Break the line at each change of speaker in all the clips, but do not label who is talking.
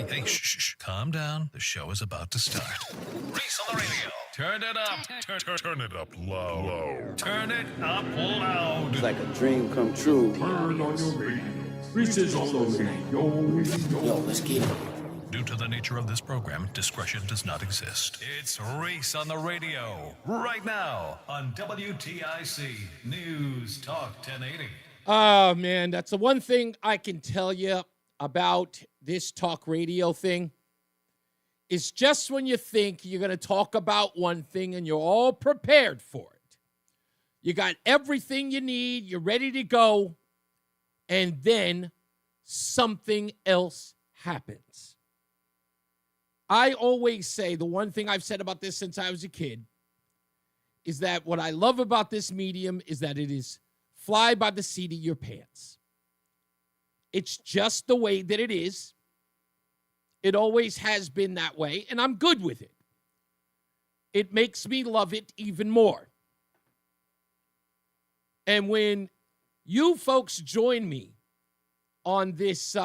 Hey, shh. Calm down. The show is about to start. Reese on the Radio. Turn it up. Turn it up loud. Turn it up loud.
It's like a dream come true.
Turn on your radio. Reese on the Radio.
Yo, let's get it.
Due to the nature of this program, discretion does not exist. It's Reese on the Radio. Right now on WTIC News Talk 1080.
Oh, man, that's the one thing I can tell you about this talk radio thing is just when you think you're going to talk about one thing and you're all prepared for it. You got everything you need, you're ready to go, and then something else happens. I always say the one thing I've said about this since I was a kid is that what I love about this medium is that it is fly by the seat of your pants. It's just the way that it is. It always has been that way, and I'm good with it. It makes me love it even more. And when you folks join me on this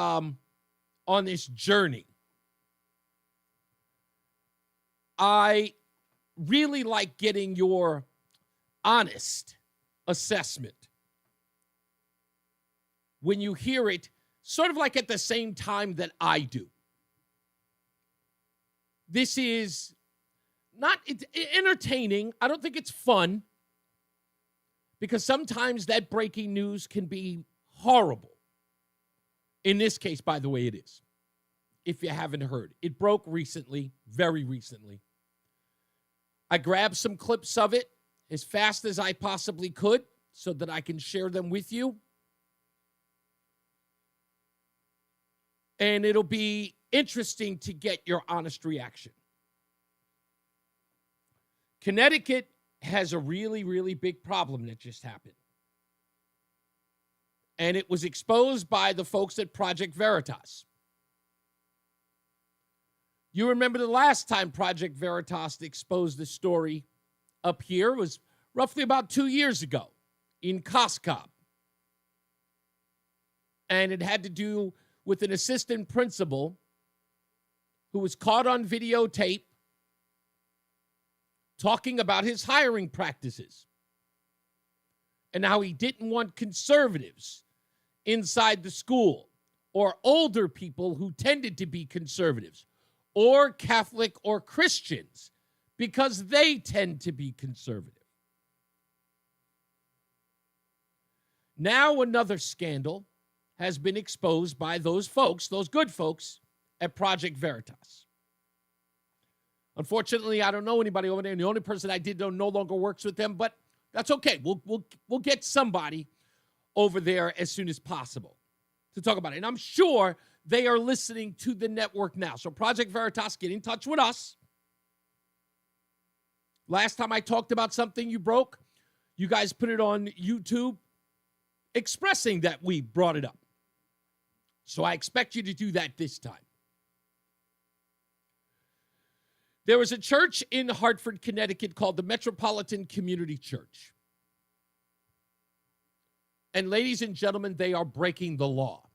journey, I really like getting your honest assessment when you hear it sort of like at the same time that I do. This is not entertaining. I don't think it's fun because sometimes that breaking news can be horrible. In this case, by the way, it is. If you haven't heard, it broke recently, very recently. I grabbed some clips of it as fast as I possibly could so that I can share them with you. And it'll be interesting to get your honest reaction. Connecticut has a really, really big problem that just happened. And it was exposed by the folks at Project Veritas. You remember the last time Project Veritas exposed the story up here was roughly about 2 years ago in Coscob. And it had to do with an assistant principal who was caught on videotape talking about his hiring practices and how he didn't want conservatives inside the school or older people who tended to be conservatives or Catholic or Christians because they tend to be conservative. Now another scandal has been exposed by those folks, those good folks at Project Veritas. Unfortunately, I don't know anybody over there, and the only person I did know no longer works with them, but that's okay. We'll get somebody over there as soon as possible to talk about it. And I'm sure they are listening to the network now. So Project Veritas, get in touch with us. Last time I talked about something you broke, you guys put it on YouTube expressing that we brought it up. So I expect you to do that this time. There was a church in Hartford, Connecticut called the Metropolitan Community Church. And ladies and gentlemen, they are breaking the law.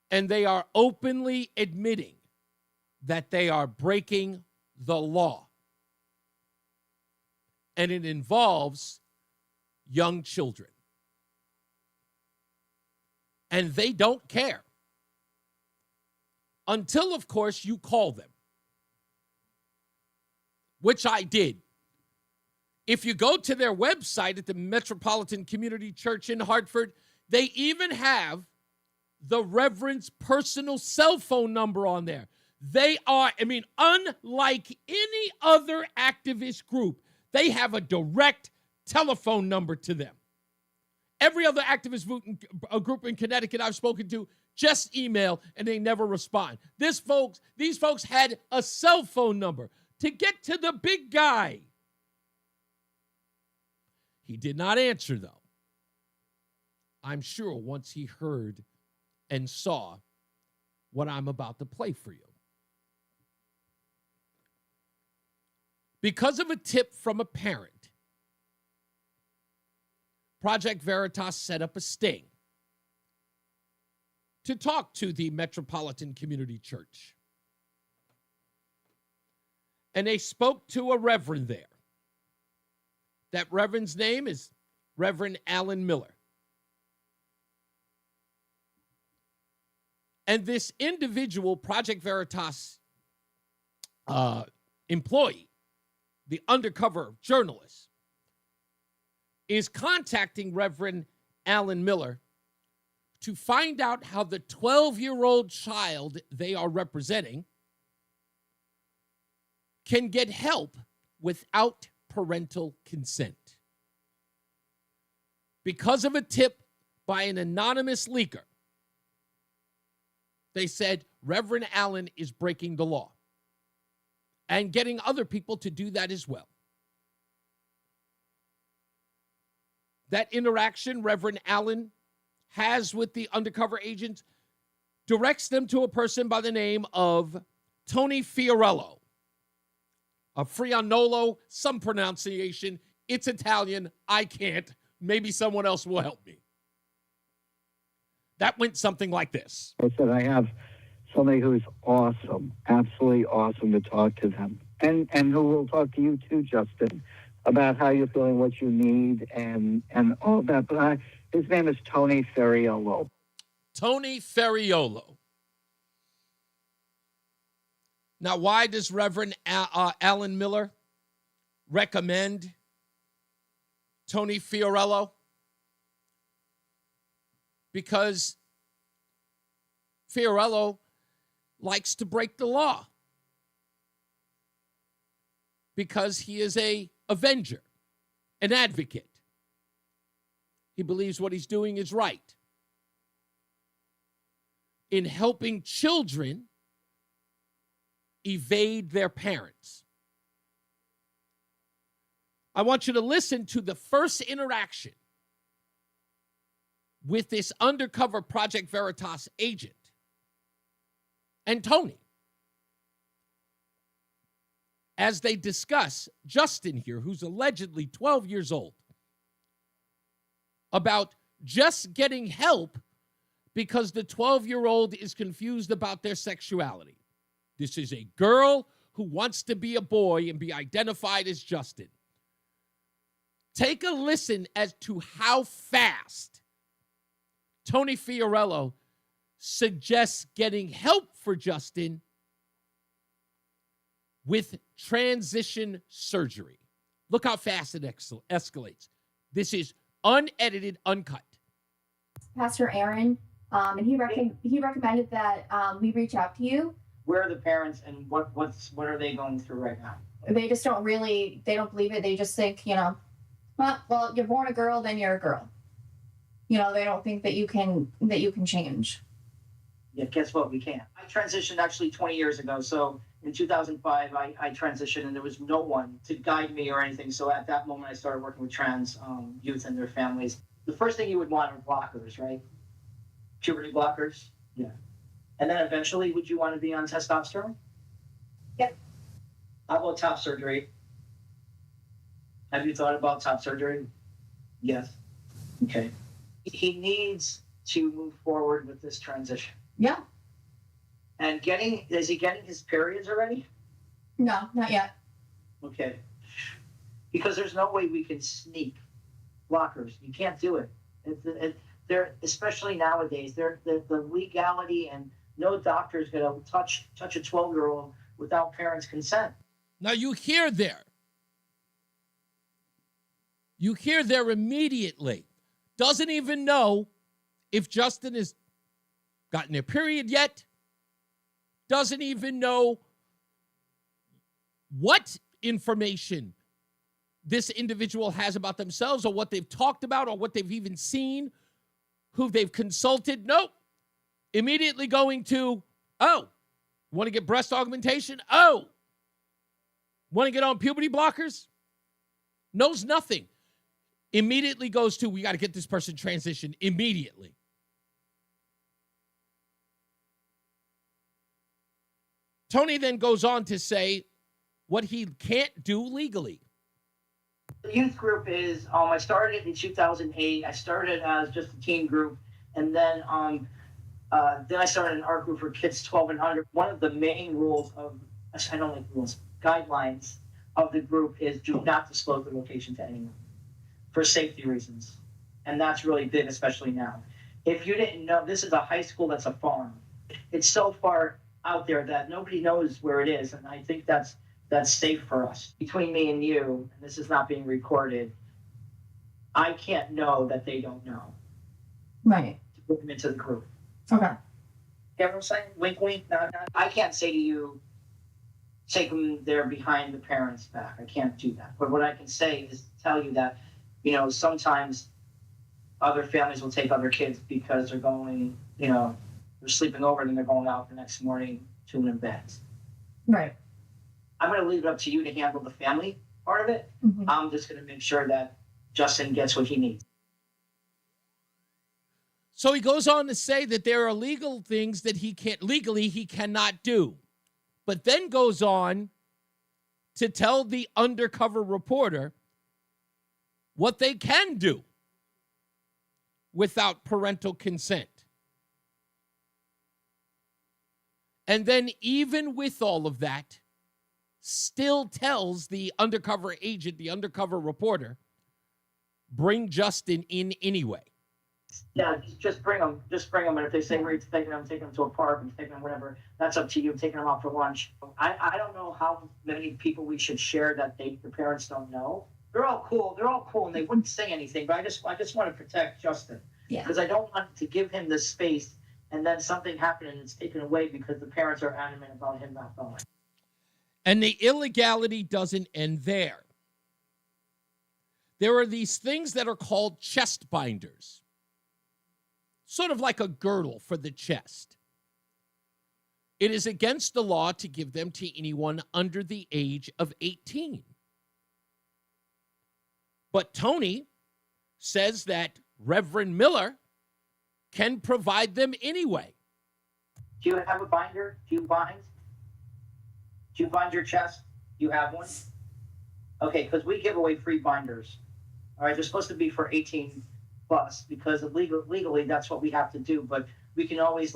And they are openly admitting that they are breaking the law. And it involves young children. And they don't care. Until, of course, you call them. Which I did. If you go to their website at the Metropolitan Community Church in Hartford, they even have the Reverend's personal cell phone number on there. They are, unlike any other activist group, they have a direct telephone number to them. Every other activist group in Connecticut I've spoken to just email and they never respond. These folks had a cell phone number to get to the big guy. He did not answer, though. I'm sure once he heard and saw what I'm about to play for you. Because of a tip from a parent, Project Veritas set up a sting to talk to the Metropolitan Community Church. And they spoke to a reverend there. That reverend's name is Reverend Alan Miller. And this individual Project Veritas employee, the undercover journalist, is contacting Reverend Alan Miller to find out how the 12-year-old child they are representing can get help without parental consent. Because of a tip by an anonymous leaker, they said Reverend Allen is breaking the law and getting other people to do that as well. That interaction Reverend Allen has with the undercover agents directs them to a person by the name of Tony Fiorello. A Frianolo, some pronunciation. It's Italian. I can't. Maybe someone else will help me. That went something like this.
I said, I have somebody who's awesome, absolutely awesome to talk to them. And who will talk to you too, Justin, about how you're feeling, what you need, and all that. But his name is Tony Ferriolo.
Tony Ferriolo. Now, why does Reverend Alan Miller recommend Tony Fiorello? Because Fiorello likes to break the law. Because he is an avenger, an advocate. He believes what he's doing is right. In helping children evade their parents. I want you to listen to the first interaction with this undercover Project Veritas agent and Tony as they discuss Justin here, who's allegedly 12 years old, about just getting help because the 12-year-old is confused about their sexuality. This is a girl who wants to be a boy and be identified as Justin. Take a listen as to how fast Tony Fiorello suggests getting help for Justin with transition surgery. Look how fast it escalates. This is unedited, uncut.
Pastor Aaron, and he recommended that we reach out to you.
Where are the parents, and what are they going through right now?
They just don't believe it. They just think, well, you're born a girl, then you're a girl. They don't think that you can change.
Yeah, guess what? We can't. I transitioned actually 20 years ago. So in 2005, I transitioned, and there was no one to guide me or anything. So at that moment, I started working with trans youth and their families. The first thing you would want are blockers, right? Puberty blockers. Yeah. And then eventually, would you want to be on testosterone?
Yep.
How about top surgery? Have you thought about top surgery? Yes. Okay. He needs to move forward with this transition.
Yeah.
And is he getting his periods already?
No, not yet.
Okay. Because there's no way we can sneak blockers. You can't do it. They're, especially nowadays, the legality, and no doctor is going to touch a 12-year-old without parents' consent.
Now you hear there. You hear there immediately. Doesn't even know if Justin has gotten their period yet. Doesn't even know what information this individual has about themselves, or what they've talked about, or what they've even seen, who they've consulted. Nope. Immediately going to, oh, want to get breast augmentation? Oh, want to get on puberty blockers? Knows nothing. Immediately goes to, we got to get this person transitioned immediately. Tony then goes on to say what he can't do legally.
The youth group is, I started in 2008. I started as just a teen group. And then Then I started an art group for kids 12 and under. One of the main rules I don't like rules, guidelines of the group is do not disclose the location to anyone for safety reasons. And that's really big, especially now. If you didn't know, this is a high school that's a farm. It's so far out there that nobody knows where it is. And I think that's safe for us. Between me and you, and this is not being recorded, I can't know that they don't know.
Right.
To put them into the group.
Okay.
You know what I'm saying? Wink, wink. No. I can't say to you, take them there behind the parents' back. I can't do that. But what I can say is tell you that, sometimes other families will take other kids because they're going, they're sleeping over and then they're going out the next morning, tuning in beds.
Right.
I'm going to leave it up to you to handle the family part of it.
Mm-hmm.
I'm just going to make sure that Justin gets what he needs.
So he goes on to say that there are legal things that he cannot do, but then goes on to tell the undercover reporter what they can do without parental consent. And then even with all of that, still tells the undercover agent, the undercover reporter, bring Justin in anyway.
Yeah, just bring them. And if they say we're taking them to a park and taking them whatever, that's up to you. Taking them out for lunch. I don't know how many people we should share that the parents don't know. They're all cool, and they wouldn't say anything. But I just want to protect Justin.
Yeah.
Because I don't want to give him the space and then something happen and it's taken away because the parents are adamant about him not going.
And the illegality doesn't end there. There are these things that are called chest binders. Sort of like a girdle for the chest. It is against the law to give them to anyone under the age of 18. But Tony says that Reverend Miller can provide them anyway.
Do you have a binder? Do you bind your chest? Do you have one? Okay, because we give away free binders. All right, they're supposed to be for 18 plus because of legally that's what we have to do. But we can always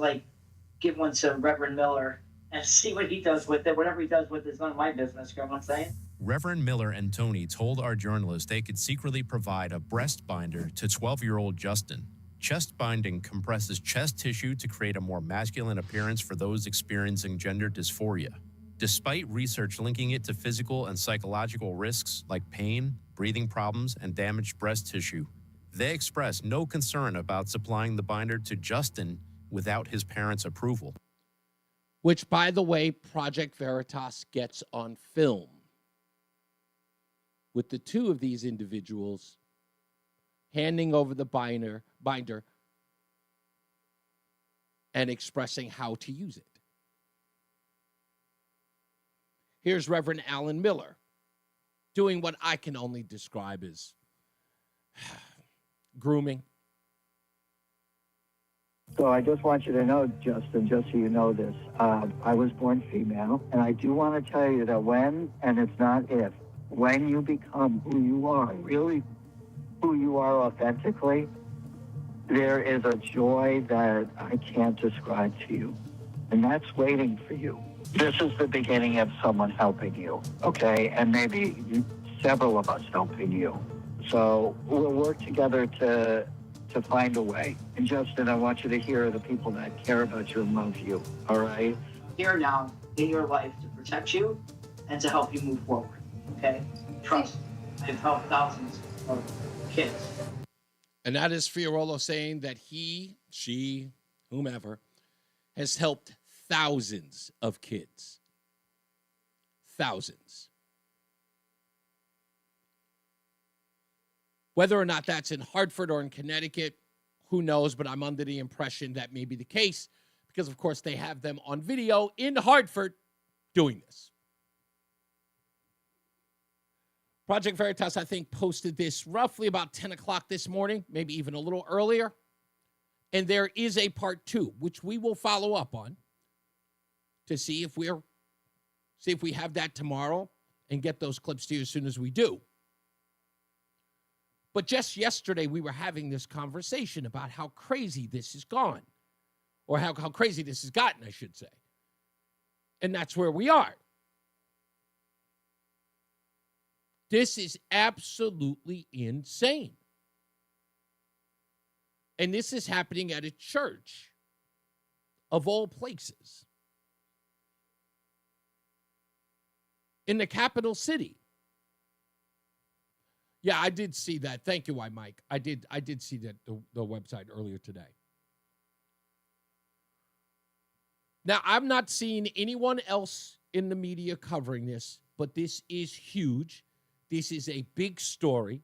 give one to Reverend Miller and see what he does with it. Whatever he does with it is none of my business. You know what I'm saying?
Reverend Miller and Tony told our journalist they could secretly provide a breast binder to 12-year-old Justin. Chest binding compresses chest tissue to create a more masculine appearance for those experiencing gender dysphoria. Despite research linking it to physical and psychological risks like pain, breathing problems, and damaged breast tissue, they express no concern about supplying the binder to Justin without his parents' approval.
Which, by the way, Project Veritas gets on film with the two of these individuals handing over the binder and expressing how to use it. Here's Reverend Alan Miller doing what I can only describe as grooming.
So I just want you to know, Justin, just so you know this, I was born female, and I do want to tell you that when, and it's not if, when you become who you are, really who you are authentically, there is a joy that I can't describe to you, and that's waiting for you. This is the beginning of someone helping you, okay? And maybe several of us helping you. So we'll work together to find a way. And Justin, I want you to hear the people that care about you and love you, all right?
Here now in your life to protect you and to help you move forward, okay? Trust. I've helped thousands of kids.
And that is Fiorillo saying that he, she, whomever, has helped thousands of kids. Thousands. Whether or not that's in Hartford or in Connecticut, who knows, but I'm under the impression that may be the case because, of course, they have them on video in Hartford doing this. Project Veritas, I think, posted this roughly about 10 o'clock this morning, maybe even a little earlier. And there is a part 2, which we will follow up on to see if we have that tomorrow and get those clips to you as soon as we do. But just yesterday, we were having this conversation about how crazy this has gone or how crazy this has gotten, I should say. And that's where we are. This is absolutely insane. And this is happening at a church, of all places, in the capital city. Yeah, I did see that. Thank you, Mike. I did see that the website earlier today. Now, I'm not seeing anyone else in the media covering this, but this is huge. This is a big story.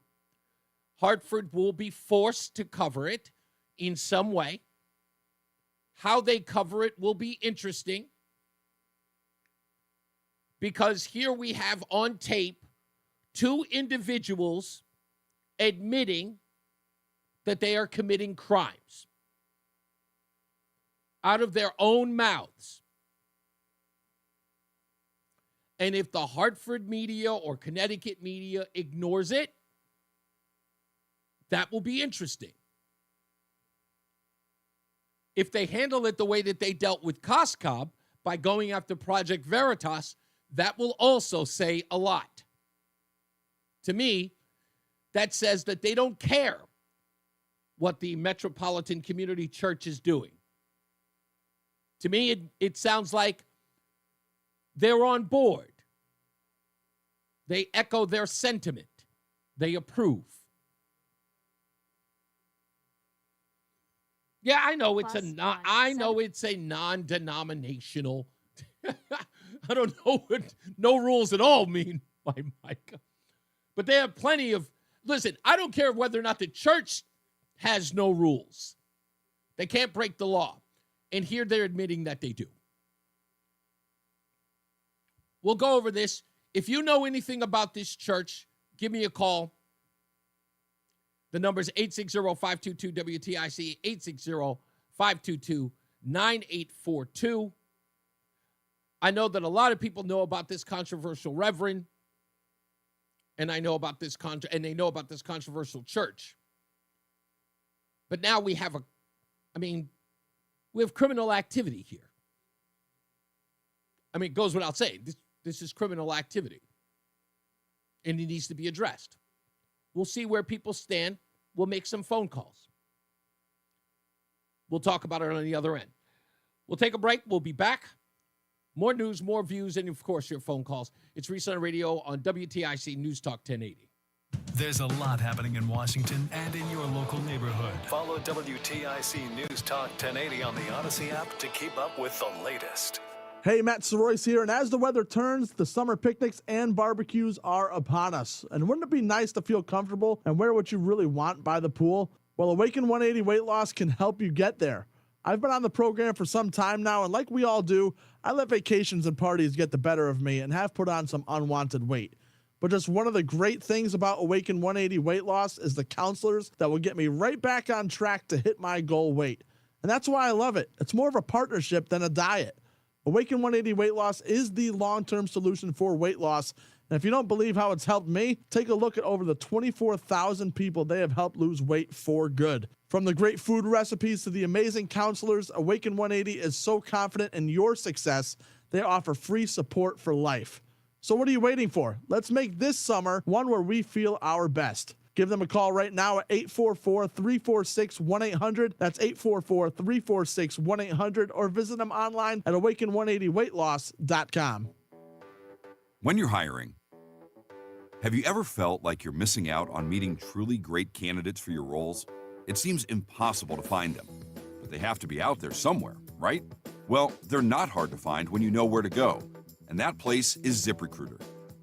Hartford will be forced to cover it in some way. How they cover it will be interesting, because here we have on tape 2 individuals admitting that they are committing crimes out of their own mouths. And if the Hartford media or Connecticut media ignores it, that will be interesting. If they handle it the way that they dealt with Coscob by going after Project Veritas, that will also say a lot. To me, that says that they don't care what the Metropolitan Community Church is doing. To me, it sounds like they're on board. They echo their sentiment. They approve. Yeah, I know it's it's a non-denominational. I don't know what no rules at all mean by Micah. But they have plenty of, listen, I don't care whether or not the church has no rules. They can't break the law. And here they're admitting that they do. We'll go over this. If you know anything about this church, give me a call. The number is 860-522-WTIC, 860-522-9842. I know that a lot of people know about this controversial reverend, and I know about this and they know about this controversial church. But now we have we have criminal activity here. It goes without saying. This is criminal activity. And it needs to be addressed. We'll see where people stand. We'll make some phone calls. We'll talk about it on the other end. We'll take a break. We'll be back. More news, more views, and, of course, your phone calls. It's Reese On The Radio on WTIC News Talk 1080.
There's a lot happening in Washington and in your local neighborhood. Follow WTIC News Talk 1080 on the Odyssey app to keep up with the latest.
Hey, Matt Soroyce here, and as the weather turns, the summer picnics and barbecues are upon us. And wouldn't it be nice to feel comfortable and wear what you really want by the pool? Well, Awaken 180 Weight Loss can help you get there. I've been on the program for some time now, and like we all do, I let vacations and parties get the better of me and have put on some unwanted weight. But just one of the great things about Awaken 180 Weight Loss is the counselors that will get me right back on track to hit my goal weight. And that's why I love it. It's more of a partnership than a diet. Awaken 180 Weight Loss is the long-term solution for weight loss. And if you don't believe how it's helped me, take a look at over the 24,000 people they have helped lose weight for good. From the great food recipes to the amazing counselors, Awaken 180 is so confident in your success, they offer free support for life. So what are you waiting for? Let's make this summer one where we feel our best. Give them a call right now at 844-346-1800. That's 844-346-1800, or visit them online at awaken180weightloss.com.
When you're hiring, have you ever felt like you're missing out on meeting truly great candidates for your roles? It seems impossible to find them, but they have to be out there somewhere, right? Well, they're not hard to find when you know where to go, and that place is ZipRecruiter.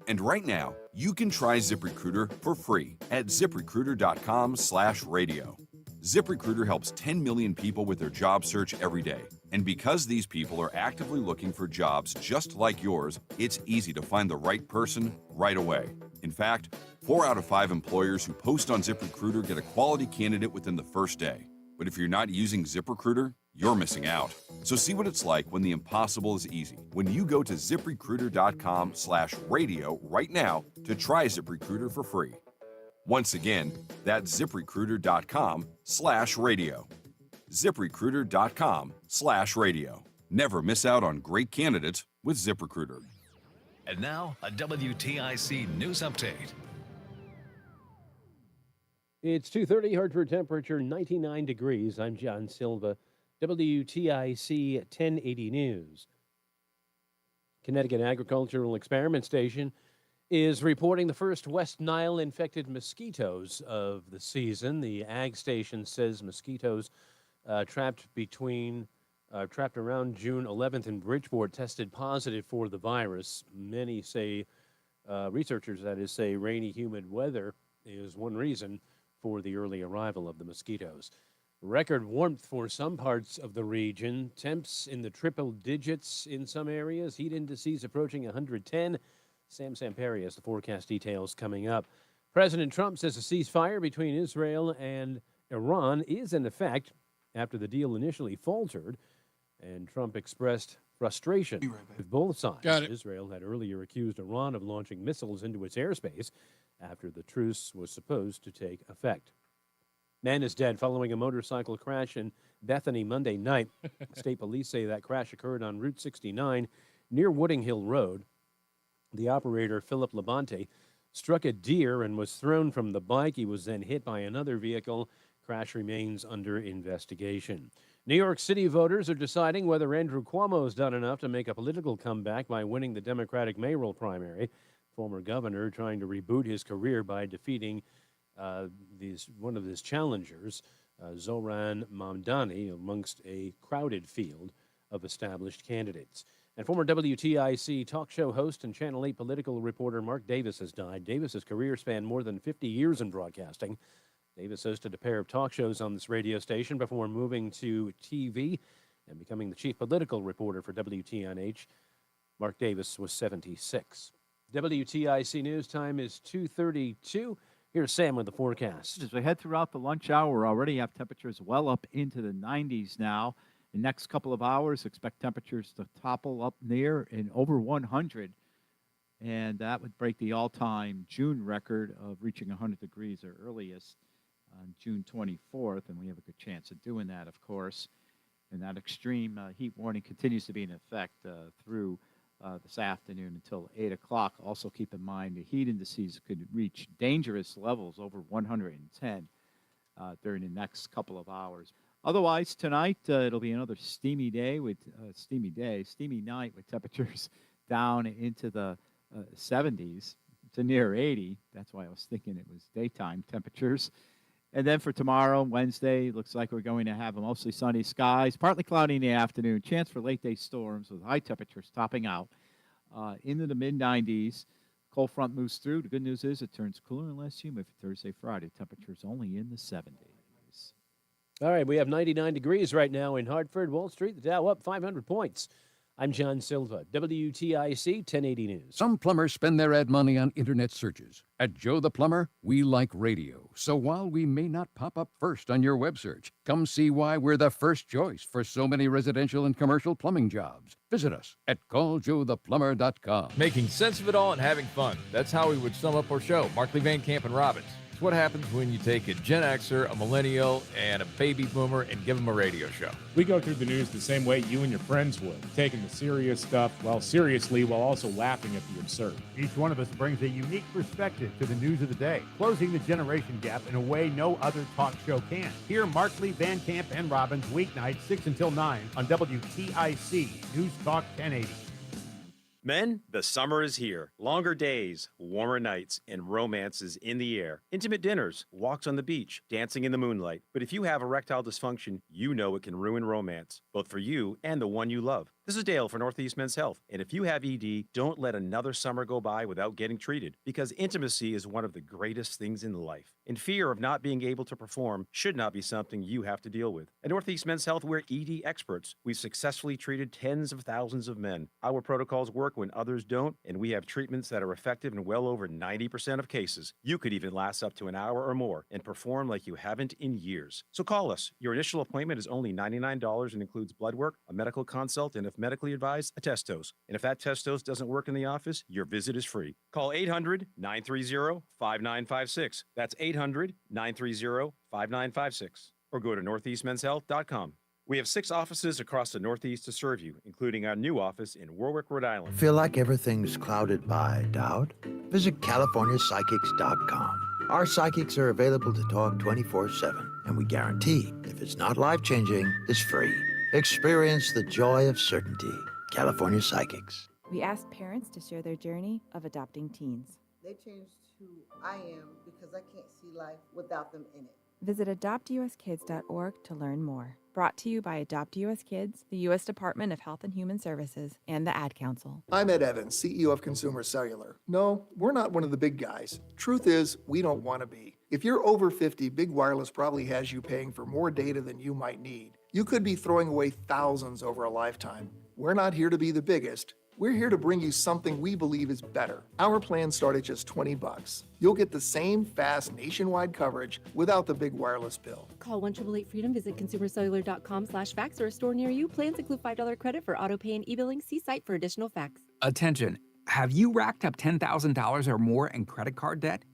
And right now, you can try ZipRecruiter for free at ZipRecruiter.com/radio. ZipRecruiter helps 10 million people with their job search every day. And because these people are actively looking for jobs just like yours, it's easy to find the right person right away. In fact, 4 out of 5 employers who post on ZipRecruiter get a quality candidate within the first day. But if you're not using ZipRecruiter, you're missing out. So see what it's like when the impossible is easy. When you go to ZipRecruiter.com/radio right now to try ZipRecruiter for free. Once again, that's ZipRecruiter.com/radio. ZipRecruiter.com/radio. Never miss out on great candidates with ZipRecruiter.
And now, a WTIC news update.
It's 2:30, Hartford temperature 99 degrees. I'm John Silva, WTIC 1080 News. Connecticut Agricultural Experiment Station is reporting the first West Nile infected mosquitoes of the season. The ag station says mosquitoes trapped around June 11th in Bridgeport tested positive for the virus. Many say, researchers that is, say rainy, humid weather is one reason for the early arrival of the mosquitoes. Record warmth for some parts of the region. Temps in the triple digits in some areas. Heat indices approaching 110. Sam Samperi has the forecast details coming up. President Trump says a ceasefire between Israel and Iran is in effect after the deal initially faltered, and Trump expressed frustration with both sides. Israel had earlier accused Iran of launching missiles into its airspace after the truce was supposed to take effect. Man is dead following a motorcycle crash in Bethany Monday night. State police say that crash occurred on Route 69 near Wooding Hill Road. The operator, Philip Labonte, struck a deer and was thrown from the bike. He was then hit by another vehicle. Crash remains under investigation. New York City voters are deciding whether Andrew Cuomo has done enough to make a political comeback by winning the Democratic mayoral primary. Former governor trying to reboot his career by defeating one of his challengers, Zohran Mamdani, amongst a crowded field of established candidates. And former WTIC talk show host and Channel 8 political reporter Mark Davis has died. Davis's career spanned more than 50 years in broadcasting. Davis hosted a pair of talk shows on this radio station before moving to TV and becoming the chief political reporter for WTNH. Mark Davis was 76. WTIC News time is 2:32. Here's Sam with the forecast.
As we head throughout the lunch hour, we already have temperatures well up into the 90s now. The next couple of hours, expect temperatures to topple up near and over 100. And that would break the all-time June record of reaching 100 degrees or earliest on June 24th. And we have a good chance of doing that, of course. And that extreme heat warning continues to be in effect through this afternoon until 8 o'clock. Also keep in mind the heat indices could reach dangerous levels over 110 during the next couple of hours. Otherwise, tonight it'll be another steamy night with temperatures down into the 70s to near 80. That's why I was thinking it was daytime temperatures. And then for tomorrow, Wednesday, looks like we're going to have a mostly sunny skies, partly cloudy in the afternoon, chance for late-day storms with high temperatures topping out into the mid-90s. Cold front moves through. The good news is it turns cooler and less humid for Thursday, Friday. Temperatures only in the 70s.
All right, we have 99 degrees right now in Hartford. Wall Street, the Dow up 500 points. I'm John Silva, WTIC 1080 News.
Some plumbers spend their ad money on internet searches. At Joe the Plumber, we like radio. So while we may not pop up first on your web search, come see why we're the first choice for so many residential and commercial plumbing jobs. Visit us at calljoetheplumber.com.
Making sense of it all and having fun. That's how we would sum up our show. Markley, Van Camp, and Robbins. It's what happens when you take a Gen Xer, a millennial, and a baby boomer and give them a radio show.
We go through the news the same way you and your friends would, taking the serious stuff seriously while also laughing at the absurd.
Each one of us brings a unique perspective to the news of the day, closing the generation gap in a way no other talk show can. Hear Markley, Van Camp, and Robbins weeknights 6 until 9 on WTIC News Talk 1080.
Men, the summer is here. Longer days, warmer nights, and romance is in the air. Intimate dinners, walks on the beach, dancing in the moonlight. But if you have erectile dysfunction, you know it can ruin romance, both for you and the one you love. This is Dale for Northeast Men's Health. And if you have ED, don't let another summer go by without getting treated, because intimacy is one of the greatest things in life. And fear of not being able to perform should not be something you have to deal with. At Northeast Men's Health, we're ED experts. We've successfully treated tens of thousands of men. Our protocols work when others don't, and we have treatments that are effective in well over 90% of cases. You could even last up to an hour or more and perform like you haven't in years. So call us. Your initial appointment is only $99 and includes blood work, a medical consult, and if medically advised, a test dose. And if that test dose doesn't work in the office, your visit is free. Call 800-930-5956. That's 800-930-5956. or go to northeastmenshealth.com. We have 6 offices across the Northeast to serve you, including our new office in Warwick, Rhode Island.
Feel like everything's clouded by doubt? Visit CaliforniaPsychics.com. Our psychics are available to talk 24/7, and we guarantee if it's not life-changing, it's free. Experience the joy of certainty. California Psychics.
We asked parents to share their journey of adopting teens.
They changed who I am because I can't see life without them in it.
Visit adoptuskids.org to learn more. Brought to you by Adopt US Kids, the U.S. Department of Health and Human Services, and the Ad Council.
I'm Ed Evans, CEO of Consumer Cellular. No, we're not one of the big guys. Truth is, we don't want to be. If you're over 50, Big Wireless probably has you paying for more data than you might need. You could be throwing away thousands over a lifetime. We're not here to be the biggest. We're here to bring you something we believe is better. Our plans start at just $20. You'll get the same fast nationwide coverage without the big wireless bill.
Call 1-888-FREEDOM, visit consumercellular.com/facts or a store near you. Plans include $5 credit for auto pay and e-billing. See site for additional facts.
Attention, have you racked up $10,000 or more in credit card debt?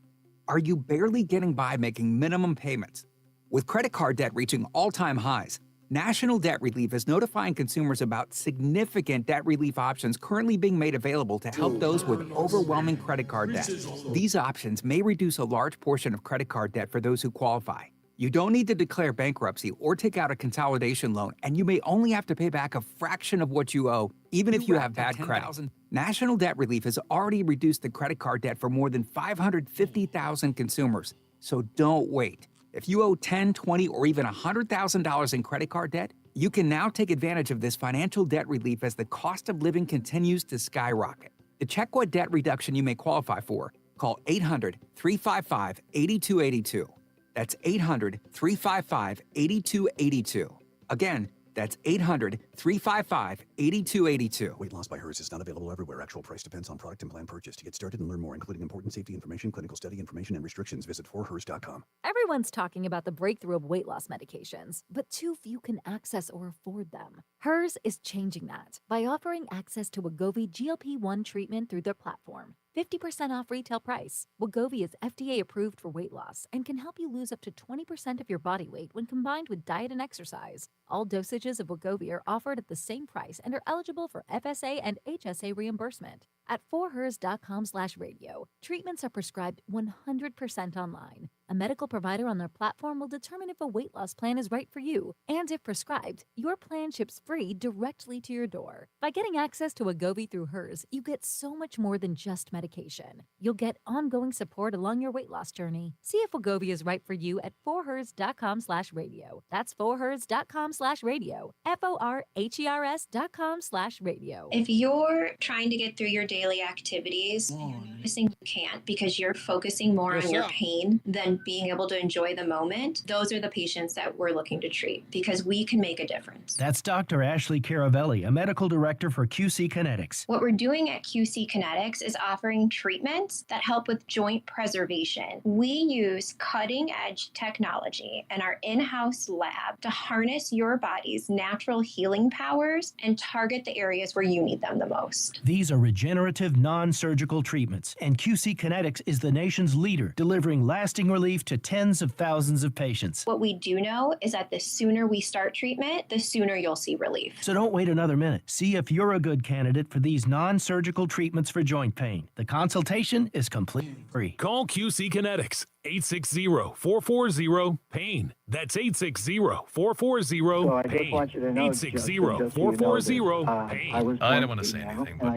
Are you barely getting by making minimum payments? With credit card debt reaching all-time highs, National Debt Relief is notifying consumers about significant debt relief options currently being made available to help those with overwhelming credit card debt. These options may reduce a large portion of credit card debt for those who qualify. You don't need to declare bankruptcy or take out a consolidation loan, and you may only have to pay back a fraction of what you owe, even if you have bad credit. National Debt Relief has already reduced the credit card debt for more than 550,000 consumers, so don't wait. If you owe $10,000, $20,000, or even $100,000 in credit card debt, you can now take advantage of this financial debt relief as the cost of living continues to skyrocket. To check what debt reduction you may qualify for, call 800-355-8282. That's 800-355-8282. Again, that's 800-355-8282.
Weight loss by HERS is not available everywhere. Actual price depends on product and plan purchase. To get started and learn more, including important safety information, clinical study information, and restrictions, visit forhers.com.
Everyone's talking about the breakthrough of weight loss medications, but too few can access or afford them. HERS is changing that by offering access to Wegovy GLP-1 treatment through their platform. 50% off retail price. Wegovy is FDA approved for weight loss and can help you lose up to 20% of your body weight when combined with diet and exercise. All dosages of Wegovy are offered at the same price and are eligible for FSA and HSA reimbursement. At forhers.com/radio, treatments are prescribed 100% online. A medical provider on their platform will determine if a weight loss plan is right for you, and if prescribed, your plan ships free directly to your door. By getting access to Wegovy through HERS, you get so much more than just medication. You'll get ongoing support along your weight loss journey. See if Wegovy is right for you at forhers.com/radio. That's forhers.com/radio. FORHERS.com/radio.
If you're trying to get through your daily activities, and you're noticing you can't because you're focusing more on your pain than being able to enjoy the moment, those are the patients that we're looking to treat because we can make a difference.
That's Dr. Ashley Caravelli, a medical director for QC Kinetics.
What we're doing at QC Kinetics is offering treatments that help with joint preservation. We use cutting-edge technology in our in-house lab to harness your body's natural healing powers and target the areas where you need them the most.
These are regenerative, non-surgical treatments, and QC Kinetics is the nation's leader, delivering lasting relief to tens of thousands of patients.
What we do know is that the sooner we start treatment, the sooner you'll see relief.
So don't wait another minute. See if you're a good candidate for these non-surgical treatments for joint pain. The consultation is completely free.
Call QC Kinetics, 860-440-PAIN. That's 860-440-PAIN. 860-440-PAIN.
I don't want to say anything, but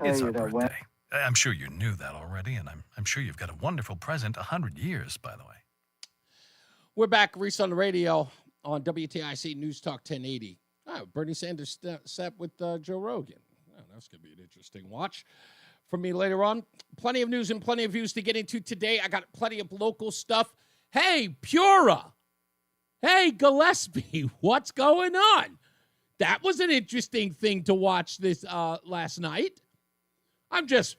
it's our birthday. I'm sure you knew that already, and I'm sure you've got a wonderful present. 100 years, by the way.
We're back, Reese on the radio on WTIC News Talk 1080. Oh, Bernie Sanders sat with Joe Rogan. Oh, that's going to be an interesting watch for me later on. Plenty of news and plenty of views to get into today. I got plenty of local stuff. Hey, Pura. Hey, Gillespie. What's going on? That was an interesting thing to watch this last night. I'm just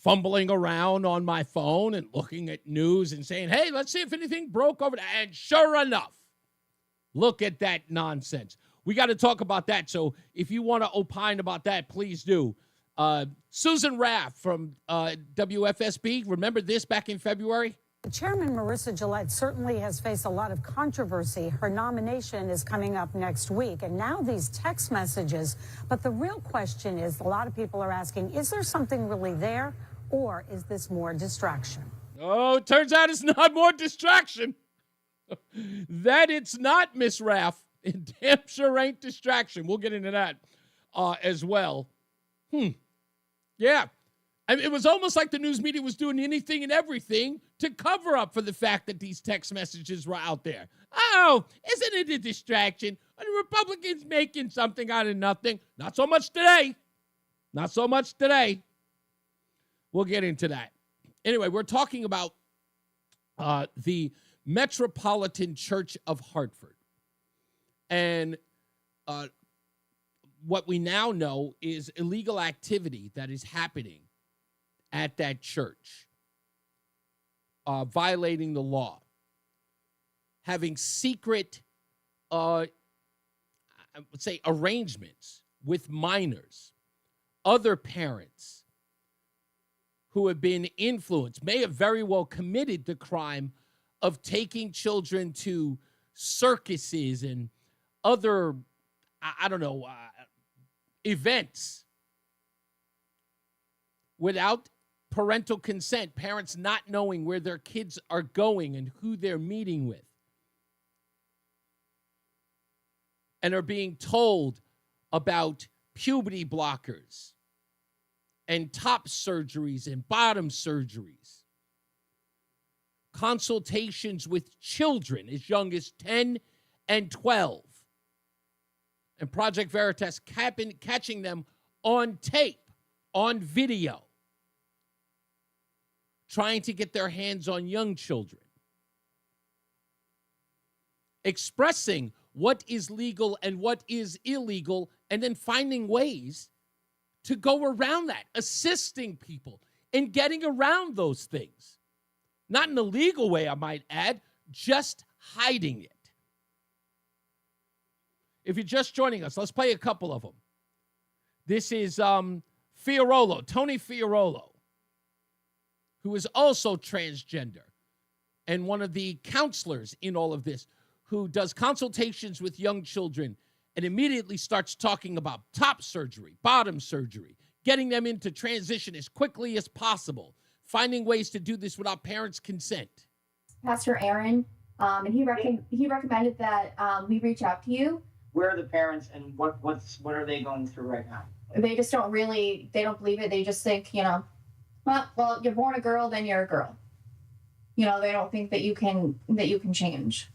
fumbling around on my phone and looking at news and saying, hey, let's see if anything broke over there. And sure enough, look at that nonsense. We got to talk about that. So if you want to opine about that, please do. Susan Raff from WFSB, remember this back in February?
Chairman Marissa Gillette certainly has faced a lot of controversy. Her nomination is coming up next week, and now these text messages. But the real question is, a lot of people are asking, is there something really there, or is this more distraction?
Oh, it turns out it's not more distraction. That it's not, Miss Raff. It damn sure ain't distraction. We'll get into that as well. Yeah. I mean, it was almost like the news media was doing anything and everything to cover up for the fact that these text messages were out there. Oh, isn't it a distraction? Are the Republicans making something out of nothing? Not so much today. Not so much today. We'll get into that. Anyway, we're talking about the Metropolitan Church of Hartford. And what we now know is illegal activity that is happening at that church, violating the law, having secret, I would say, arrangements with minors, other parents who have been influenced, may have very well committed the crime of taking children to circuses and other, events without parental consent, parents not knowing where their kids are going and who they're meeting with, and are being told about puberty blockers and top surgeries and bottom surgeries, consultations with children as young as 10 and 12, and Project Veritas catching them on tape, on video, trying to get their hands on young children, expressing what is legal and what is illegal, and then finding ways to go around that, assisting people in getting around those things. Not in a legal way, I might add, just hiding it. If you're just joining us, let's play a couple of them. This is Tony Fiorello, who is also transgender and one of the counselors in all of this, who does consultations with young children and immediately starts talking about top surgery, bottom surgery, getting them into transition as quickly as possible, finding ways to do this without parents' consent.
Pastor Aaron, and he recommended that we reach out to you.
Where are the parents, and what are they going through right now?
They just don't believe it. They just think, well, you're born a girl, then you're a girl. They don't think that you can change.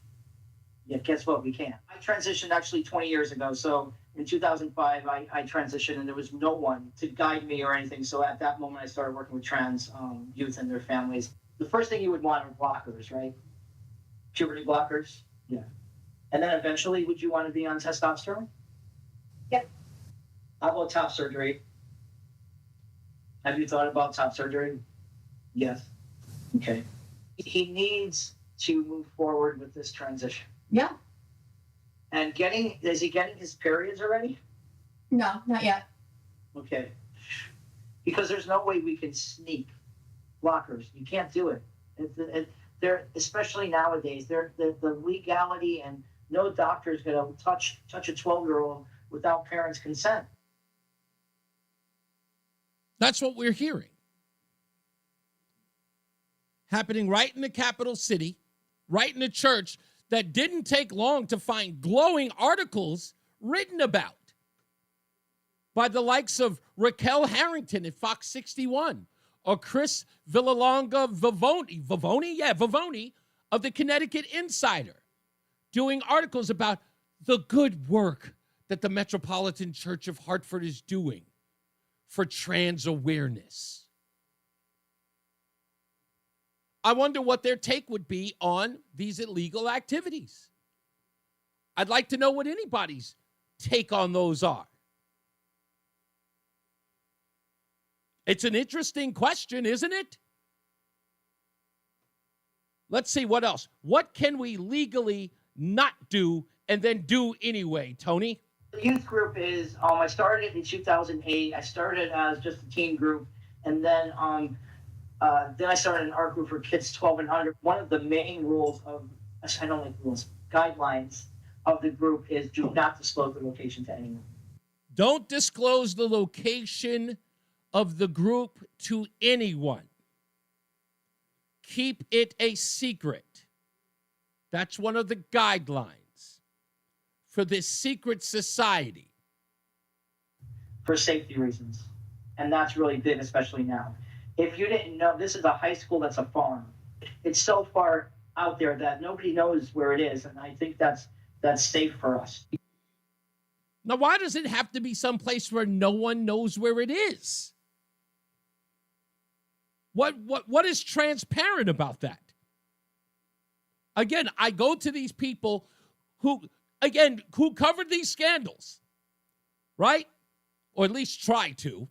Yeah, guess what? We can. I transitioned actually 20 years ago. So in 2005, I transitioned, and there was no one to guide me or anything. So at that moment, I started working with trans youth and their families. The first thing you would want are blockers, right? Puberty blockers. Yeah. And then eventually, would you want to be on testosterone?
Yep.
How about top surgery? Have you thought about top surgery? Yes. Okay. He needs to move forward with this transition.
Yeah.
And is he getting his periods already?
No, not yet.
Okay. Because there's no way we can sneak blockers. You can't do it. They're, especially nowadays, the legality, and no doctor is going to touch a 12-year-old without parents' consent.
That's what we're hearing. Happening right in the capital city, right in the church that didn't take long to find glowing articles written about by the likes of Raquel Harrington at Fox 61 or Chris Villalonga Vivoni of the Connecticut Insider, doing articles about the good work that the Metropolitan Church of Hartford is doing for trans awareness. I wonder what their take would be on these illegal activities. I'd like to know what anybody's take on those are. It's an interesting question, isn't it? Let's see what else. What can we legally not do and then do anyway, Tony?
The youth group is, I started in 2008. I started as just a teen group, and then Then I started an art group for kids 12 and under. One of the main rules I don't like rules, guidelines of the group is do not disclose the location to anyone.
Don't disclose the location of the group to anyone. Keep it a secret. That's one of the guidelines for this secret society.
For safety reasons. And that's really big, especially now. If you didn't know, this is a high school that's a farm. It's so far out there that nobody knows where it is, and I think that's safe for us.
Now, why does it have to be someplace where no one knows where it is? What is transparent about that? Again, I go to these people who covered these scandals, right? Or at least try to.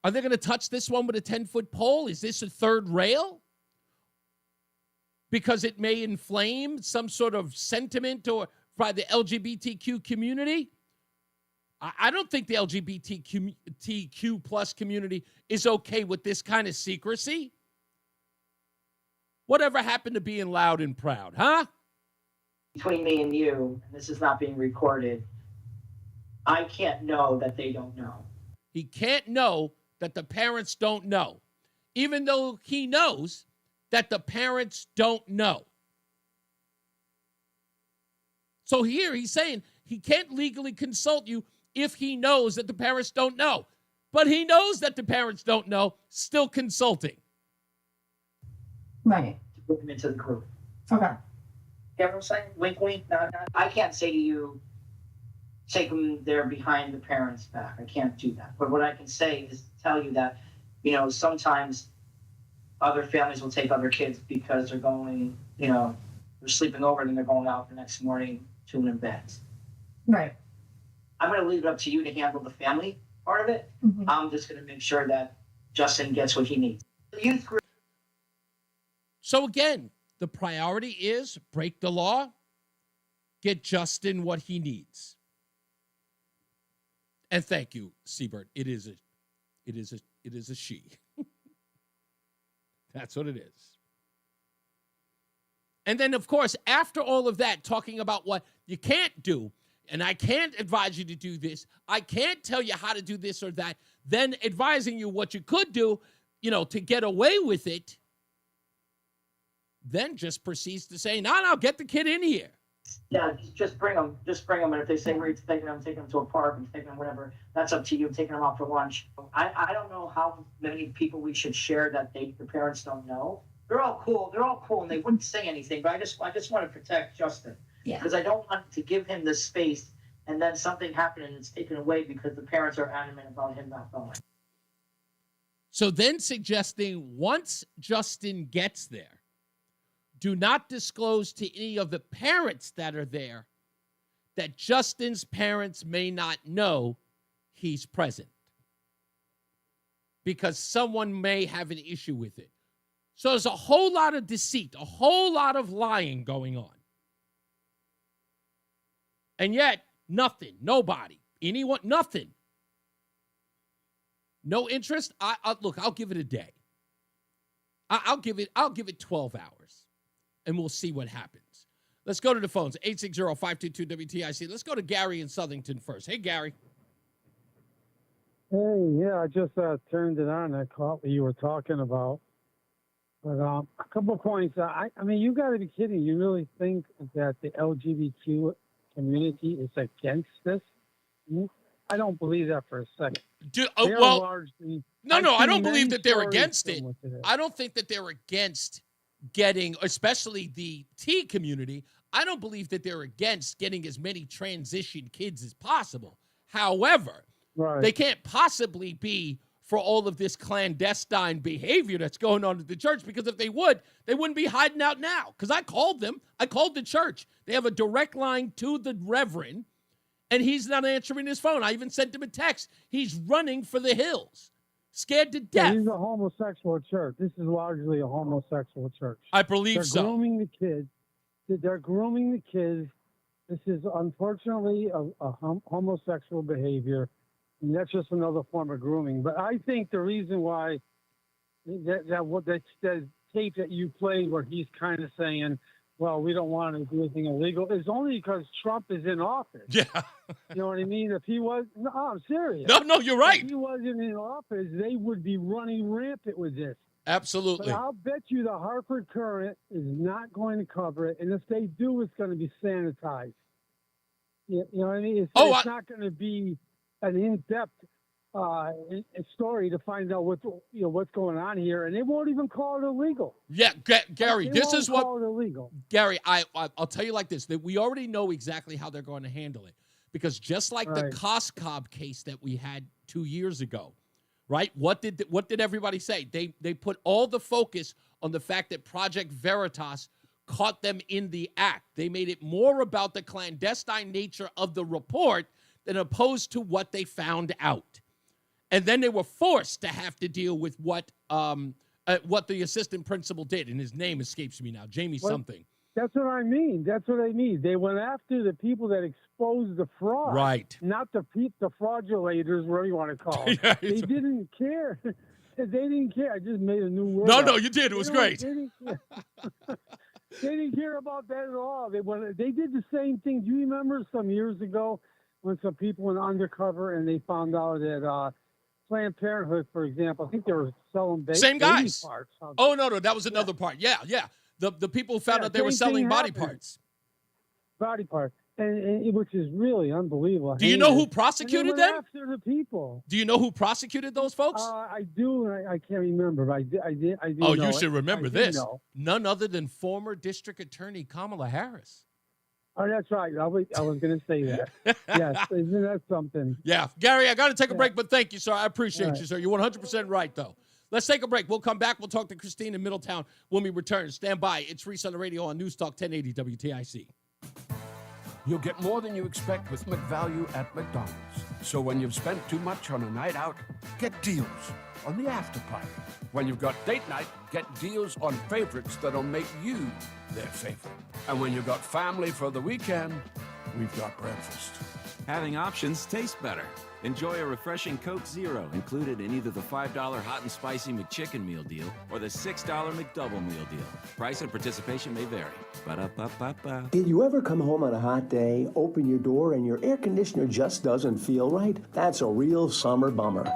Are they going to touch this one with a 10-foot pole? Is this a third rail? Because it may inflame some sort of sentiment or by the LGBTQ community? I don't think the LGBTQ plus community is okay with this kind of secrecy. Whatever happened to being loud and proud, huh?
Between me and you, and this is not being recorded, I can't know that they don't know.
He can't know that the parents don't know, even though he knows that the parents don't know. So here he's saying he can't legally consult you if he knows that the parents don't know. But he knows that the parents don't know, still consulting.
Right.
To put them into the group.
Okay.
You know what I'm saying? Wink, wink. No, I can't say to you, take them there behind the parents' back. I can't do that. But what I can say is tell you that, sometimes other families will take other kids because they're going, they're sleeping over and then they're going out the next morning, chilling in beds.
Right.
I'm going to leave it up to you to handle the family part of it.
Mm-hmm.
I'm just going to make sure that Justin gets what he needs. The youth group.
So again, the priority is break the law, get Justin what he needs. And thank you, Siebert. It is a she. That's what it is. And then, of course, after all of that, talking about what you can't do, and I can't advise you to do this, I can't tell you how to do this or that, then advising you what you could do, to get away with it, then just proceeds to say, no, get the kid in here.
Yeah, just bring them. And if they say where you're taking them, take them to a park and take them whatever, that's up to you. Taking them out for lunch. I don't know how many people we should share that the parents don't know. They're all cool, and they wouldn't say anything. But I just want to protect Justin.
Yeah.
Because I don't want to give him this space and then something happen and it's taken away because the parents are adamant about him not going.
So then suggesting once Justin gets there, do not disclose to any of the parents that are there that Justin's parents may not know he's present because someone may have an issue with it. So there's a whole lot of deceit, a whole lot of lying going on. And yet, nothing, nobody, anyone, nothing. No interest? Look, I'll give it a day. I'll give it 12 hours. And we'll see what happens. Let's go to the phones, 860-522-WTIC. Let's go to Gary in Southington first. Hey, Gary.
Hey, yeah, I just turned it on. I caught what you were talking about. But a couple of points. I mean, you got to be kidding. You really think that the LGBTQ community is against this? I don't believe that for a second.
No, I don't believe that they're against it. I don't think that they're against getting, especially the T community, I don't believe that they're against getting as many transition kids as possible. However, they can't possibly be for all of this clandestine behavior that's going on at the church, because if they would, they wouldn't be hiding out now. Because I called them. I called the church. They have a direct line to the reverend, and he's not answering his phone. I even sent him a text. He's running for the hills. Scared to death.
This is a homosexual church. This is largely a homosexual church.
I believe so.
They're grooming the kids. They're grooming the kids. This is unfortunately a homosexual behavior, and that's just another form of grooming. But I think the reason why that tape that you played where he's kind of saying, well, we don't want to do anything illegal, is only because Trump is in office.
Yeah.
You know what I mean? If he was, no, I'm serious.
No, you're right.
If he wasn't in office, they would be running rampant with this.
Absolutely.
But I'll bet you the Hartford Courant is not going to cover it. And if they do, it's going to be sanitized. You know what I mean? It's not going to be an in-depth story to find out what's going on here, and they won't even call it illegal.
Yeah, Gary, this is what
call it illegal.
Gary, I'll tell you like this: that we already know exactly how they're going to handle it, because just like the Koskov case that we had 2 years ago, right? What did everybody say? They put all the focus on the fact that Project Veritas caught them in the act. They made it more about the clandestine nature of the report than opposed to what they found out. And then they were forced to have to deal with what the assistant principal did, and his name escapes me now, Jamie something.
That's what I mean. They went after the people that exposed the fraud,
right?
Not the fraudulators, whatever you want to call them. They didn't care. They didn't care. I just made a new word.
No, you did. It was great.
They didn't care about that at all. They did the same thing. Do you remember some years ago when some people went undercover and they found out that Planned Parenthood, for example, I think they were selling
same guys.
Baby parts.
Oh no, that was another part. Yeah. The people found out they were selling body parts.
Body parts, and which is really unbelievable.
Do you know who prosecuted them?
After the people.
Do you know who prosecuted those folks?
I do, and I can't remember, but I did.
Oh, you should remember this. None other than former District Attorney Kamala Harris.
Oh, that's right. I was going to say that. Yes, isn't that something?
Yeah. Gary, I got to take a break, but thank you, sir. I appreciate you, sir. You're 100% right, though. Let's take a break. We'll come back. We'll talk to Christine in Middletown when we return. Stand by. It's Reese on the Radio on NewsTalk 1080 WTIC.
You'll get more than you expect with McValue at McDonald's. So when you've spent too much on a night out, get deals on the after party. When you've got date night, get deals on favorites that'll make you their favorite. And when you've got family for the weekend, we've got breakfast.
Having options tastes better. Enjoy a refreshing Coke Zero included in either the $5 hot and spicy McChicken meal deal or the $6 McDouble meal deal. Price and participation may vary. Ba-da-ba-ba-ba.
Did you ever come home on a hot day, open your door, and your air conditioner just doesn't feel right? That's a real summer bummer.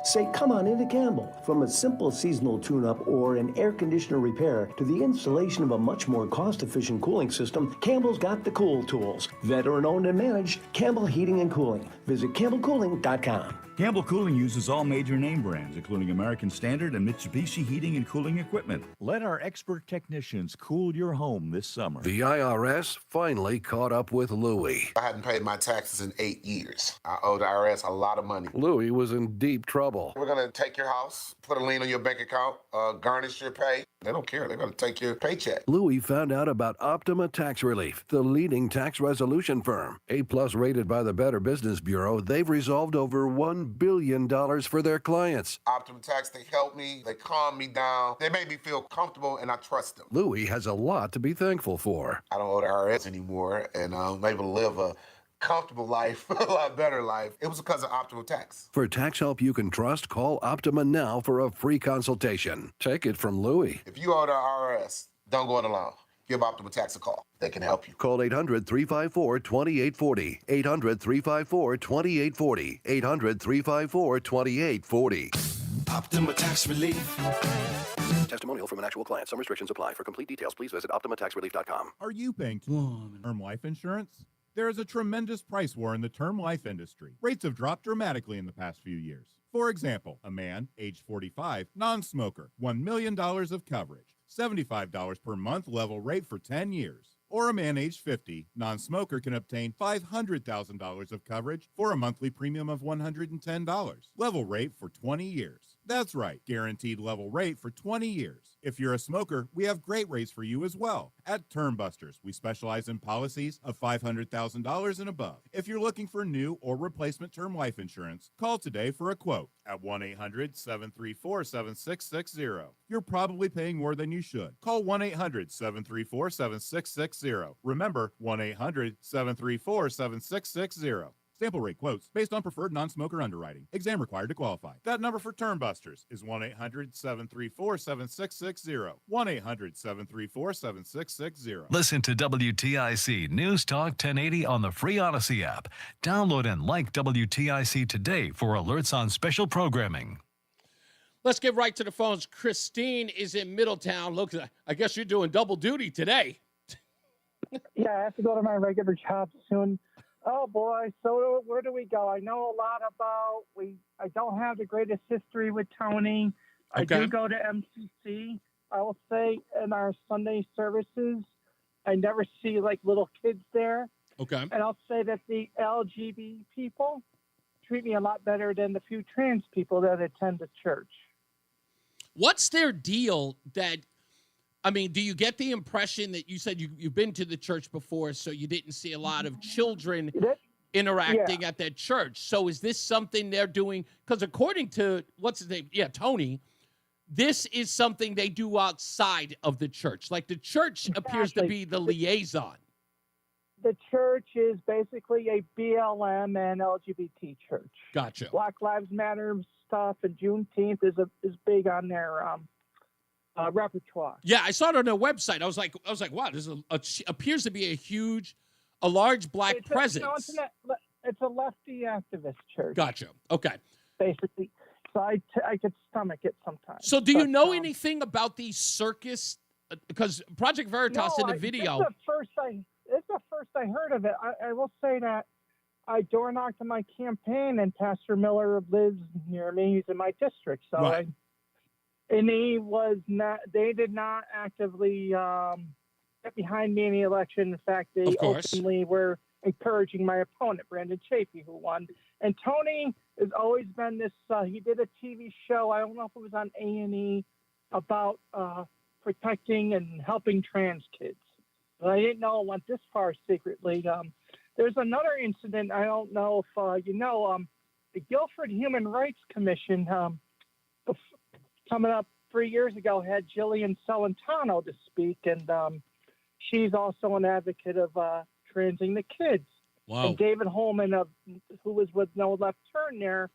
Say, come on into Campbell. From a simple seasonal tune-up or an air conditioner repair to the installation of a much more cost-efficient cooling system, Campbell's got the cool tools. Veteran-owned and managed, Campbell Heating and Cooling. Visit CampbellCooling.com.
Campbell Cooling uses all major name brands, including American Standard and Mitsubishi heating and cooling equipment. Let our expert technicians cool your home this summer.
The IRS finally caught up with Louie.
I hadn't paid my taxes in 8 years. I owe the IRS a lot of money.
Louie was in deep trouble.
We're going to take your house, put a lien on your bank account, garnish your pay. They don't care. They're going to take your paycheck.
Louie found out about Optima Tax Relief, the leading tax resolution firm. A-plus rated by the Better Business Bureau, they've resolved over $1 billion for their clients.
Optima Tax, they help me. They calm me down. They make me feel comfortable, and I trust them.
Louie has a lot to be thankful for.
I don't owe the IRS anymore, and I'm able to live a comfortable life, a lot better life. It was because of Optima Tax.
For tax help you can trust, call Optima now for a free consultation. Take it from Louie.
If you owe the IRS, don't go it alone. Give Optima Tax a call. They can help you.
Call 800-354-2840. 800-354-2840. 800-354-2840.
Optima Tax Relief.
Testimonial from an actual client. Some restrictions apply. For complete details, please visit OptimaTaxRelief.com.
Are you paying term life insurance? There is a tremendous price war in the term life industry. Rates have dropped dramatically in the past few years. For example, a man, age 45, non-smoker, $1 million of coverage, $75 per month level rate for 10 years. Or a man age 50, non-smoker, can obtain $500,000 of coverage for a monthly premium of $110. Level rate for 20 years. That's right, guaranteed level rate for 20 years. If you're a smoker, we have great rates for you as well. At Term Busters, we specialize in policies of $500,000 and above. If you're looking for new or replacement term life insurance, call today for a quote at 1-800-734-7660. You're probably paying more than you should. Call 1-800-734-7660. Remember, 1-800-734-7660. Sample rate quotes based on preferred non-smoker underwriting. Exam required to qualify. That number for Term Busters is 1-800-734-7660. 1-800-734-7660.
Listen to WTIC News Talk 1080 on the free Odyssey app. Download and like WTIC today for alerts on special programming.
Let's get right to the phones. Christine is in Middletown. Look, I guess you're doing double duty today.
Yeah, I have to go to my regular job soon. Oh boy, so where do we go? I know a lot about I don't have the greatest history with Tony. I do go to MCC. I will say in our Sunday services, I never see like little kids there.
Okay.
And I'll say that the LGBT people treat me a lot better than the few trans people that attend the church.
What's their deal that, I mean, do you get the impression that you said you've been to the church before, so you didn't see a lot of children interacting at that church? So is this something they're doing? Because according to, what's his name? Yeah, Tony, this is something they do outside of the church. Like the church appears to be the liaison.
The church is basically a BLM and LGBT church.
Gotcha.
Black Lives Matter stuff, and Juneteenth is big on their repertoire.
Yeah, I saw it on their website. I was like, wow, this appears to be a large black presence.
It's a lefty activist church.
Gotcha. Okay.
Basically, so I could stomach it sometimes.
So, do you know anything about these circus? Because Project Veritas in the video.
It's the first I heard of it. I will say that I door knocked on my campaign, and Pastor Miller lives near me. He's in my district, so
right.
And he was not. They did not actively get behind me in the election. In fact, they openly were encouraging my opponent, Brandon Chafee, who won. And Tony has always been this. He did a TV show. I don't know if it was on A&E about protecting and helping trans kids. But I didn't know it went this far secretly. There's another incident. I don't know if you know. The Guilford Human Rights Commission, coming up 3 years ago, had Jillian Celentano to speak, and she's also an advocate of transing the kids.
Wow.
And David Holman, who was with No Left Turn there,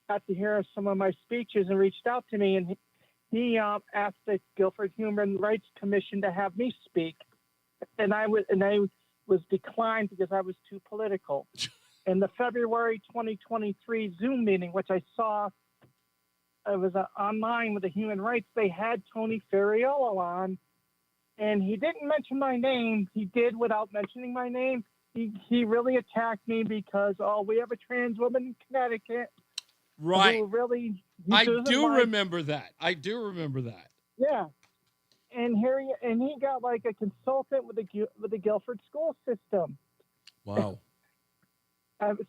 got to hear some of my speeches and reached out to me, and he asked the Guilford Human Rights Commission to have me speak, and I was declined because I was too political. In the February 2023 Zoom meeting, which I saw, it was online with the human rights, they had Tony Ferriello on, and he didn't mention my name. He did without mentioning my name. He really attacked me because, we have a trans woman in Connecticut.
Right. I do remember that.
Yeah. And he got like a consultant with the Guilford school system.
Wow.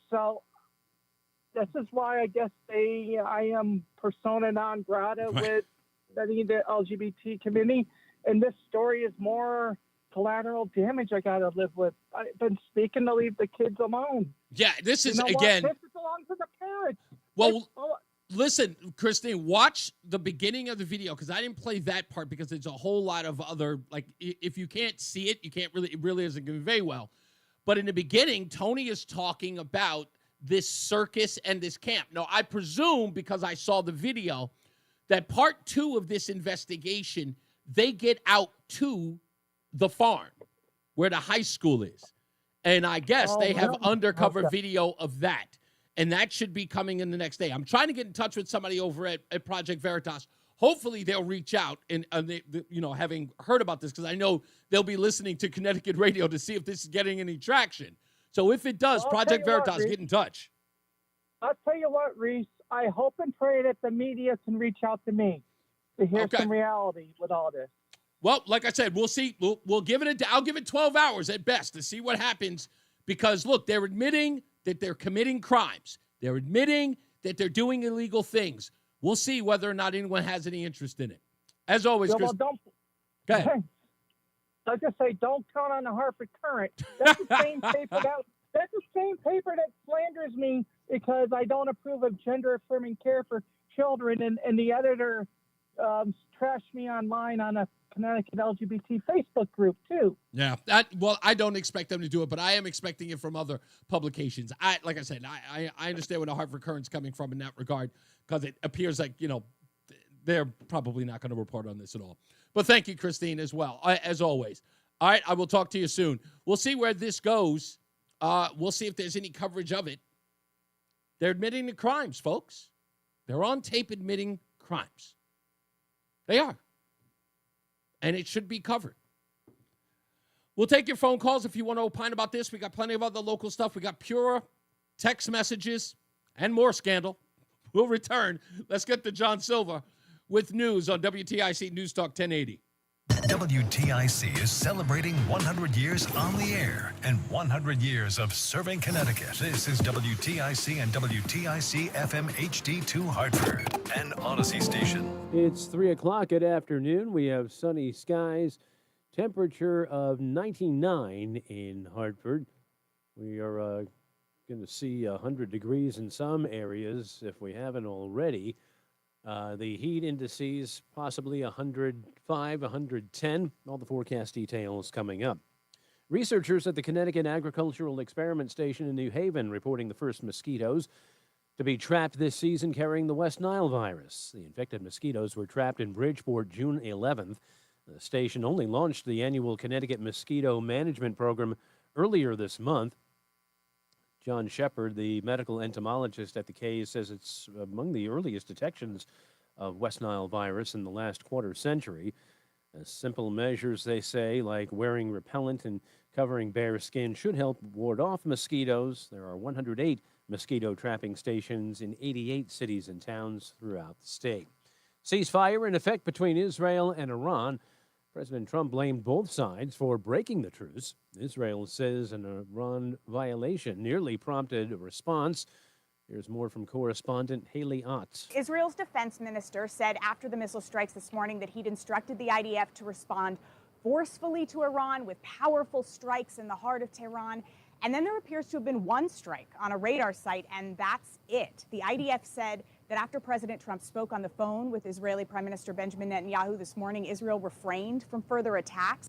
So this is why I guess I am persona non grata with the LGBT community. And this story is more collateral damage I got to live with. I've been speaking to leave the kids alone.
Yeah, this is,
This belongs to the parents.
Well, listen, Christine, watch the beginning of the video, because I didn't play that part because there's a whole lot of other, like, if you can't see it, it really doesn't convey well. But in the beginning, Tony is talking about this circus and this camp. Now, I presume, because I saw the video, that part 2 of this investigation, they get out to the farm where the high school is. And I guess they have undercover video of that. And that should be coming in the next day. I'm trying to get in touch with somebody over at Project Veritas. Hopefully they'll reach out and they, having heard about this, because I know they'll be listening to Connecticut radio to see if this is getting any traction. So if it does, Project Veritas, get in touch.
I'll tell you what, Reese, I hope and pray that the media can reach out to me to hear some reality with all this.
Well, like I said, we'll see. We'll give it I'll give it 12 hours at best to see what happens, because look, they're admitting that they're committing crimes. They're admitting that they're doing illegal things. We'll see whether or not anyone has any interest in it. As always, Chris.
Go ahead. I just say, don't count on the Hartford Current. That's the same paper that slanders me because I don't approve of gender-affirming care for children, and the editor trashed me online on a Connecticut LGBT Facebook group, too.
Yeah, I don't expect them to do it, but I am expecting it from other publications. Like I said, I understand where the Hartford Courant's coming from in that regard, because it appears like, they're probably not going to report on this at all. But thank you, Christine, as well, as always. All right, I will talk to you soon. We'll see where this goes. We'll see if there's any coverage of it. They're admitting the crimes, folks. They're on tape admitting crimes. They are. And it should be covered. We'll take your phone calls if you want to opine about this. We got plenty of other local stuff. We got pure text messages and more scandal. We'll return. Let's get to John Silver with news on WTIC News Talk 1080.
WTIC is celebrating 100 years on the air and 100 years of serving Connecticut. This is WTIC and WTIC FM HD2 Hartford and Odyssey Station.
It's 3 o'clock at afternoon. We have sunny skies, temperature of 99 in Hartford. We are going to see 100 degrees in some areas if we haven't already. The heat indices possibly 105, 110. All the forecast details coming up. Researchers at the Connecticut Agricultural Experiment Station in New Haven reporting the first mosquitoes to be trapped this season carrying the West Nile virus. The infected mosquitoes were trapped in Bridgeport June 11th. The station only launched the annual Connecticut Mosquito Management Program earlier this month. John Shepard, the medical entomologist at the Cays, says it's among the earliest detections of West Nile virus in the last quarter century. Simple measures, they say, like wearing repellent and covering bare skin, should help ward off mosquitoes. There are 108 mosquito trapping stations in 88 cities and towns throughout the state. Ceasefire in effect between Israel and Iran. President Trump blamed both sides for breaking the truce. Israel says an Iran violation nearly prompted a response. Here's more from correspondent Haley Ott.
Israel's defense minister said after the missile strikes this morning that he'd instructed the IDF to respond forcefully to Iran with powerful strikes in the heart of Tehran. And then there appears to have been one strike on a radar site, and that's it. The IDF said that after President Trump spoke on the phone with Israeli Prime Minister Benjamin Netanyahu this morning, Israel refrained from further attacks.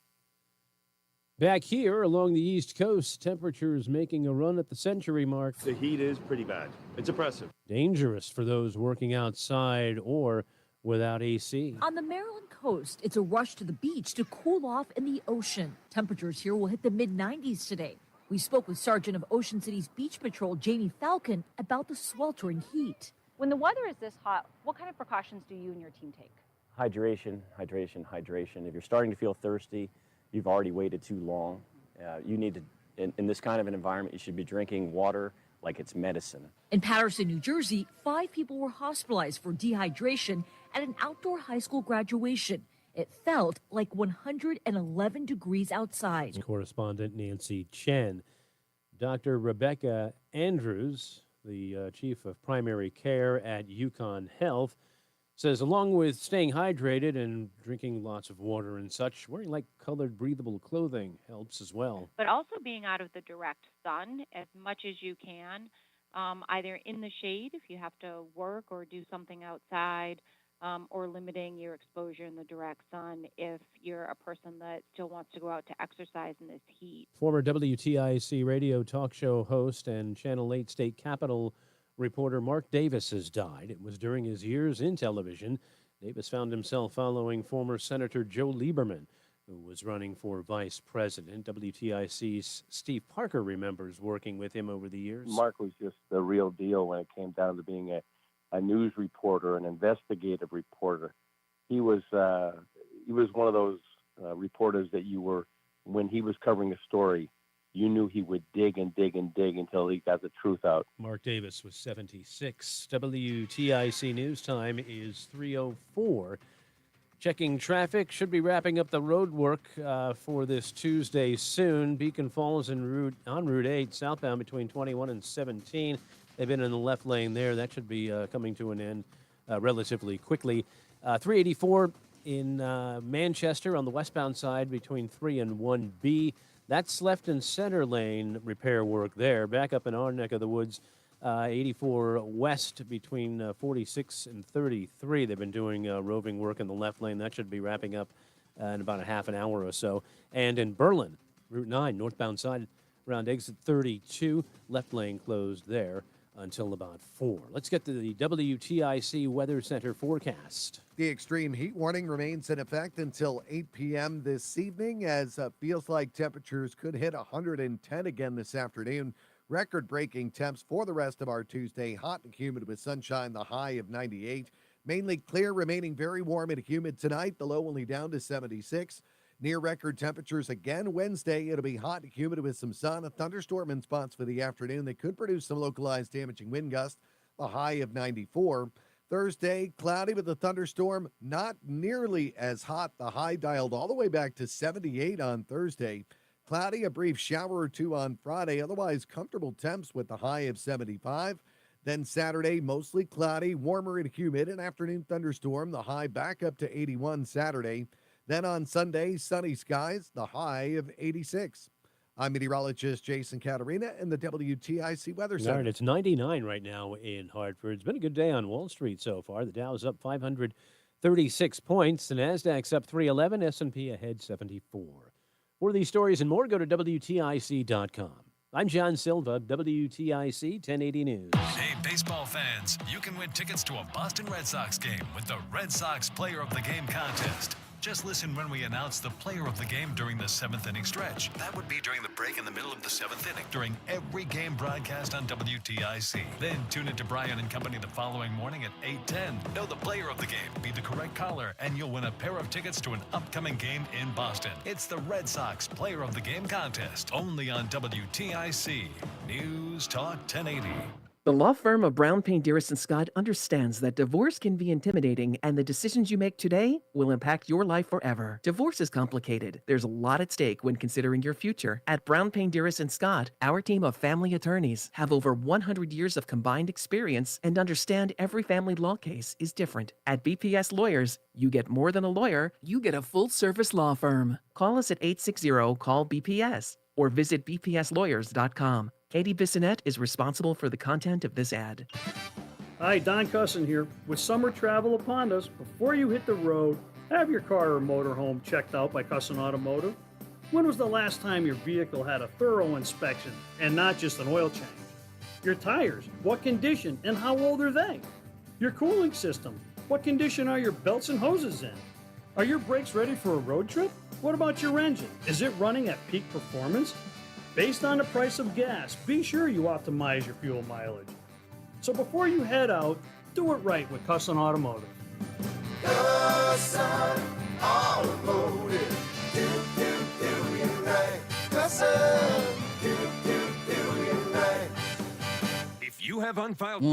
Back here along the East Coast, temperatures making a run at the century mark.
The heat is pretty bad. It's oppressive.
Dangerous for those working outside or without AC.
On the Maryland coast, it's a rush to the beach to cool off in the ocean. Temperatures here will hit the mid-90s today. We spoke with Sergeant of Ocean City's Beach Patrol, Jamie Falcon, about the sweltering heat.
When the weather is this hot, what kind of precautions do you and your team take?
Hydration, hydration, hydration. If you're starting to feel thirsty, you've already waited too long. You need to, in this kind of an environment, you should be drinking water like it's medicine.
In Paterson, New Jersey, 5 people were hospitalized for dehydration at an outdoor high school graduation. It felt like 111 degrees outside.
Correspondent Nancy Chen. Dr. Rebecca Andrews, the chief of primary care at Yukon Health, says along with staying hydrated and drinking lots of water and such, wearing light colored breathable clothing helps as well.
But also being out of the direct sun as much as you can, either in the shade if you have to work or do something outside, or limiting your exposure in the direct sun if you're a person that still wants to go out to exercise in this heat.
Former WTIC radio talk show host and Channel 8 state capitol reporter Mark Davis has died. It was during his years in television. Davis found himself following former Senator Joe Lieberman, who was running for vice president. WTIC's Steve Parker remembers working with him over the years.
Mark was just the real deal when it came down to being a news reporter, an investigative reporter. He was one of those reporters that you were, when he was covering a story, you knew he would dig and dig and dig until he got the truth out.
Mark Davis was 76. WTIC News Time is 3:04. Checking traffic, should be wrapping up the road work for this Tuesday soon. Beacon Falls on Route 8, southbound between 21 and 17. They've been in the left lane there. That should be coming to an end relatively quickly. 384 in Manchester on the westbound side between 3 and 1B. That's left and center lane repair work there. Back up in our neck of the woods, 84 west between 46 and 33. They've been doing roving work in the left lane. That should be wrapping up in about a half an hour or so. And in Berlin, Route 9, northbound side, around exit 32, left lane closed there until about 4. Let's get to the WTIC Weather Center forecast.
The extreme heat warning remains in effect until 8 p.m. this evening, as feels like temperatures could hit 110 again this afternoon. Record-breaking temps for the rest of our Tuesday, hot and humid with sunshine, the high of 98. Mainly clear, remaining very warm and humid tonight, the low only down to 76. Near record temperatures again Wednesday. It'll be hot and humid with some sun, a thunderstorm in spots for the afternoon that could produce some localized damaging wind gusts, the high of 94. Thursday, cloudy with a thunderstorm, not nearly as hot. The high dialed all the way back to 78 on Thursday. Cloudy, a brief shower or two on Friday, otherwise comfortable temps with the high of 75. Then Saturday, mostly cloudy, warmer and humid, an afternoon thunderstorm, the high back up to 81 Saturday. Then on Sunday, sunny skies, the high of 86. I'm meteorologist Jason Caterina in the WTIC Weather Center.
All right, it's 99 right now in Hartford. It's been a good day on Wall Street so far. The Dow's up 536 points. The Nasdaq's up 311. S&P ahead 74. For these stories and more, go to WTIC.com. I'm John Silva, WTIC 1080 News.
Hey, baseball fans, you can win tickets to a Boston Red Sox game with the Red Sox Player of the Game contest. Just listen when we announce the player of the game during the 7th inning stretch. That would be during the break in the middle of the 7th inning, during every game broadcast on WTIC. Then tune into Brian and Company the following morning at 8:10. Know the player of the game, be the correct caller, and you'll win a pair of tickets to an upcoming game in Boston. It's the Red Sox Player of the Game contest, only on WTIC. News Talk 1080.
The law firm of Brown, Payne, Dearest, and Scott understands that divorce can be intimidating, and the decisions you make today will impact your life forever. Divorce is complicated. There's a lot at stake when considering your future. At Brown, Payne, Dearest, and Scott, our team of family attorneys have over 100 years of combined experience and understand every family law case is different. At BPS Lawyers, you get more than a lawyer, you get a full-service law firm. Call us at 860-CALL-BPS or visit bpslawyers.com. Katie Bissonette is responsible for the content of this ad.
Hi, Don Cusson here. With summer travel upon us, before you hit the road, have your car or motorhome checked out by Cusson Automotive. When was the last time your vehicle had a thorough inspection and not just an oil change? Your tires, what condition and how old are they? Your cooling system, what condition are your belts and hoses in? Are your brakes ready for a road trip? What about your engine? Is it running at peak performance? Based on the price of gas, be sure you optimize your fuel mileage. So before you head out, do it right with Cusson Automotive.
Cusson Automotive. Do you right. Cusson. Do you right.
If you have unfiled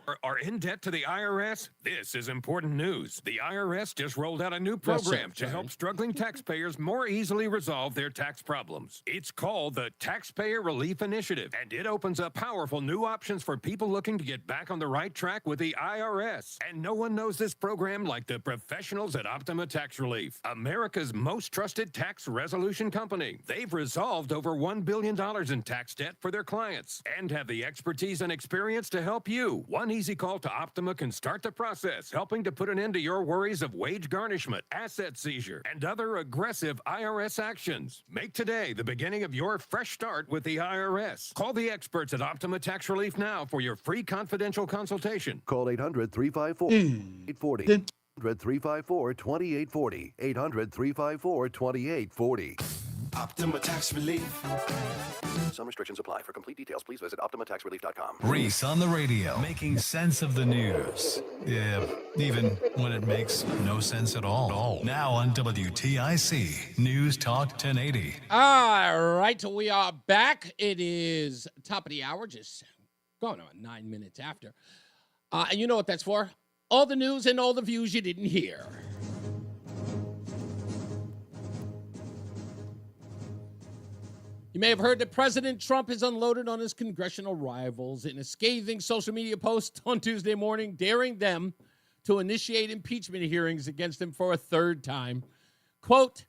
or are in debt to the IRS, this is important news. The IRS just rolled out a new program to help struggling taxpayers more easily resolve their tax problems. It's called the Taxpayer Relief Initiative, and it opens up powerful new options for people looking to get back on the right track with the IRS. And no one knows this program like the professionals at Optima Tax Relief, America's most trusted tax resolution company. They've resolved over $1 billion in tax debt for their clients and have the expertise and experience to help you. One easy call to Optima can start the process, helping to put an end to your worries of wage garnishment, asset seizure, and other aggressive IRS actions. Make today the beginning of your fresh start with the IRS. Call the experts at Optima Tax Relief now for your free confidential consultation.
Call 800-354-2840. 800-354-2840. 800-354-2840.
Optima Tax Relief.
Some restrictions apply. For complete details, please visit OptimaTaxRelief.com.
Reese on the radio, making sense of the news. Yeah, even when it makes no sense at all. Now on WTIC, News Talk 1080.
All right, we are back. It is top of the hour, just going on 9 minutes after. And you know what that's for? All the news and all the views you didn't hear. You may have heard that President Trump has unloaded on his congressional rivals in a scathing social media post on Tuesday morning, daring them to initiate impeachment hearings against him for a third time. Quote,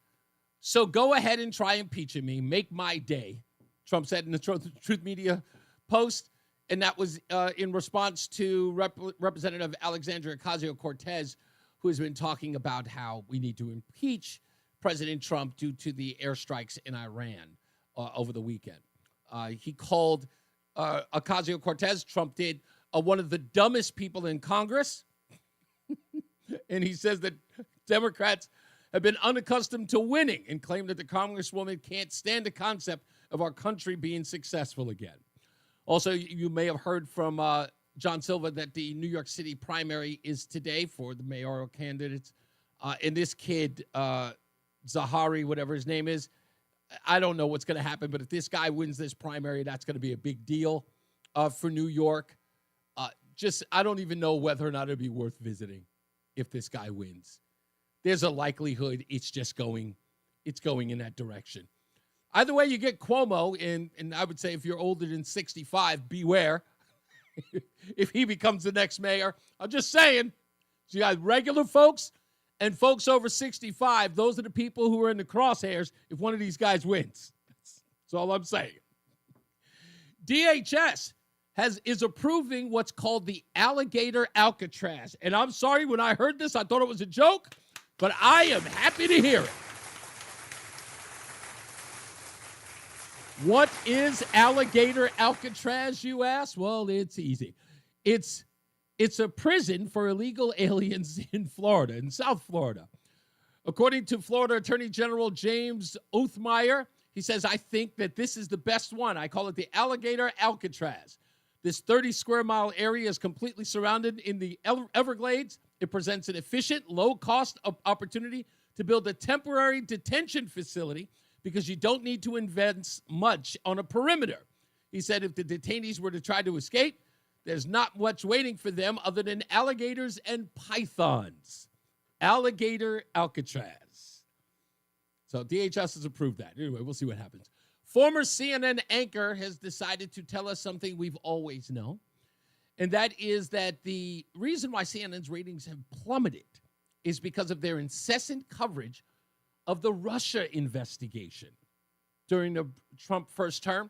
"So go ahead and try impeaching me. Make my day," Trump said in the Truth Media post. And that was in response to Representative Alexandria Ocasio-Cortez, who has been talking about how we need to impeach President Trump due to the airstrikes in Iran over the weekend. He called Ocasio-Cortez, Trump did, one of the dumbest people in Congress. And he says that Democrats have been unaccustomed to winning and claim that the Congresswoman can't stand the concept of our country being successful again. Also, you may have heard from John Silva that the New York City primary is today for the mayoral candidates. And this kid, Zahari, whatever his name is, I don't know what's going to happen, but if this guy wins this primary, that's going to be a big deal for New York. I don't even know whether or not it'd be worth visiting if this guy wins. There's a likelihood it's going in that direction. Either way, you get Cuomo, and I would say if you're older than 65, beware if he becomes the next mayor. I'm just saying, so you got regular folks and folks over 65. Those are the people who are in the crosshairs if one of these guys wins. That's all I'm saying. DHS is approving what's called the alligator Alcatraz. And I'm sorry, when I heard this, I thought it was a joke, but I am happy to hear it. What is alligator Alcatraz, you ask? Well, it's easy. It's a prison for illegal aliens in Florida, in South Florida. According to Florida Attorney General James Othmeyer, he says, I think that this is the best one. I call it the alligator Alcatraz. This 30-square-mile area is completely surrounded in the Everglades. It presents an efficient, low-cost opportunity to build a temporary detention facility because you don't need to invest much on a perimeter. He said if the detainees were to try to escape, there's not much waiting for them other than alligators and pythons. Alligator Alcatraz. So DHS has approved that. Anyway, we'll see what happens. Former CNN anchor has decided to tell us something we've always known, and that is that the reason why CNN's ratings have plummeted is because of their incessant coverage of the Russia investigation during the Trump first term.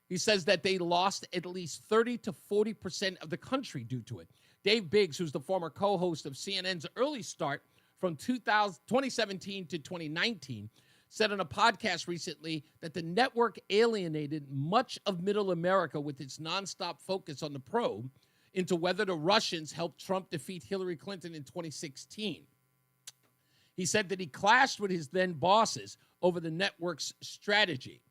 He says that they lost at least 30 to 40% of the country due to it. Dave Biggs, who's the former co-host of CNN's early start from 2017 to 2019, said on a podcast recently that the network alienated much of middle America with its nonstop focus on the probe into whether the Russians helped Trump defeat Hillary Clinton in 2016. He said that he clashed with his then bosses over the network's strategy.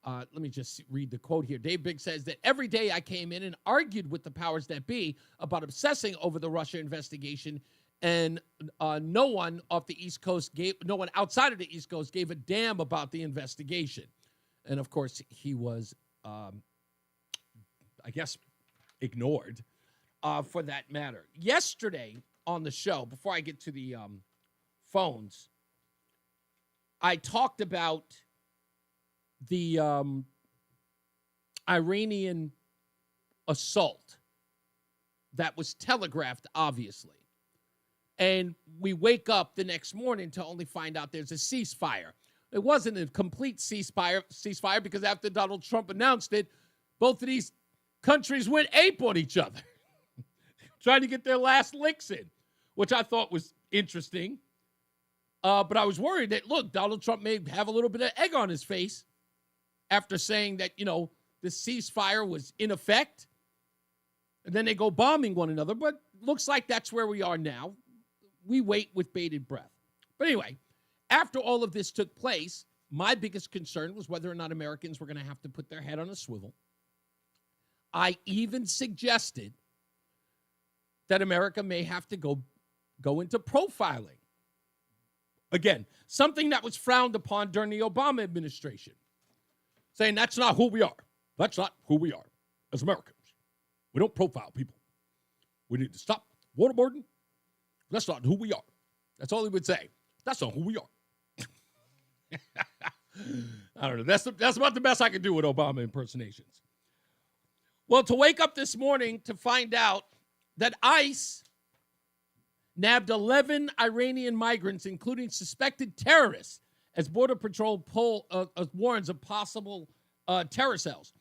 Let me just read the quote here. Dave Biggs says that every day I came in and argued with the powers that be about obsessing over the Russia investigation, and no one outside of the East Coast gave a damn about the investigation. And of course, he was, I guess, ignored for that matter. Yesterday on the show, before I get to the phones, I talked about the Iranian assault that was telegraphed, obviously. And we wake up the next morning to only find out there's a ceasefire. It wasn't a complete ceasefire because after Donald Trump announced it, both of these countries went ape on each other, trying to get their last licks in, which I thought was interesting. But I was worried that, look, Donald Trump may have a little bit of egg on his face after saying that, the ceasefire was in effect. And then they go bombing one another. But looks like that's where we are now. We wait with bated breath. But anyway, after all of this took place, my biggest concern was whether or not Americans were going to have to put their head on a swivel. I even suggested that America may have to go into profiling. Again, something that was frowned upon during the Obama administration, saying that's not who we are. That's not who we are as Americans. We don't profile people. We need to stop waterboarding. That's not who we are. That's all he would say. That's not who we are. I don't know. That's about the best I can do with Obama impersonations. Well, to wake up this morning to find out that ICE nabbed 11 Iranian migrants, including suspected terrorists, as Border Patrol warns of possible terror cells.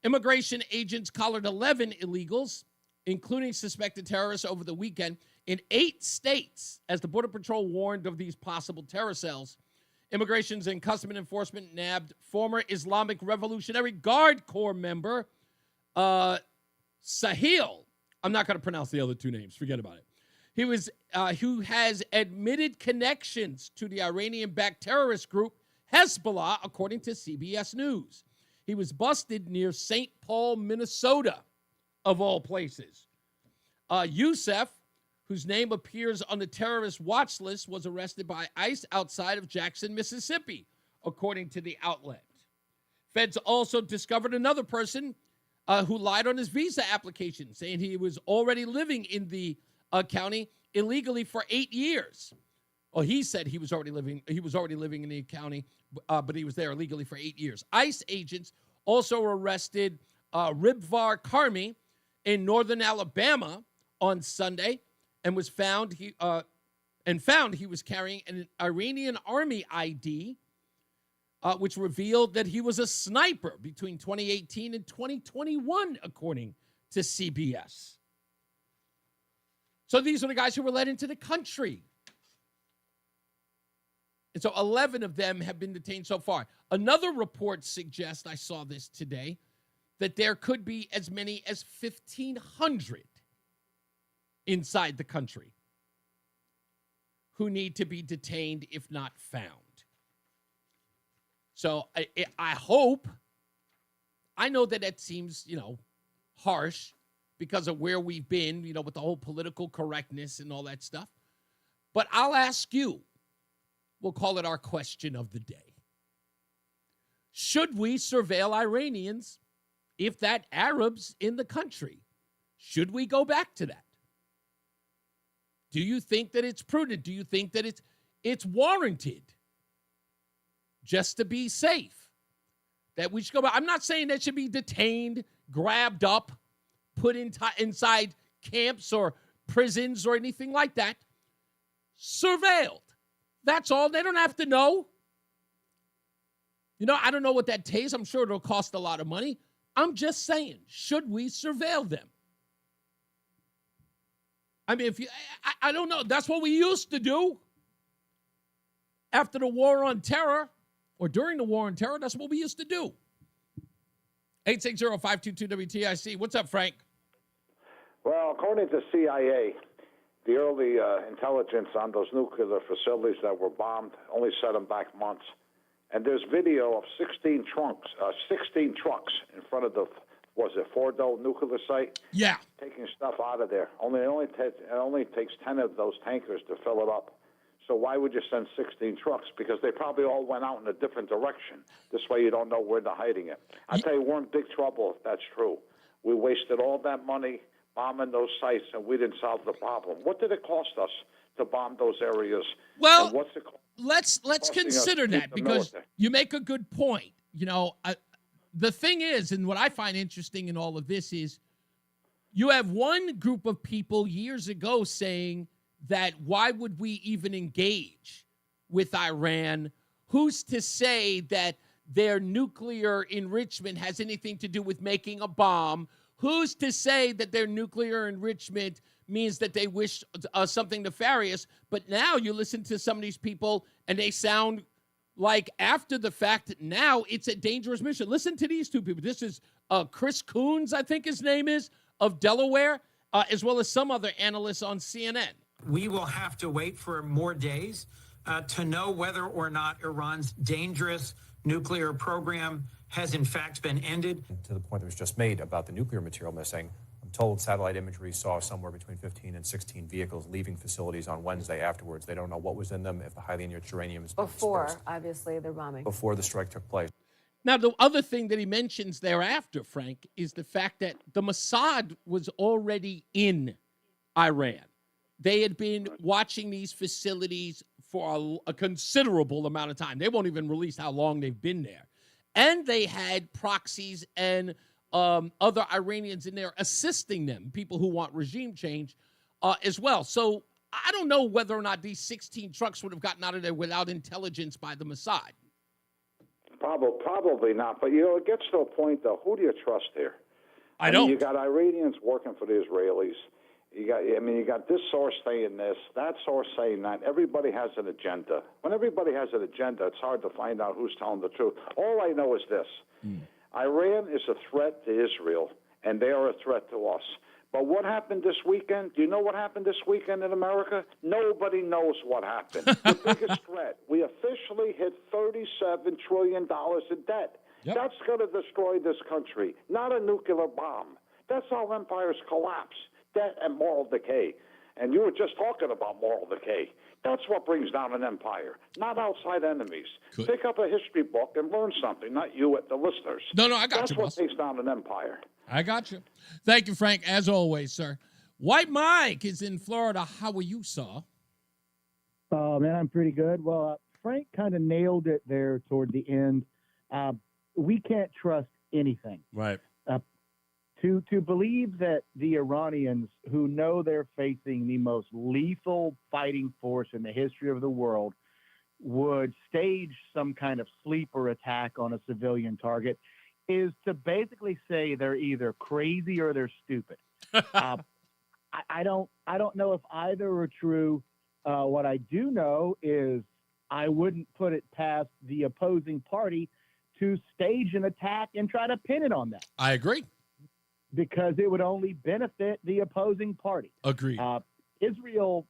Immigration agents collared 11 illegals, including suspected terrorists, over the weekend in 8 states, as the Border Patrol warned of these possible terror cells. Immigrations and Customs Enforcement nabbed former Islamic Revolutionary Guard Corps member Sahil. I'm not going to pronounce the other two names. Forget about it. He was who has admitted connections to the Iranian-backed terrorist group Hezbollah, according to CBS News. He was busted near St. Paul, Minnesota, of all places. Youssef, whose name appears on the terrorist watch list, was arrested by ICE outside of Jackson, Mississippi, according to the outlet. Feds also discovered another person who lied on his visa application, saying he was already living in the county illegally for 8 years. Well, he said he was already living in the county, but he was there illegally for 8 years. ICE agents also arrested Ribvar Karmi in northern Alabama on Sunday, and found he was carrying an Iranian army ID, which revealed that he was a sniper between 2018 and 2021, according to CBS. So these are the guys who were let into the country. And so 11 of them have been detained so far. Another report suggests, I saw this today, that there could be as many as 1,500 inside the country who need to be detained if not found. So I hope, I know that seems, harsh because of where we've been, with the whole political correctness and all that stuff. But I'll ask you, we'll call it our question of the day. Should we surveil Iranians if that Arabs in the country? Should we go back to that? Do you think that it's prudent? Do you think that it's warranted just to be safe? That we should go back? I'm not saying they should be detained, grabbed up, put inside camps or prisons or anything like that. Surveilled. That's all. They don't have to know. I don't know what that takes. I'm sure it'll cost a lot of money. I'm just saying, should we surveil them? I mean, I don't know. That's what we used to do after the war on terror, or during the war on terror. That's what we used to do. 860-522-WTIC. What's up, Frank?
Well, according to CIA, the early intelligence on those nuclear facilities that were bombed only set them back months. And there's video of 16 trucks in front of the, Fordo nuclear site?
Yeah.
Taking stuff out of there. It only takes 10 of those tankers to fill it up. So why would you send 16 trucks? Because they probably all went out in a different direction. This way you don't know where they're hiding it. I tell you, we're in big trouble if that's true. We wasted all that money bombing those sites, and we didn't solve the problem. What did it cost us to bomb those areas?
Well,
and what's it
let's consider that, because you make a good point. The thing is, and what I find interesting in all of this is, you have one group of people years ago saying that why would we even engage with Iran? Who's to say that their nuclear enrichment has anything to do with making a bomb? Who's to say that their nuclear enrichment means that they wish something nefarious? But now you listen to some of these people, and they sound like after the fact, now it's a dangerous mission. Listen to these two people. This is Chris Coons, I think his name is, of Delaware, as well as some other analysts on CNN.
We will have to wait for more days to know whether or not Iran's dangerous nuclear program has in fact been ended.
To the point that was just made about the nuclear material missing, I'm told satellite imagery saw somewhere between 15 and 16 vehicles leaving facilities on Wednesday afterwards. They don't know what was in them, if the highly enriched uranium is
before, obviously, they're bombing.
Before the strike took place.
Now, the other thing that he mentions thereafter, Frank, is the fact that the Mossad was already in Iran. They had been watching these facilities for a considerable amount of time. They won't even release how long they've been there. And they had proxies and other Iranians in there assisting them, people who want regime change as well. So I don't know whether or not these 16 trucks would have gotten out of there without intelligence by the Mossad.
Probably not. But, it gets to a point, though, who do you trust here? I mean, you got Iranians working for the Israelis, You got this source saying this, that source saying that. Everybody has an agenda. When everybody has an agenda, it's hard to find out who's telling the truth. All I know is this. Iran is a threat to Israel, and they are a threat to us. But what happened this weekend? Do you know what happened this weekend in America? Nobody knows what happened. The biggest threat. We officially hit $37 trillion in debt. Yep. That's going to destroy this country, not a nuclear bomb. That's how empires collapse. Debt and moral decay. And you were just talking about moral decay. That's what brings down an empire, not outside enemies. Pick up a history book and learn something, not you, the listeners.
No, I got
That's
you,
what
boss.
takes down an empire.
I got you. Thank you, Frank, as always, sir. White Mike is in Florida. How are you, sir?
Oh, man, I'm pretty good. Well, Frank kind of nailed it there toward the end. We can't trust anything.
Right.
To believe that the Iranians, who know they're facing the most lethal fighting force in the history of the world, would stage some kind of sleeper attack on a civilian target is to basically say they're either crazy or they're stupid. I don't know if either are true. What I do know is I wouldn't put it past the opposing party to stage an attack and try to pin it on them.
I agree.
Because it would only benefit the opposing party.
Agreed.
Israel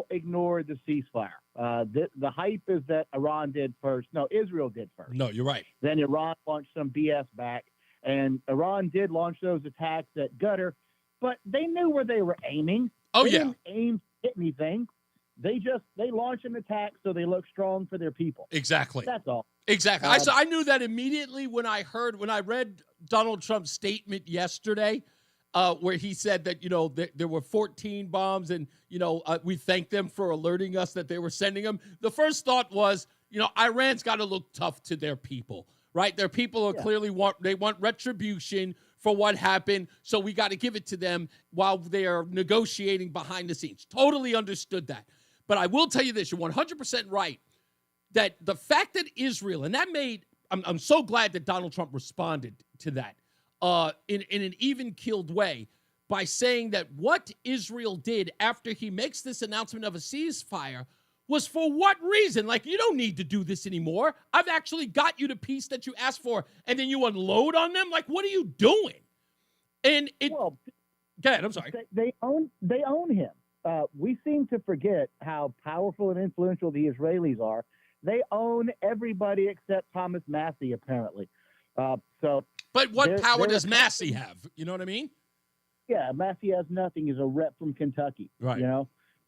ignored the ceasefire. The hype is that Iran did first. No, Israel did first.
No, you're right.
Then Iran launched some BS back, and Iran did launch those attacks at Qatar, but they knew where they were aiming.
Oh,
they
yeah.
didn't aim to hit anything. They launched an attack so they look strong for their people.
Exactly.
That's all.
Exactly. I knew that immediately when I read Donald Trump's statement yesterday, where he said that, there were 14 bombs and, we thank them for alerting us that they were sending them. The first thought was, Iran's got to look tough to their people, right? Their people are clearly want retribution for what happened. So we got to give it to them while they are negotiating behind the scenes. Totally understood that. But I will tell you this, you're 100% right, that the fact that Israel, and that I'm so glad that Donald Trump responded to that in an even-keeled way by saying that what Israel did after he makes this announcement of a ceasefire was for what reason? Like, you don't need to do this anymore. I've actually got you the piece that you asked for, and then you unload on them? Like, what are you doing? And go ahead, I'm sorry.
They own him. We seem to forget how powerful and influential the Israelis are. They own everybody except Thomas Massey, apparently. But
what power does Massey have? You know what I mean?
Yeah, Massey has nothing. He's a rep from Kentucky.
Right.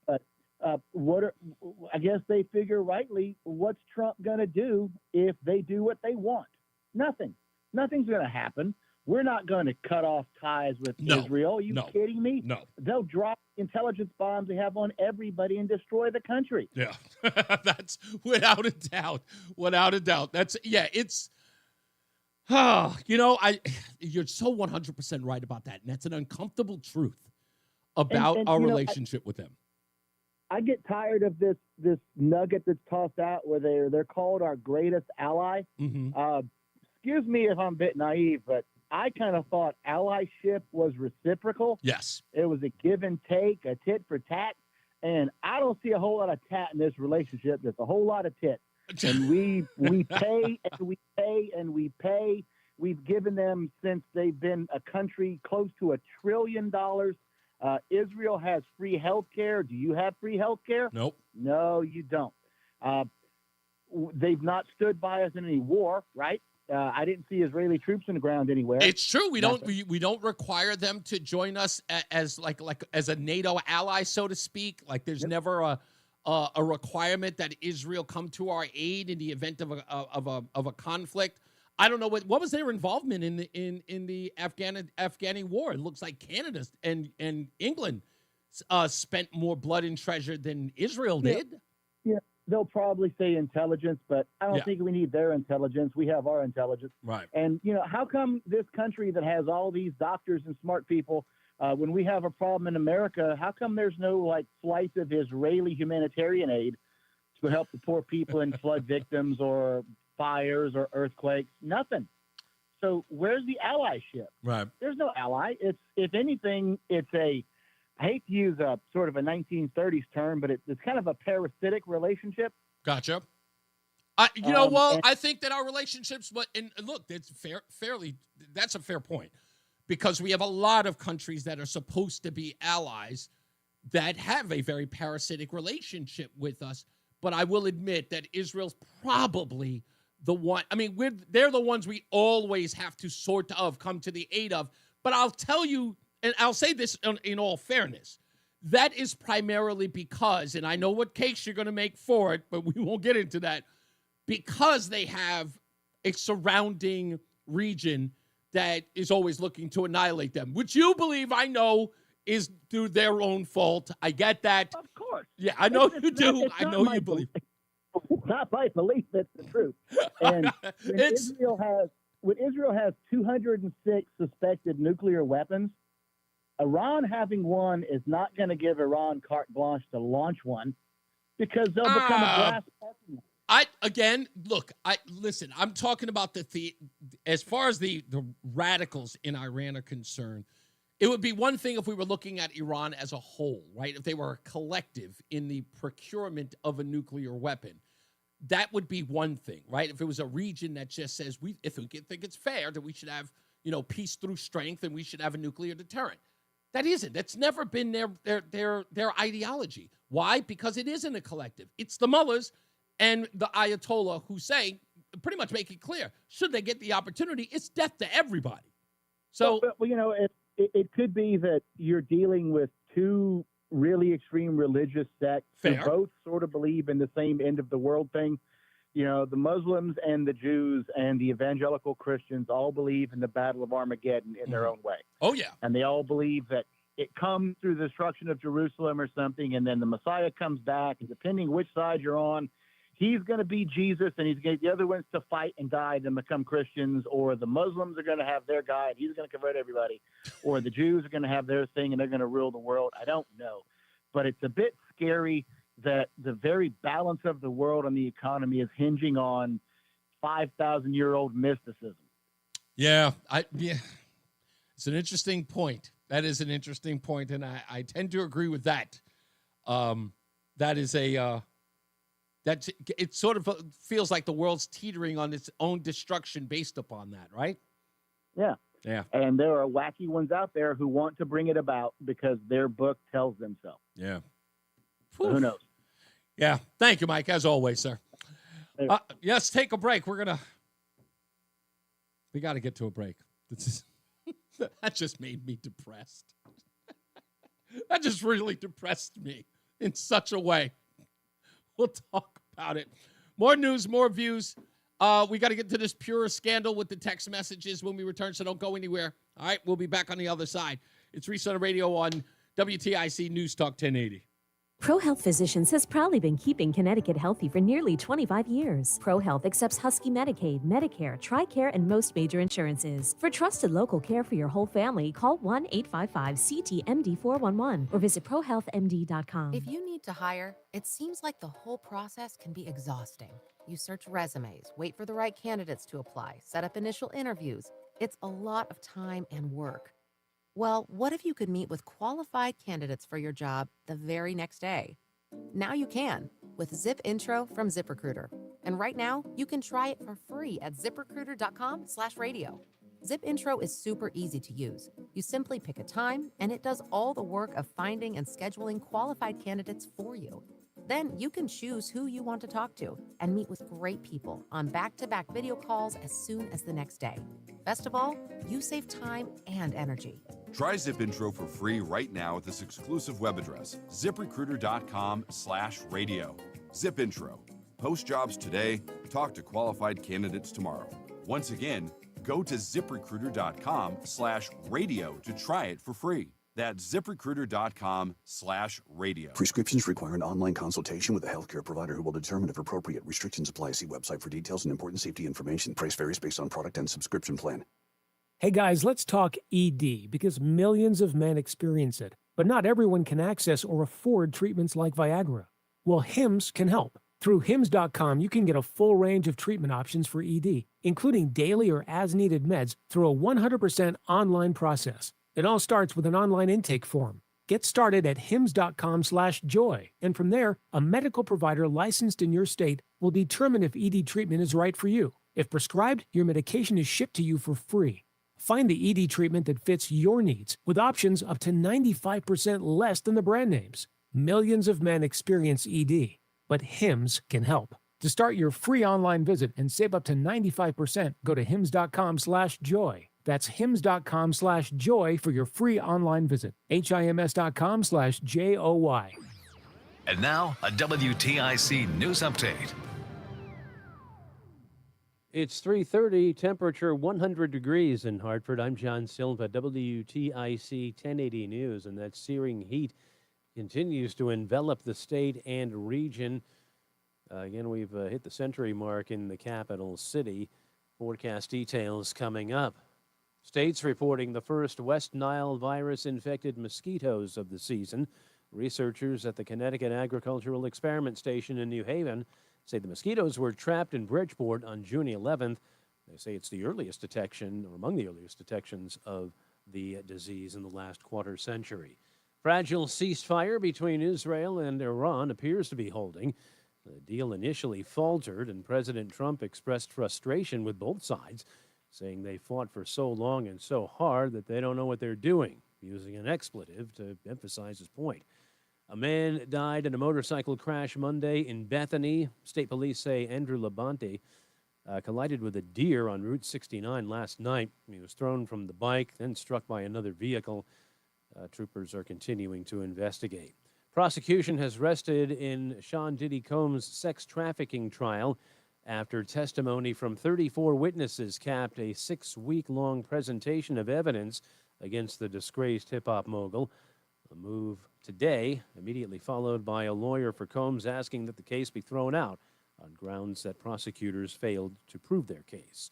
But I guess they figure rightly, what's Trump going to do if they do what they want? Nothing. Nothing's going to happen. We're not going to cut off ties with Israel. Are you kidding me?
No.
They'll drop intelligence bombs they have on everybody and destroy the country.
Yeah, that's without a doubt. Without a doubt. It's, you're so 100% right about that. And that's an uncomfortable truth about our relationship with them.
I get tired of this nugget that's tossed out where they're called our greatest ally.
Mm-hmm.
Excuse me if I'm a bit naive, but I kind of thought allyship was reciprocal.
Yes.
It was a give and take, a tit for tat. And I don't see a whole lot of tat in this relationship. There's a whole lot of tit. And we pay and we pay and we pay. We've given them, since they've been a country, close to $1 trillion. Israel has free health care. Do you have free health care?
Nope.
No, you don't. They've not stood by us in any war, right? I didn't see Israeli troops on the ground anywhere.
It's true. We don't require them to join us as a NATO ally, so to speak. Like, there's never a requirement that Israel come to our aid in the event of a conflict. I don't know what was their involvement in the Afghani war. It looks like Canada and England spent more blood and treasure than Israel did.
Yeah. They'll probably say intelligence, but I don't think we need their intelligence. We have our intelligence.
Right.
And, how come this country that has all these doctors and smart people, when we have a problem in America, how come there's no, flights of Israeli humanitarian aid to help the poor people and flood victims or fires or earthquakes? Nothing. So where's the allyship?
Right.
There's no ally. If anything, it's a I hate to use a sort of a 1930s term, but it's kind of a parasitic relationship.
Gotcha. I think that our relationships, and look, that's that's a fair point, because we have a lot of countries that are supposed to be allies that have a very parasitic relationship with us. But I will admit that Israel's probably the one. I mean, they're the ones we always have to sort of come to the aid of. But I'll tell you, and I'll say this in all fairness, that is primarily because, and I know what case you're going to make for it, but we won't get into that, because they have a surrounding region that is always looking to annihilate them, which you believe, I know, is through their own fault. I get that.
Of course.
Yeah, I know you do.
It's
I know you believe.
It's not my belief. That's the truth. And when Israel has 206 suspected nuclear weapons, Iran having one is not going to give Iran carte blanche to launch one, because they'll become a glass parking lot. Listen, I'm talking about as far as the radicals in Iran are concerned, it would be one thing if we were looking at Iran as a whole, right? If they were a collective in the procurement of a nuclear weapon, that would be one thing, right? If it was a region that just says, if we think it's fair that we should have, peace through strength and we should have a nuclear deterrent. That isn't. That's never been their ideology. Why? Because it isn't a collective. It's the mullahs and the Ayatollah Hussein pretty much make it clear. Should they get the opportunity, it's death to everybody. So, it could be that you're dealing with two really extreme religious sects who both sort of believe in the same end of the world thing. The Muslims and the Jews and the evangelical Christians all believe in the Battle of Armageddon in their own way.
Oh, yeah.
And they all believe that it comes through the destruction of Jerusalem or something, and then the Messiah comes back, and depending which side you're on, he's going to be Jesus, and he's going to get the other ones to fight and die and become Christians, or the Muslims are going to have their guy, and he's going to convert everybody, or the Jews are going to have their thing, and they're going to rule the world. I don't know. But it's a bit scary that the very balance of the world and the economy is hinging on 5,000-year-old mysticism.
Yeah. It's an interesting point. That is an interesting point, and I tend to agree with that. That is it sort of feels like the world's teetering on its own destruction based upon that, right?
Yeah.
Yeah.
And there are wacky ones out there who want to bring it about because their book tells them so.
Yeah.
So who knows?
Yeah. Thank you, Mike, as always, sir. Yes, take a break. We got to get to a break. That just made me depressed. That just really depressed me in such a way. We'll talk about it. More news, more views. We got to get to this pure scandal with the text messages when we return, so don't go anywhere. All right, we'll be back on the other side. It's Reese On The Radio on WTIC News Talk 1080.
ProHealth Physicians has proudly been keeping Connecticut healthy for nearly 25 years. ProHealth accepts Husky Medicaid, Medicare, TRICARE, and most major insurances. For trusted local care for your whole family, call 1-855-CT-MD-411 or visit ProHealthMD.com.
If you need to hire, it seems like the whole process can be exhausting. You search resumes, wait for the right candidates to apply, set up initial interviews. It's a lot of time and work. Well, what if you could meet with qualified candidates for your job the very next day? Now you can with Zip Intro from ZipRecruiter. And right now, you can try it for free at ZipRecruiter.com/radio. Zip Intro is super easy to use. You simply pick a time, and it does all the work of finding and scheduling qualified candidates for you. Then you can choose who you want to talk to and meet with great people on back-to-back video calls as soon as the next day. Best of all, you save time and energy.
Try Zip Intro for free right now at this exclusive web address, ZipRecruiter.com/radio. Zip Intro. Post jobs today, talk to qualified candidates tomorrow. Once again, go to ZipRecruiter.com/radio to try it for free. That's ZipRecruiter.com/radio.
Prescriptions require an online consultation with a healthcare provider who will determine if appropriate. Restrictions apply. See website for details and important safety information. Price varies based on product and subscription plan.
Hey guys, let's talk ED because millions of men experience it, but not everyone can access or afford treatments like Viagra. Well, Hims can help. Through Hims.com, you can get a full range of treatment options for ED, including daily or as-needed meds through a 100% online process. It all starts with an online intake form. Get started at hims.com/joy, and from there, a medical provider licensed in your state will determine if ED treatment is right for you. If prescribed, your medication is shipped to you for free. Find the ED treatment that fits your needs with options up to 95% less than the brand names. Millions of men experience ED, but Hims can help. To start your free online visit and save up to 95%, go to hims.com/joy. That's hims.com/joy for your free online visit. HIMS.com/JOY.
And now, a WTIC news update.
It's 3:30, temperature 100 degrees in Hartford. I'm John Silva, WTIC 1080 News, and that searing heat continues to envelop the state and region. Again, we've hit the century mark in the capital city. Forecast details coming up. States reporting the first West Nile virus-infected mosquitoes of the season. Researchers at the Connecticut Agricultural Experiment Station in New Haven say the mosquitoes were trapped in Bridgeport on June 11th. They say it's the earliest detection, or among the earliest detections, of the disease in the last quarter century. Fragile ceasefire between Israel and Iran appears to be holding. The deal initially faltered, and President Trump expressed frustration with both sides, saying they fought for so long and so hard that they don't know what they're doing, using an expletive to emphasize his point. A man died in a motorcycle crash Monday in Bethany. State police say Andrew Labonte collided with a deer on Route 69 last night. He was thrown from the bike, then struck by another vehicle. Troopers are continuing to investigate. Prosecution has rested in Sean Diddy Combs' sex trafficking trial after testimony from 34 witnesses capped a 6-week-long presentation of evidence against the disgraced hip-hop mogul. A move today, immediately followed by a lawyer for Combs asking that the case be thrown out on grounds that prosecutors failed to prove their case.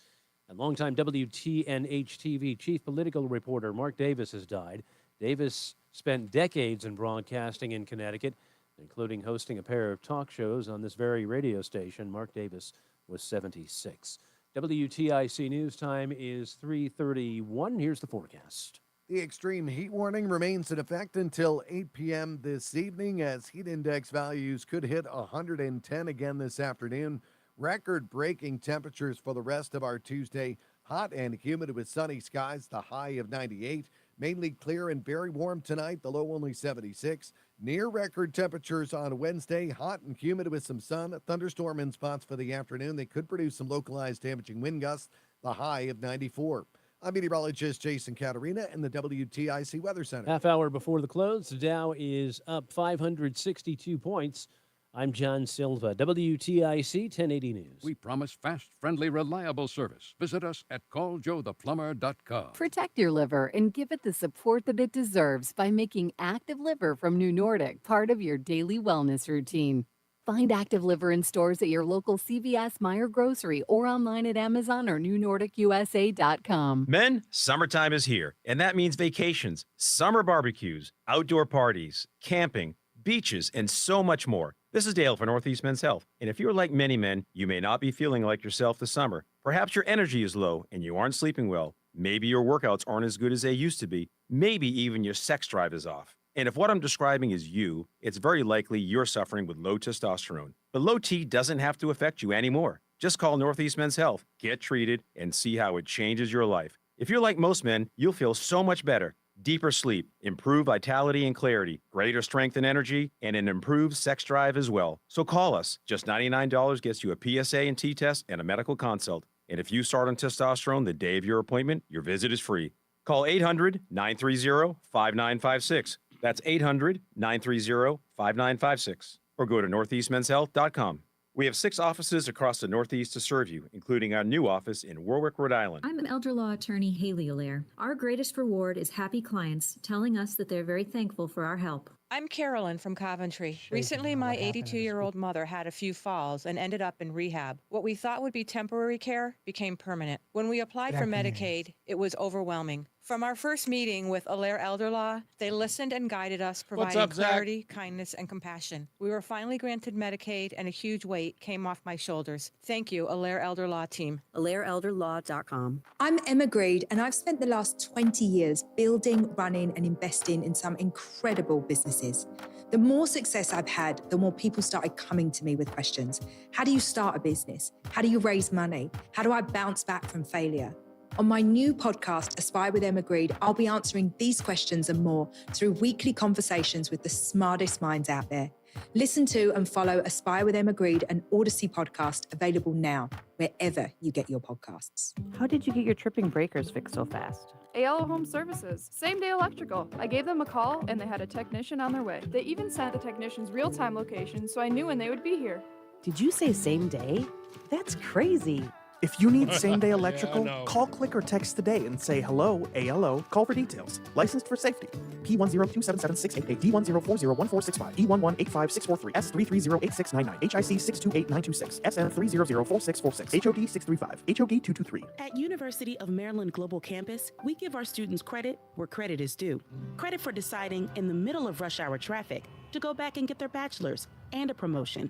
And longtime WTNH-TV chief political reporter Mark Davis has died. Davis spent decades in broadcasting in Connecticut, including hosting a pair of talk shows on this very radio station. Mark Davis was 76. WTIC News time is 3:31. Here's the forecast.
The extreme heat warning remains in effect until 8 p.m. this evening, as heat index values could hit 110 again this afternoon. Record-breaking temperatures for the rest of our Tuesday. Hot and humid with sunny skies, the high of 98. Mainly clear and very warm tonight, the low only 76. Near record temperatures on Wednesday, hot and humid with some sun. A thunderstorm in spots for the afternoon. They could produce some localized damaging wind gusts, the high of 94. I'm meteorologist Jason Caterina in the WTIC Weather Center.
Half hour before the close, the Dow is up 562 points. I'm John Silva, WTIC 1080 News.
We promise fast, friendly, reliable service. Visit us at calljoetheplumber.com.
Protect your liver and give it the support that it deserves by making Active Liver from New Nordic part of your daily wellness routine. Find Active Liver in stores at your local CVS, Meijer Grocery, or online at Amazon or NewNordicUSA.com.
Men, summertime is here, and that means vacations, summer barbecues, outdoor parties, camping, beaches, and so much more. This is Dale for Northeast Men's Health, and if you're like many men, you may not be feeling like yourself this summer. Perhaps your energy is low and you aren't sleeping well. Maybe your workouts aren't as good as they used to be. Maybe even your sex drive is off. And if what I'm describing is you, it's very likely you're suffering with low testosterone. But low T doesn't have to affect you anymore. Just call Northeast Men's Health, get treated, and see how it changes your life. If you're like most men, you'll feel so much better. Deeper sleep, improved vitality and clarity, greater strength and energy, and an improved sex drive as well. So call us. Just $99 gets you a PSA and T test and a medical consult. And if you start on testosterone the day of your appointment, your visit is free. Call 800-930-5956. That's 800-930-5956. Or go to northeastmenshealth.com. We have 6 offices across the Northeast to serve you, including our new office in Warwick, Rhode Island.
I'm elder law attorney Haley Allaire. Our greatest reward is happy clients telling us that they're very thankful for our help.
I'm Carolyn from Coventry. Recently, my 82-year-old mother had a few falls and ended up in rehab. What we thought would be temporary care became permanent. When we applied for Medicaid, it was overwhelming. From our first meeting with Alair Elder Law, they listened and guided us,
What's
providing
up, Zach?
clarity, kindness, and compassion. We were finally granted Medicaid, and a huge weight came off my shoulders. Thank you, Alair Elder Law team.
AlairElderLaw.com.
I'm Emma Greed, and I've spent the last 20 years building, running, and investing in some incredible businesses. The more success I've had, the more people started coming to me with questions. How do you start a business? How do you raise money? How do I bounce back from failure? On my new podcast, Aspire with Emma Greed, I'll be answering these questions and more through weekly conversations with the smartest minds out there. Listen to and follow Aspire with Emma Greed, an Odyssey podcast, available now, wherever you get your podcasts.
How did you get your tripping breakers fixed so fast?
AL Home Services, same-day electrical. I gave them a call, and they had a technician on their way. They even sent the technician's real-time location, so I knew when they would be here.
Did you say same day? That's crazy.
If you need same-day electrical, call, click, or text today and say hello, ALO. Call for details. Licensed for safety. P102776688, D104014665, E1185643, S3308699, HIC 628926, SN3004646, HOD 635, HOD 223.
At University of Maryland Global Campus, we give our students credit where credit is due. Credit for deciding in the middle of rush hour traffic to go back and get their bachelor's and a promotion.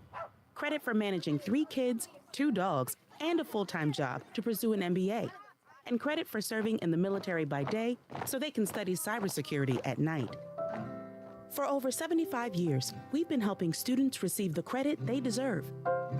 Credit for managing 3 kids, 2 dogs, and a full-time job to pursue an MBA. And credit for serving in the military by day so they can study cybersecurity at night. For over 75 years, we've been helping students receive the credit they deserve.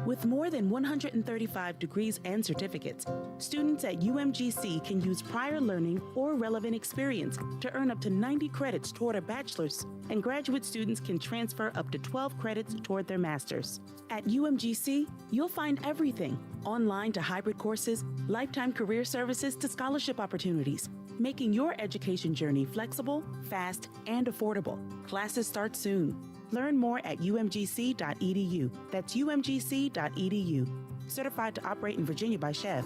With more than 135 degrees and certificates, students at UMGC can use prior learning or relevant experience to earn up to 90 credits toward a bachelor's, and graduate students can transfer up to 12 credits toward their master's. At UMGC, you'll find everything, online to hybrid courses, lifetime career services to scholarship opportunities, making your education journey flexible, fast, and affordable. Classes start soon. Learn more at umgc.edu. That's umgc.edu. Certified to operate in Virginia by Chev.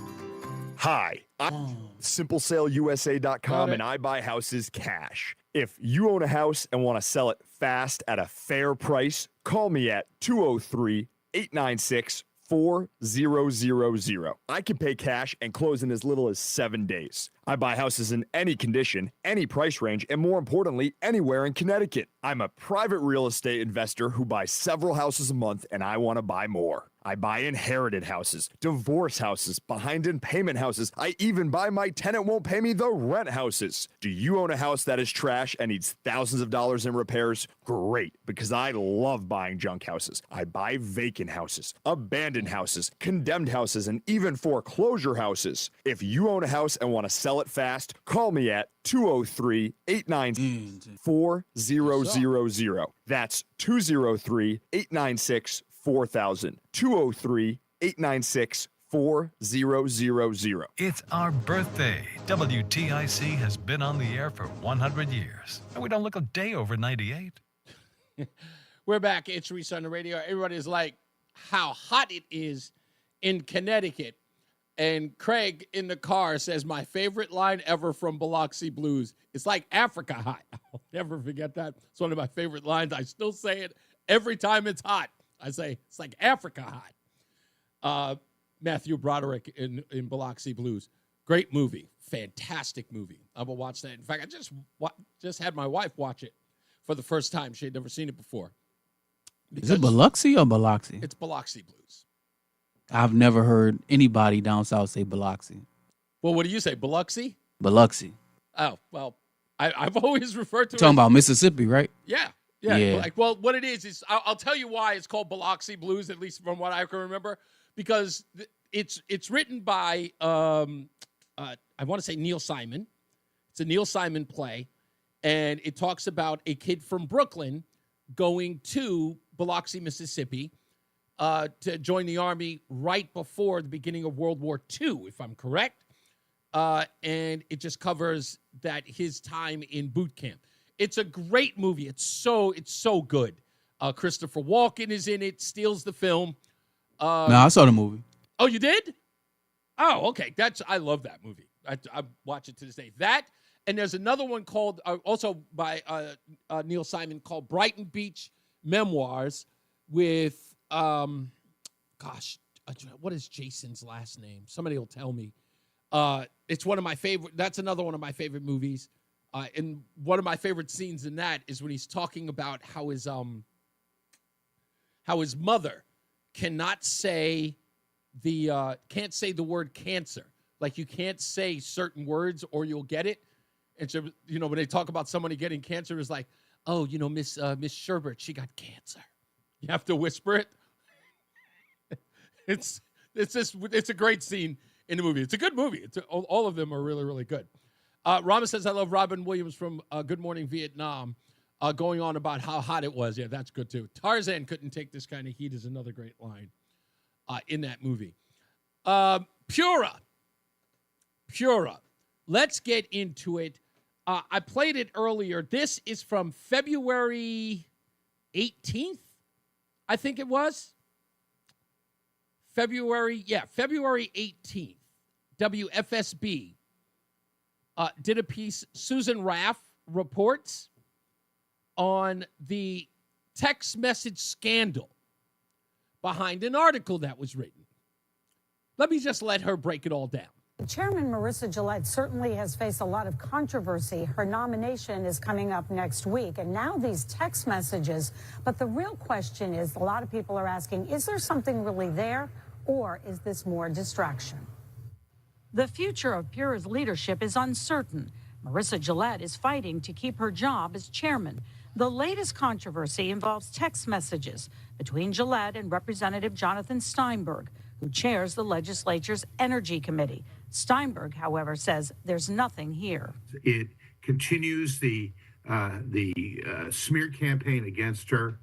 Hi, I'm SimpleSaleUSA.com, and I buy houses cash. If you own a house and want to sell it fast at a fair price, call me at 203-896-4000. I can pay cash and close in as little as 7 days. I buy houses in any condition, any price range, and more importantly, anywhere in Connecticut. I'm a private real estate investor who buys several houses a month, and I want to buy more. I buy inherited houses, divorce houses, behind in payment houses. I even buy my tenant won't pay me the rent houses. Do you own a house that is trash and needs thousands of dollars in repairs? Great, because I love buying junk houses. I buy vacant houses, abandoned houses, condemned houses, and even foreclosure houses. If you own a house and want to sell it fast, call me at 203-896-4000. That's 203-896-4000. 203-896-4000.
It's our birthday. WTIC has been on the air for 100 years, and we don't look a day over 98.
We're back. It's Reese on the Radio. Everybody's like, how hot it is in Connecticut. And Craig in the car says, my favorite line ever from Biloxi Blues. It's like Africa hot. I'll never forget that. It's one of my favorite lines. I still say it every time it's hot. I say, it's like Africa hot. Matthew Broderick in Biloxi Blues. Great movie. Fantastic movie. I will watch that. In fact, I just had my wife watch it for the first time. She had never seen it before.
Is it Biloxi or Biloxi?
It's Biloxi Blues.
I've never heard anybody down south say Biloxi.
Well, what do you say, Biloxi?
Biloxi.
Oh, well, I've always referred to it.
Talking about Mississippi, right?
Yeah. Like, well, what it is I'll tell you why it's called Biloxi Blues, at least from what I can remember, because it's written by I want to say Neil Simon. It's a Neil Simon play, and it talks about a kid from Brooklyn going to Biloxi, Mississippi, to join the Army right before the beginning of World War II, if I'm correct. And it just covers that his time in boot camp. It's a great movie. It's so good. Christopher Walken is in it, steals the film.
No, I saw the movie.
Oh, you did? Oh, okay. I love that movie. I watch it to this day. That, and there's another one called, also by Neil Simon, called Brighton Beach Memoirs with, what is Jason's last name? Somebody will tell me. It's one of my favorite. That's another one of my favorite movies. And one of my favorite scenes in that is when he's talking about how his mother cannot say the word cancer. Like, you can't say certain words or you'll get it. And so, when they talk about somebody getting cancer, it's like, oh, Miss Sherbert, she got cancer. You have to whisper it. It's a great scene in the movie. It's a good movie. All of them are really, really good. Rama says, I love Robin Williams from Good Morning Vietnam going on about how hot it was. Yeah, that's good too. Tarzan couldn't take this kind of heat is another great line in that movie. Pura. Let's get into it. I played it earlier. This is from February 18th, I think it was. February 18th. WFSB did a piece. Susan Raff reports on the text message scandal behind an article that was written. Let me just let her break it all down.
Chairman Marissa Gillette certainly has faced a lot of controversy. Her nomination is coming up next week, and now these text messages. But the real question is, a lot of people are asking, is there something really there, or is this more distraction? The future of Pura's leadership is uncertain. Marissa Gillette is fighting to keep her job as chairman. The latest controversy involves text messages between Gillette and Representative Jonathan Steinberg, who chairs the legislature's Energy Committee. Steinberg, however, says there's nothing here.
It continues the smear campaign against her,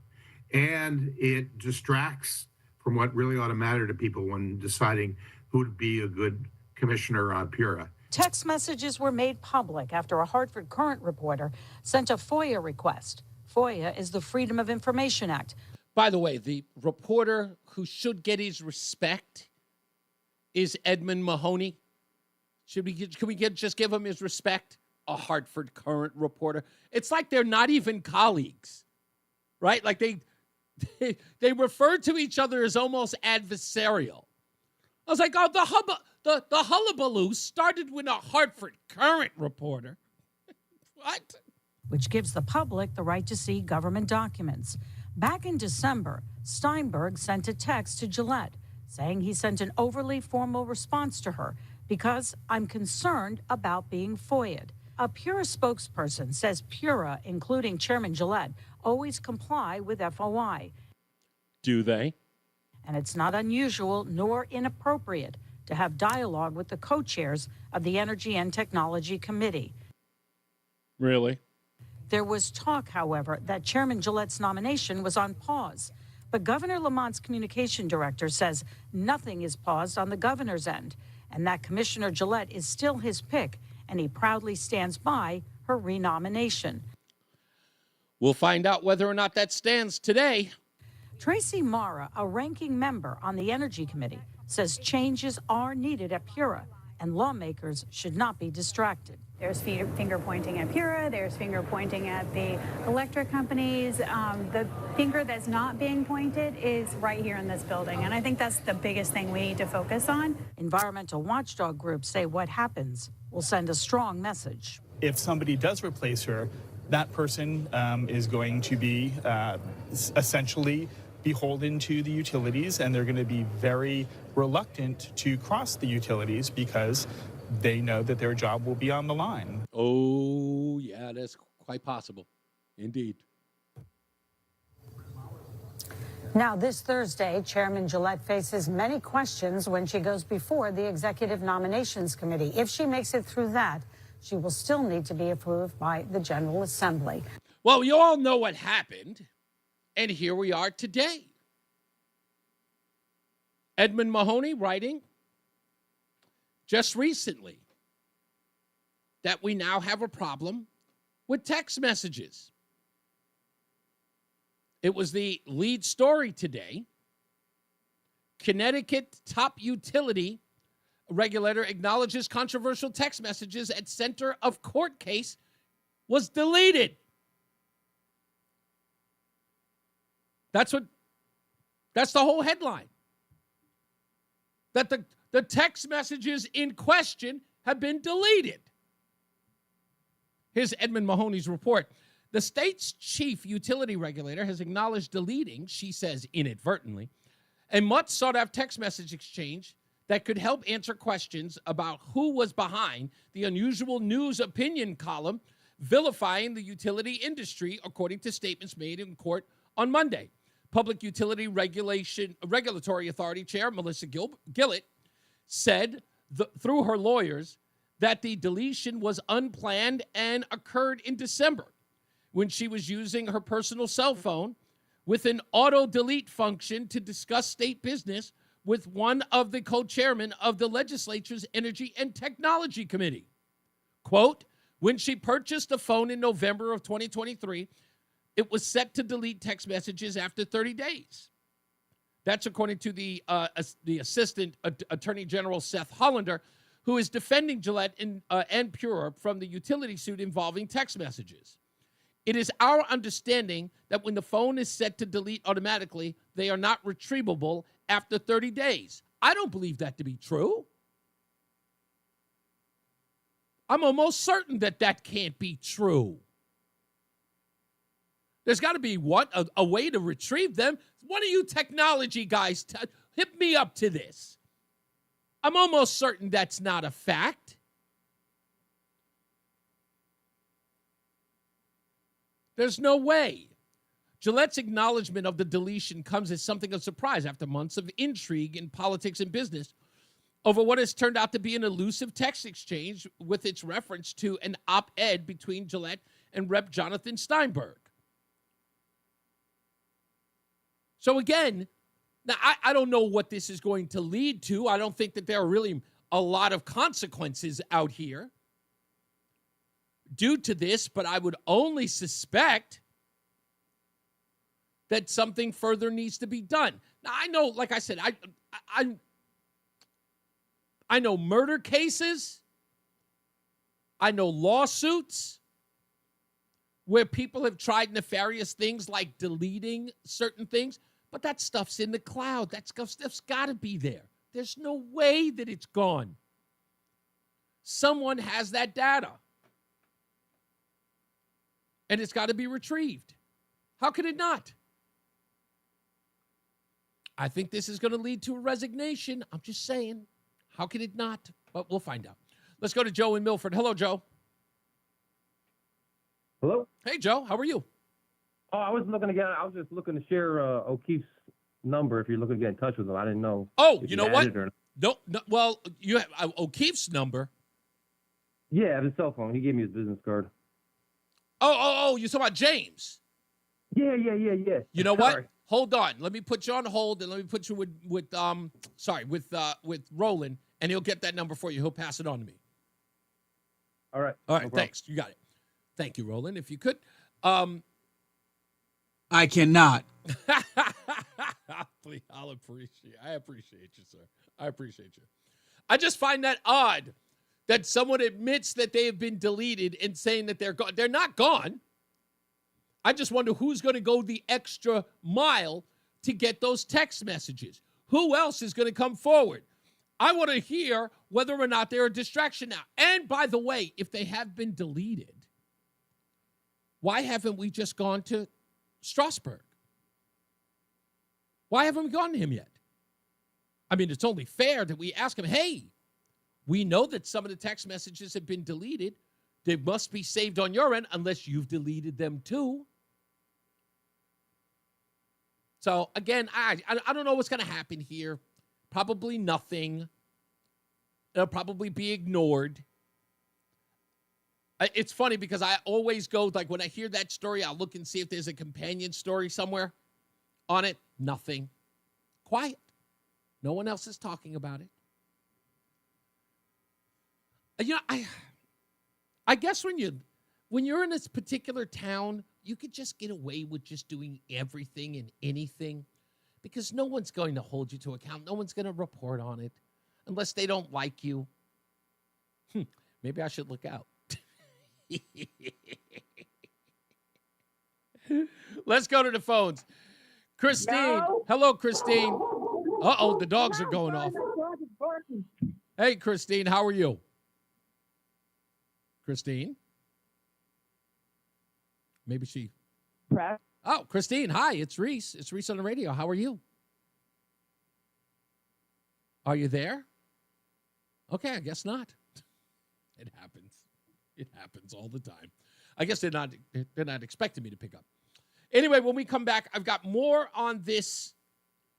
and it distracts from what really ought to matter to people when deciding who would be a good commissioner on Pura.
Text messages were made public after a Hartford Courant reporter sent a FOIA request. FOIA is the Freedom of Information Act.
By the way, the reporter who should get his respect is Edmund Mahoney. Can we just give him his respect? A Hartford Courant reporter. It's like they're not even colleagues, right? Like they refer to each other as almost adversarial. I was like, oh, the hullabaloo started with a Hartford Courant reporter. What?
Which gives the public the right to see government documents. Back in December, Steinberg sent a text to Gillette saying he sent an overly formal response to her because I'm concerned about being FOIA'd. A Pura spokesperson says Pura, including Chairman Gillette, always comply with FOI.
Do they?
And it's not unusual nor inappropriate to have dialogue with the co-chairs of the Energy and Technology Committee.
Really?
There was talk, however, that Chairman Gillette's nomination was on pause. But Governor Lamont's communication director says nothing is paused on the governor's end, and that Commissioner Gillette is still his pick, and he proudly stands by her renomination.
We'll find out whether or not that stands today.
Tracy Mara, a ranking member on the Energy Committee, says changes are needed at Pura, and lawmakers should not be distracted.
There's finger pointing at Pura, there's finger pointing at the electric companies. The finger that's not being pointed is right here in this building, and I think that's the biggest thing we need to focus on.
Environmental watchdog groups say what happens will send a strong message.
If somebody does replace her, that person is going to be essentially beholden to the utilities, and they're going to be very reluctant to cross the utilities because they know that their job will be on the line.
Oh, yeah, that's quite possible. Indeed.
Now, this Thursday, Chairman Gillette faces many questions when she goes before the Executive Nominations Committee. If she makes it through that, she will still need to be approved by the General Assembly.
Well, you all know what happened, and here we are today. Edmund Mahoney writing just recently that we now have a problem with text messages. It was the lead story today. Connecticut top utility regulator acknowledges controversial text messages at center of court case was deleted. That's the whole headline. That The text messages in question have been deleted. Here's Edmund Mahoney's report. The state's chief utility regulator has acknowledged deleting, she says inadvertently, a much sought-after text message exchange that could help answer questions about who was behind the unusual news opinion column vilifying the utility industry, according to statements made in court on Monday. Public Utility Regulatory Authority Chair Melissa Gillett said through her lawyers that the deletion was unplanned and occurred in December when she was using her personal cell phone with an auto-delete function to discuss state business with one of the co-chairmen of the legislature's Energy and Technology Committee. Quote, when she purchased the phone in November of 2023, it was set to delete text messages after 30 days. That's according to the Assistant Attorney General Seth Hollander, who is defending Gillette and Pure from the utility suit involving text messages. It is our understanding that when the phone is set to delete automatically, they are not retrievable after 30 days. I don't believe that to be true. I'm almost certain that that can't be true. There's got to be a way to retrieve them. One of you technology guys, hit me up to this. I'm almost certain that's not a fact. There's no way. Gillette's acknowledgement of the deletion comes as something of a surprise after months of intrigue in politics and business over what has turned out to be an elusive text exchange with its reference to an op-ed between Gillette and Rep. Jonathan Steinberg. So again, now I don't know what this is going to lead to. I don't think that there are really a lot of consequences out here due to this, but I would only suspect that something further needs to be done. Now, I know, like I said, I know murder cases. I know lawsuits where people have tried nefarious things like deleting certain things, but that stuff's in the cloud. That stuff's got to be there. There's no way that it's gone. Someone has that data. And it's got to be retrieved. How could it not? I think this is going to lead to a resignation. I'm just saying. How could it not? But we'll find out. Let's go to Joe in Milford. Hello, Joe.
Hello?
Hey, Joe. How are you?
Oh, I was just looking to share O'Keefe's number if you're looking to get in touch with him. I didn't know.
Oh, you know what? No, well, you have O'Keefe's number.
Yeah, I have his cell phone. He gave me his business card.
Oh, you're talking about James.
Yeah.
You know what? Hold on. Let me put you on hold, and let me put you with Roland, and he'll get that number for you. He'll pass it on to me.
All right.
All right. Thanks. You got it. Thank you, Roland. If you could.
I cannot.
I appreciate you, sir. I appreciate you. I just find that odd that someone admits that they have been deleted and saying that they're gone. They're not gone. I just wonder who's going to go the extra mile to get those text messages. Who else is going to come forward? I want to hear whether or not they're a distraction now. And by the way, if they have been deleted, why haven't we just gone to Strasburg? Why haven't we gone to him yet? I mean, it's only fair that we ask him, hey, we know that some of the text messages have been deleted. They must be saved on your end unless you've deleted them too. So, again, I don't know what's going to happen here. Probably nothing. It'll probably be ignored. It's funny because I always go, like, when I hear that story, I'll look and see if there's a companion story somewhere on it. Nothing. Quiet. No one else is talking about it. You know, I guess when you're in this particular town, you could just get away with just doing everything and anything because no one's going to hold you to account. No one's going to report on it unless they don't like you. Maybe I should look out. Let's go to the phones. Christine.
No.
Hello, Christine. Uh-oh, the dogs are going off. Hey, Christine, how are you? Christine? Maybe she... Oh, Christine, hi, it's Reese. It's Reese on the radio. How are you? Are you there? Okay, I guess not. It happens. It happens all the time. I guess they're not expecting me to pick up. Anyway, when we come back, I've got more on this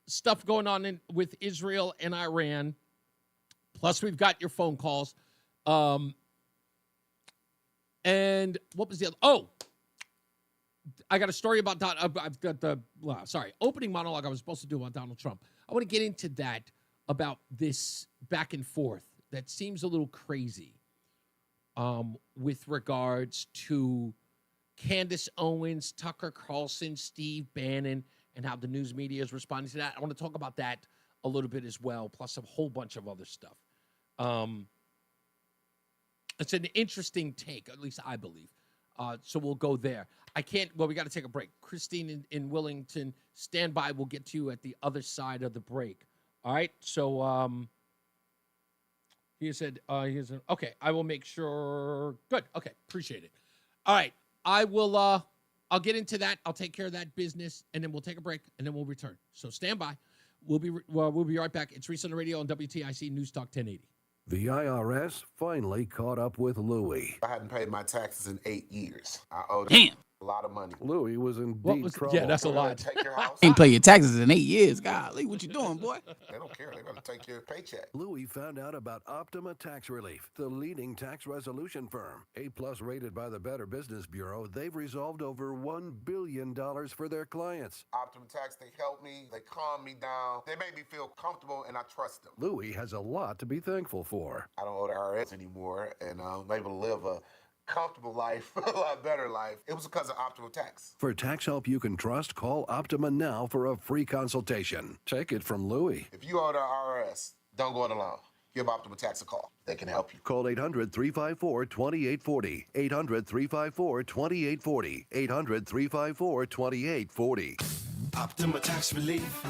stuff going on with Israel and Iran. Plus, we've got your phone calls. And what was the other? Oh, I got a story about I've got the opening monologue I was supposed to do about Donald Trump. I want to get into that about this back and forth that seems a little crazy with regards to Candace Owens, Tucker Carlson, Steve Bannon, and how the news media is responding to that. I want to talk about that a little bit as well, plus a whole bunch of other stuff. It's an interesting take, at least I believe. So we'll go there. We got to take a break. Christine in Willington, stand by. We'll get to you at the other side of the break. All right. So he said, okay, I will make sure. Good. Okay. Appreciate it. All right. I will, I'll get into that. I'll take care of that business, and then we'll take a break, and then we'll return. So stand by. We'll be right back. It's Reese on the Radio on WTIC News Talk 1080.
The IRS finally caught up with Louie.
I hadn't paid my taxes in 8 years. I owed a lot of money.
Louie was in deep trouble.
Yeah, that's a lot.
Take your house.
Ain't pay your taxes in 8 years. Golly, what you doing, boy?
They don't care. They're going to take your paycheck.
Louie found out about Optima Tax Relief, the leading tax resolution firm. A-plus rated by the Better Business Bureau, they've resolved over $1 billion for their clients.
Optima Tax, they help me. They calm me down. They make me feel comfortable, and I trust them.
Louie has a lot to be thankful for.
I don't owe the IRS anymore, and I'm able to live a comfortable life, a lot better life. It was because of Optima Tax.
For tax help you can trust, call Optima now for a free consultation. Take it from Louie.
If you owe the IRS, don't go it alone. Give Optima Tax a call. They can help you.
Call 800-354-2840. 800-354-2840. 800-354-2840. Optima Tax Relief.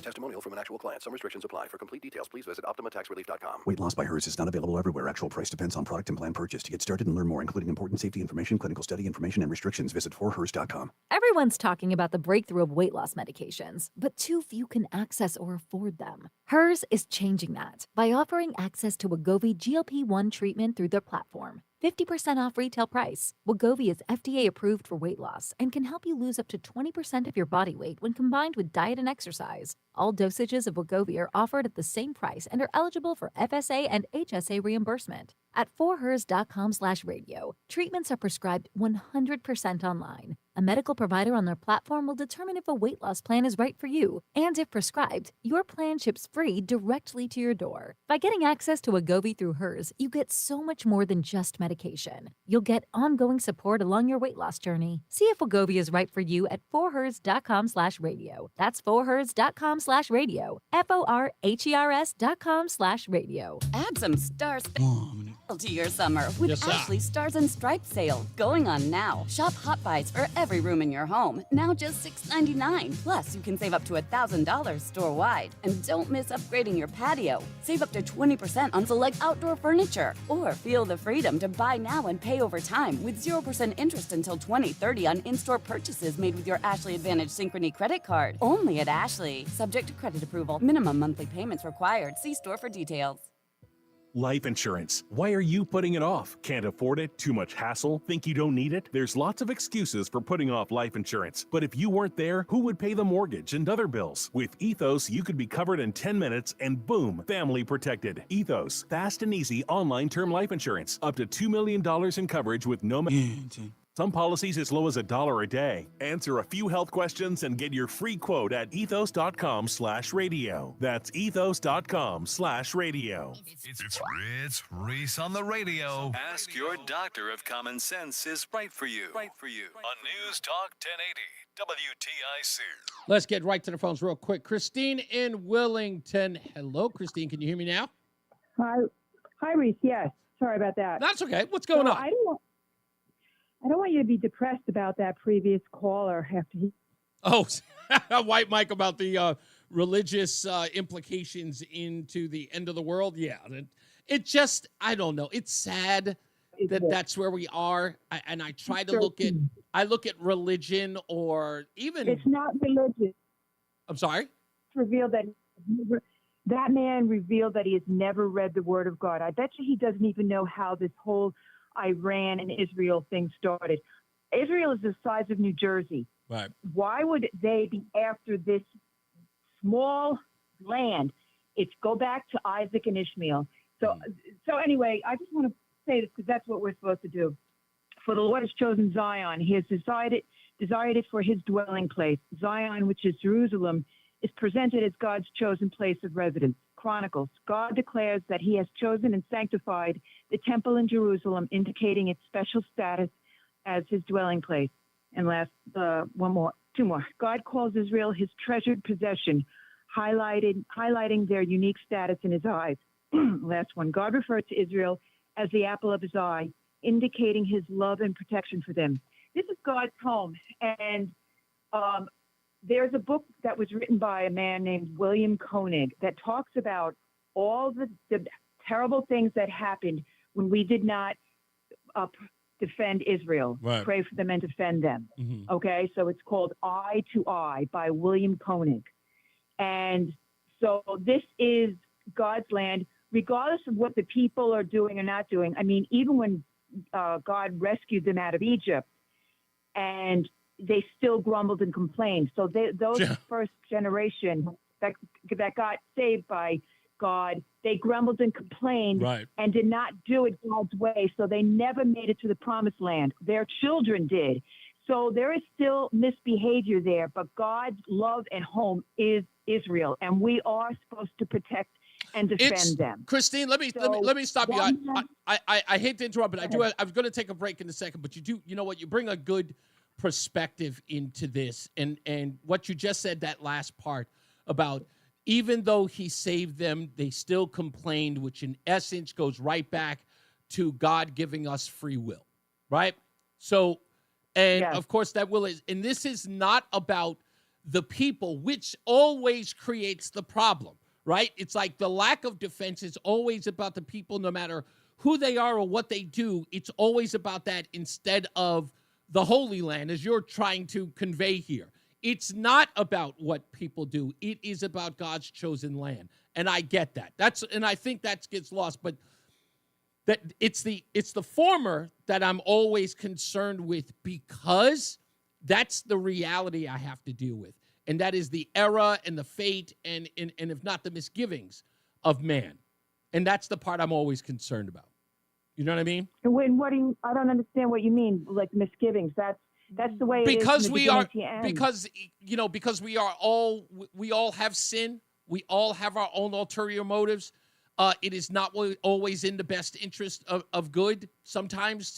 Testimonial from an actual client. Some restrictions apply. For complete details, please visit OptimaTaxRelief.com.
Weight loss by Hers is not available everywhere. Actual price depends on product and plan purchase. To get started and learn more, including important safety information, clinical study information, and restrictions, visit forhers.com.
Everyone's talking about the breakthrough of weight loss medications, but too few can access or afford them. Hers is changing that by offering access to Wegovy GLP-1 treatment through their platform. 50% off retail price. Wegovy is FDA approved for weight loss and can help you lose up to 20% of your body weight when combined with diet and exercise. All dosages of Wegovy are offered at the same price and are eligible for FSA and HSA reimbursement. At forhers.com/radio, treatments are prescribed 100% online. A medical provider on their platform will determine if a weight loss plan is right for you, and if prescribed, your plan ships free directly to your door. By getting access to Wegovy through Hers, you get so much more than just medication. You'll get ongoing support along your weight loss journey. See if Wegovy is right for you at forhers.com/radio. That's forhers.com/radio. FORHERS.com/radio.
Add some stars to your summer with Ashley Stars and Stripes sale going on now. Shop Hot Buys for every room in your home, now just $6.99. Plus, you can save up to $1,000 store-wide. And don't miss upgrading your patio. Save up to 20% on select outdoor furniture. Or feel the freedom to buy now and pay over time with 0% interest until 2030 on in-store purchases made with your Ashley Advantage Synchrony credit card. Only at Ashley. Subject to credit approval. Minimum monthly payments required. See store for details.
Life insurance. Why are you putting it off? Can't afford it? Too much hassle? Think you don't need it? There's lots of excuses for putting off life insurance. But if you weren't there, who would pay the mortgage and other bills? With Ethos, you could be covered in 10 minutes and boom, family protected. Ethos, fast and easy online term life insurance. Up to $2 million in coverage with no... Some policies as low as $1 a day. Answer a few health questions and get your free quote at ethos.com/radio. That's ethos.com/radio.
It's Reese on the Radio.
Ask your doctor if common sense is right for you. On News Talk 1080 WTIC.
Let's get right to the phones real quick. Christine in Willington. Hello, Christine. Can you hear me now?
Hi, Reese. Yes. Sorry about that.
That's okay. What's going on?
I don't want you to be depressed about that previous caller after he.
Oh, White Mike about the religious implications into the end of the world. Yeah, it just, I don't know. It's sad that that's where we are. And I try to look at religion or even.
It's not religion.
I'm sorry?
It's revealed that man revealed that he has never read the Word of God. I bet you he doesn't even know how this whole Iran and Israel thing started. Israel is the size of New Jersey.
Right.
Why would they be after this small land? It's go back to Isaac and Ishmael. So anyway, I just want to say this because that's what we're supposed to do. For the Lord has chosen Zion. He has desired it for his dwelling place. Zion, which is Jerusalem, is presented as God's chosen place of residence. Chronicles. God declares that he has chosen and sanctified the temple in Jerusalem, indicating its special status as his dwelling place. And last, two more. God calls Israel his treasured possession, highlighting their unique status in his eyes. Last one. God referred to Israel as the apple of his eye, indicating his love and protection for them. This is God's home. And there's a book that was written by a man named William Koenig that talks about all the terrible things that happened when we did not defend Israel,
right.
Pray for them and defend them.
Mm-hmm.
Okay, so it's called Eye to Eye by William Koenig. And so this is God's land, regardless of what the people are doing or not doing. I mean, even when God rescued them out of Egypt, and they still grumbled and complained. So those first generation that got saved by God, they grumbled and complained and did not do it God's way. So they never made it to the promised land. Their children did. So there is still misbehavior there, but God's love and home is Israel, and we are supposed to protect and defend them.
Christine, let me stop you. I hate to interrupt, but I was going to take a break in a second, but you know what? You bring a good perspective into this, and what you just said, that last part about even though he saved them, they still complained, which in essence goes right back to God giving us free will, right? So, and of course that will is, and this is not about the people, which always creates the problem, right? It's like the lack of defense is always about the people, no matter who they are or what they do. It's always about that instead of the Holy Land, as you're trying to convey here. It's not about what people do. It is about God's chosen land. And I get that. And I think that gets lost, but that it's the former that I'm always concerned with, because that's the reality I have to deal with. And that is the era and the fate and if not the misgivings of man. And that's the part I'm always concerned about. You know what I mean?
And I don't understand what you mean, like misgivings. That's the way it
because
is from the
we are
beginning to end.
because we all have sin. We all have our own ulterior motives. It is not always in the best interest of good. Sometimes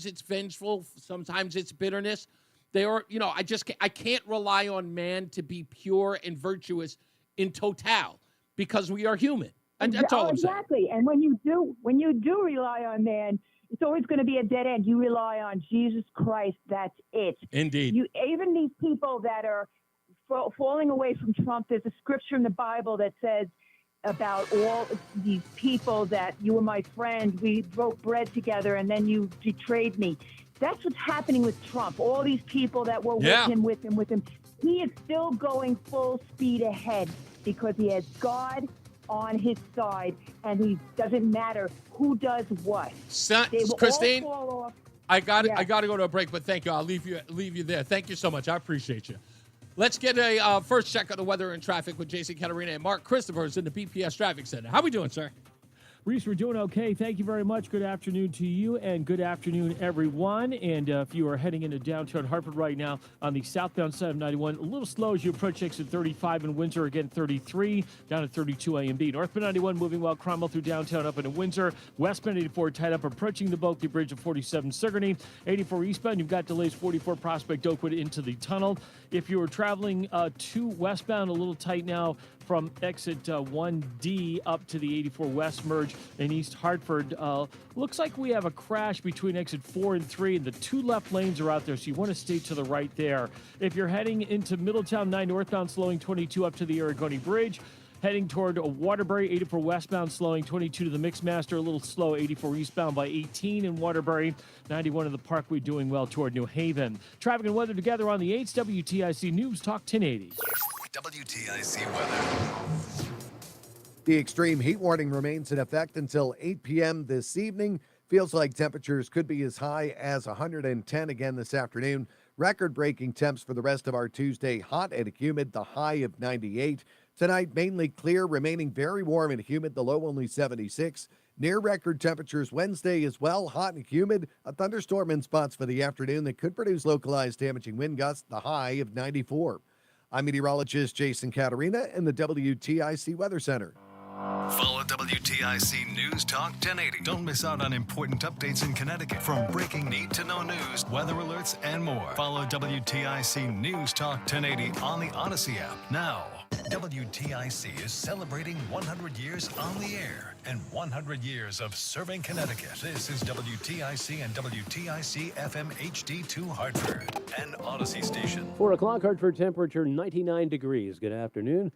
it's vengeful. Sometimes it's bitterness. I can't rely on man to be pure and virtuous in total, because we are human. And that's all I'm saying.
Exactly. And when you do rely on man, it's always going to be a dead end. You rely on Jesus Christ. That's it.
Indeed.
Even these people that are falling away from Trump, there's a scripture in the Bible that says about all these people that you were my friend, we broke bread together, and then you betrayed me. That's what's happening with Trump. All these people that were with him. He is still going full speed ahead because he has God on his side, and he doesn't matter who does what.
Christine,
all fall off.
I got to go to a break, but thank you. I'll leave you there. Thank you so much. I appreciate you. Let's get a first check of the weather and traffic with Jason Caterina and Mark Christopher's in the BPS Traffic Center. How we doing, sir?
Reese, we're doing okay. Thank you very much. Good afternoon to you, and good afternoon, everyone. And if you are heading into downtown Hartford right now on the southbound side of 91, a little slow as you approach exit 35 in Windsor, again 33, down at 32 A and B. Northbound 91 moving well, Cromwell through downtown up into Windsor. Westbound 84 tied up approaching the Bulkley Bridge of 47 Sigourney. 84 eastbound, you've got delays 44 Prospect Oakwood into the tunnel. If you are traveling to westbound, a little tight now from exit 1D up to the 84 West merge in East Hartford. Looks like we have a crash between exit 4 and 3, and the two left lanes are out there, so you want to stay to the right there. If you're heading into Middletown 9 northbound, slowing 22 up to the Aragoni Bridge. Heading toward Waterbury, 84 westbound, slowing 22 to the Mixmaster, a little slow, 84 eastbound by 18 in Waterbury, 91 in the Parkway, doing well toward New Haven. Traffic and weather together on the 8th WTIC News Talk 1080.
WTIC weather.
The extreme heat warning remains in effect until 8 p.m. this evening. Feels like temperatures could be as high as 110 again this afternoon. Record-breaking temps for the rest of our Tuesday, hot and humid, the high of 98. Tonight, mainly clear, remaining very warm and humid, the low only 76. Near record temperatures Wednesday as well, hot and humid. A thunderstorm in spots for the afternoon that could produce localized damaging wind gusts, the high of 94. I'm meteorologist Jason Caterina in the WTIC Weather Center.
Follow WTIC News Talk 1080. Don't miss out on important updates in Connecticut, from breaking need-to-know news, weather alerts, and more. Follow WTIC News Talk 1080 on the Odyssey app now. WTIC is celebrating 100 years on the air and 100 years of serving Connecticut. This is WTIC and WTIC FM HD2 Hartford, an Odyssey station.
4 o'clock, Hartford, temperature 99 degrees. Good afternoon.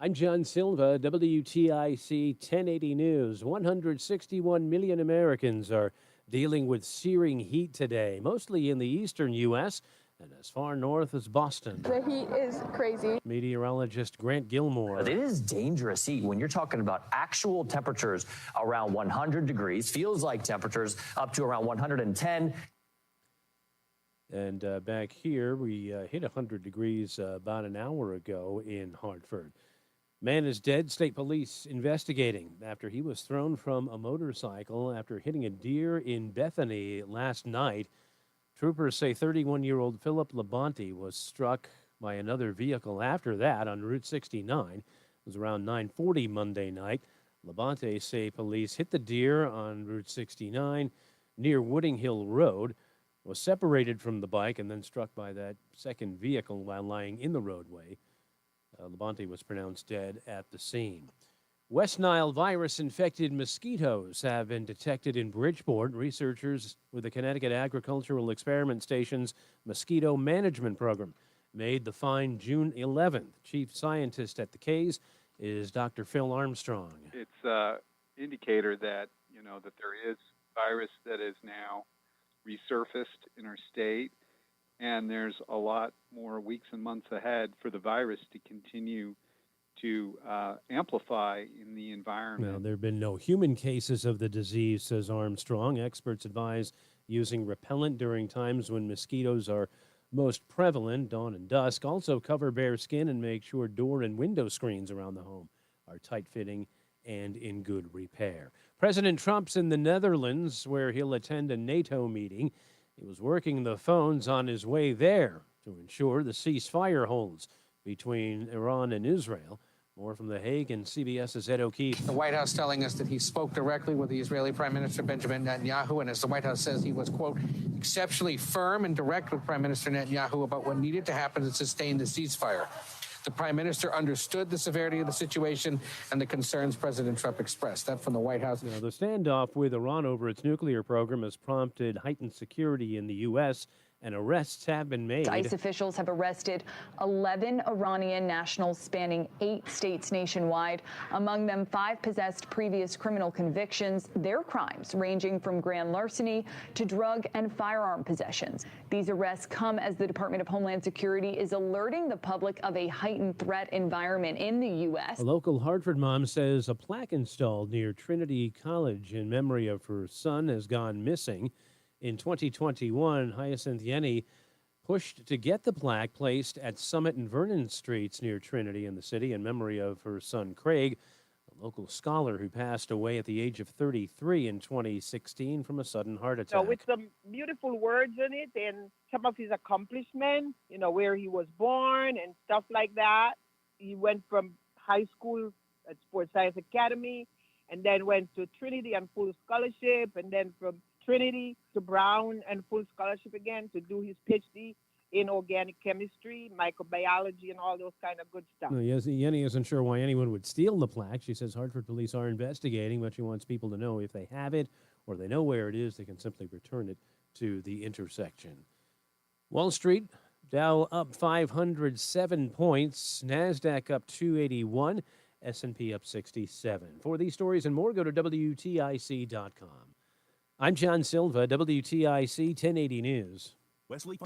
I'm John Silva, WTIC 1080 News. 161 million Americans are dealing with searing heat today, mostly in the eastern U.S. and as far north as Boston.
The heat is crazy.
Meteorologist Grant Gilmore.
It is dangerous heat when you're talking about actual temperatures around 100 degrees, feels like temperatures up to around 110.
And back here, we hit 100 degrees about an hour ago in Hartford. Man is dead. State police investigating after he was thrown from a motorcycle after hitting a deer in Bethany last night. Troopers say 31-year-old Philip Labonte was struck by another vehicle after that on Route 69. It was around 9:40 Monday night. Labonte say police hit the deer on Route 69 near Wooding Hill Road, was separated from the bike, and then struck by that second vehicle while lying in the roadway. Labonte was pronounced dead at the scene. West Nile virus-infected mosquitoes have been detected in Bridgeport. Researchers with the Connecticut Agricultural Experiment Station's Mosquito Management Program made the find June 11th. Chief scientist at the K's is Dr. Phil Armstrong.
It's an indicator that, that there is virus that is now resurfaced in our state, and there's a lot more weeks and months ahead for the virus to continue to amplify in the environment.
Well, there have been no human cases of the disease, says Armstrong. Experts advise using repellent during times when mosquitoes are most prevalent, dawn and dusk. Also, cover bare skin and make sure door and window screens around the home are tight-fitting and in good repair. President Trump's in the Netherlands, where he'll attend a NATO meeting. He was working the phones on his way there to ensure the ceasefire holds between Iran and Israel. More from The Hague and CBS's Ed O'Keefe.
The White House telling us that he spoke directly with the Israeli Prime Minister Benjamin Netanyahu, and as the White House says, he was, quote, exceptionally firm and direct with Prime Minister Netanyahu about what needed to happen to sustain the ceasefire. The Prime Minister understood the severity of the situation and the concerns President Trump expressed. That from the White House.
Now, the standoff with Iran over its nuclear program has prompted heightened security in the U.S., and arrests have been made.
ICE officials have arrested 11 Iranian nationals spanning 8 states nationwide. Among them, 5 possessed previous criminal convictions, their crimes ranging from grand larceny to drug and firearm possessions. These arrests come as the Department of Homeland Security is alerting the public of a heightened threat environment in the U.S.
A local Hartford mom says a plaque installed near Trinity College in memory of her son has gone missing. In 2021, Hyacinth Yenny pushed to get the plaque placed at Summit and Vernon Streets near Trinity in the city in memory of her son Craig, a local scholar who passed away at the age of 33 in 2016 from a sudden heart attack.
So with some beautiful words in it and some of his accomplishments, where he was born and stuff like that. He went from high school at Sports Science Academy and then went to Trinity on full scholarship, and then from Trinity to Brown and full scholarship again to do his PhD in organic chemistry, microbiology, and all those kind of good stuff.
Well, Yenny isn't sure why anyone would steal the plaque. She says Hartford police are investigating, but she wants people to know if they have it or they know where it is, they can simply return it to the intersection. Wall Street, Dow up 507 points, NASDAQ up 281, S&P up 67. For these stories and more, go to WTIC.com. I'm John Silva, WTIC 1080 News.
Wesley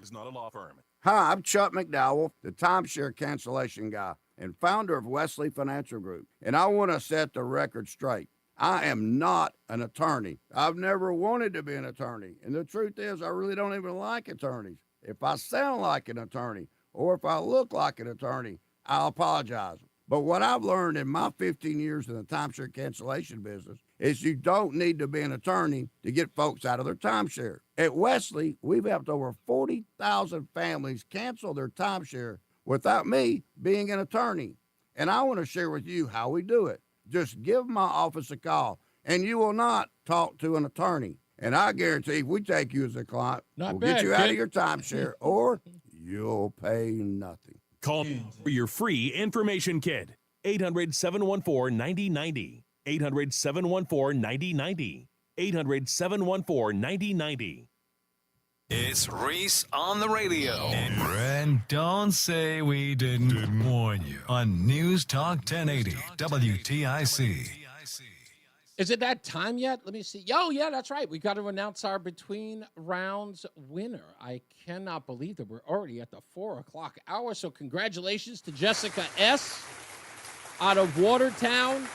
is not a law firm.
Hi, I'm Chuck McDowell, the timeshare cancellation guy and founder of Wesley Financial Group. And I want to set the record straight. I am not an attorney. I've never wanted to be an attorney. And the truth is, I really don't even like attorneys. If I sound like an attorney or if I look like an attorney, I'll apologize. But what I've learned in my 15 years in the timeshare cancellation business is you don't need to be an attorney to get folks out of their timeshare. At Wesley, we've helped over 40,000 families cancel their timeshare without me being an attorney. And I want to share with you how we do it. Just give my office a call, and you will not talk to an attorney. And I guarantee if we take you as a client, we'll get you out of your timeshare, or you'll pay nothing.
Call for your free information kit. 800-714-9090. 800-714-9090. 800-714-9090.
It's Reese on the radio. And don't say we didn't warn you on News Talk 1080 WTIC.
Is it that time yet? Let me see. Oh, yeah, that's right. We got to announce our between rounds winner. I cannot believe that we're already at the 4 o'clock hour. So congratulations to Jessica S. out of Watertown.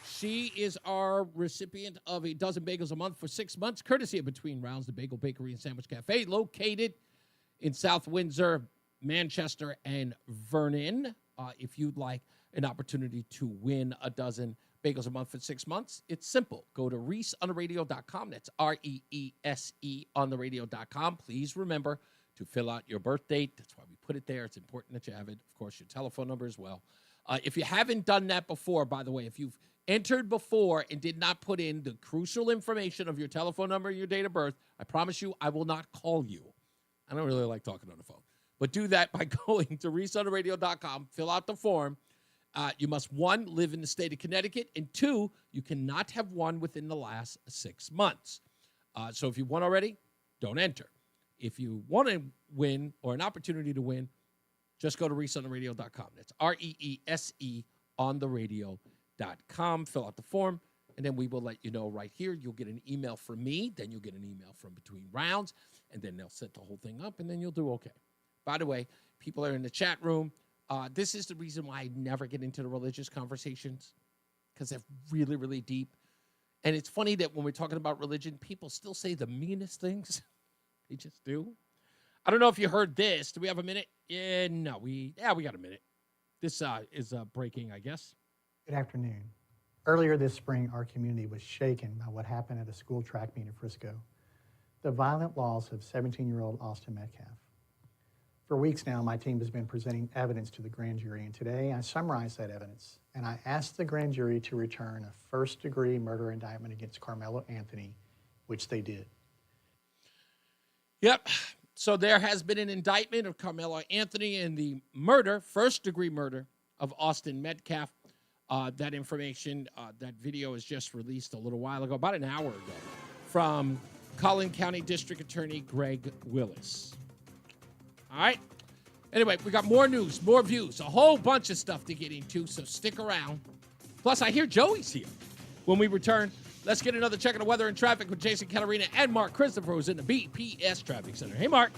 She is our recipient of a dozen bagels a month for 6 months, courtesy of Between Rounds, the Bagel Bakery and Sandwich Cafe, located in South Windsor, Manchester, and Vernon. If you'd like an opportunity to win a dozen bagels a month for 6 months, it's simple. Go to ReeseOnTheRadio.com. That's REESE on the radio.com. Please remember to fill out your birth date. That's why we put it there. It's important that you have it. Of course, your telephone number as well. If you haven't done that before, by the way, if you've entered before and did not put in the crucial information of your telephone number and your date of birth, I promise you I will not call you. I don't really like talking on the phone. But do that by going to ReeseOnTheRadio.com, fill out the form. You must, 1, live in the state of Connecticut, and 2, you cannot have won within the last 6 months. So if you won already, don't enter. If you want to win or an opportunity to win, just go to ReeseOnTheRadio.com. That's REESE on the radio.com. Fill out the form, and then we will let you know right here. You'll get an email from me, then you'll get an email from Between Rounds, and then they'll set the whole thing up, and then you'll do okay. By the way, people are in the chat room. This is the reason why I never get into the religious conversations, because they're really, really deep. And it's funny that when we're talking about religion, people still say the meanest things. They just do. I don't know if you heard this. Do we have a minute? Yeah, no. We got a minute. This is breaking, I guess.
Good afternoon. Earlier this spring, our community was shaken by what happened at a school track meet in Frisco. The violent loss of 17-year-old Austin Metcalf. For weeks now, my team has been presenting evidence to the grand jury, and today I summarized that evidence, and I asked the grand jury to return a first-degree murder indictment against Carmelo Anthony, which they did.
Yep. So there has been an indictment of Carmelo Anthony in the murder, first-degree murder, of Austin Metcalf. That information, that video is just released a little while ago, about an hour ago, from Collin County District Attorney Greg Willis. All right. Anyway, we got more news, more views, a whole bunch of stuff to get into, so stick around. Plus, I hear Joey's here. When we return, let's get another check of the weather and traffic with Jason Catarina and Mark Christopher, who's in the BPS Traffic Center. Hey, Mark.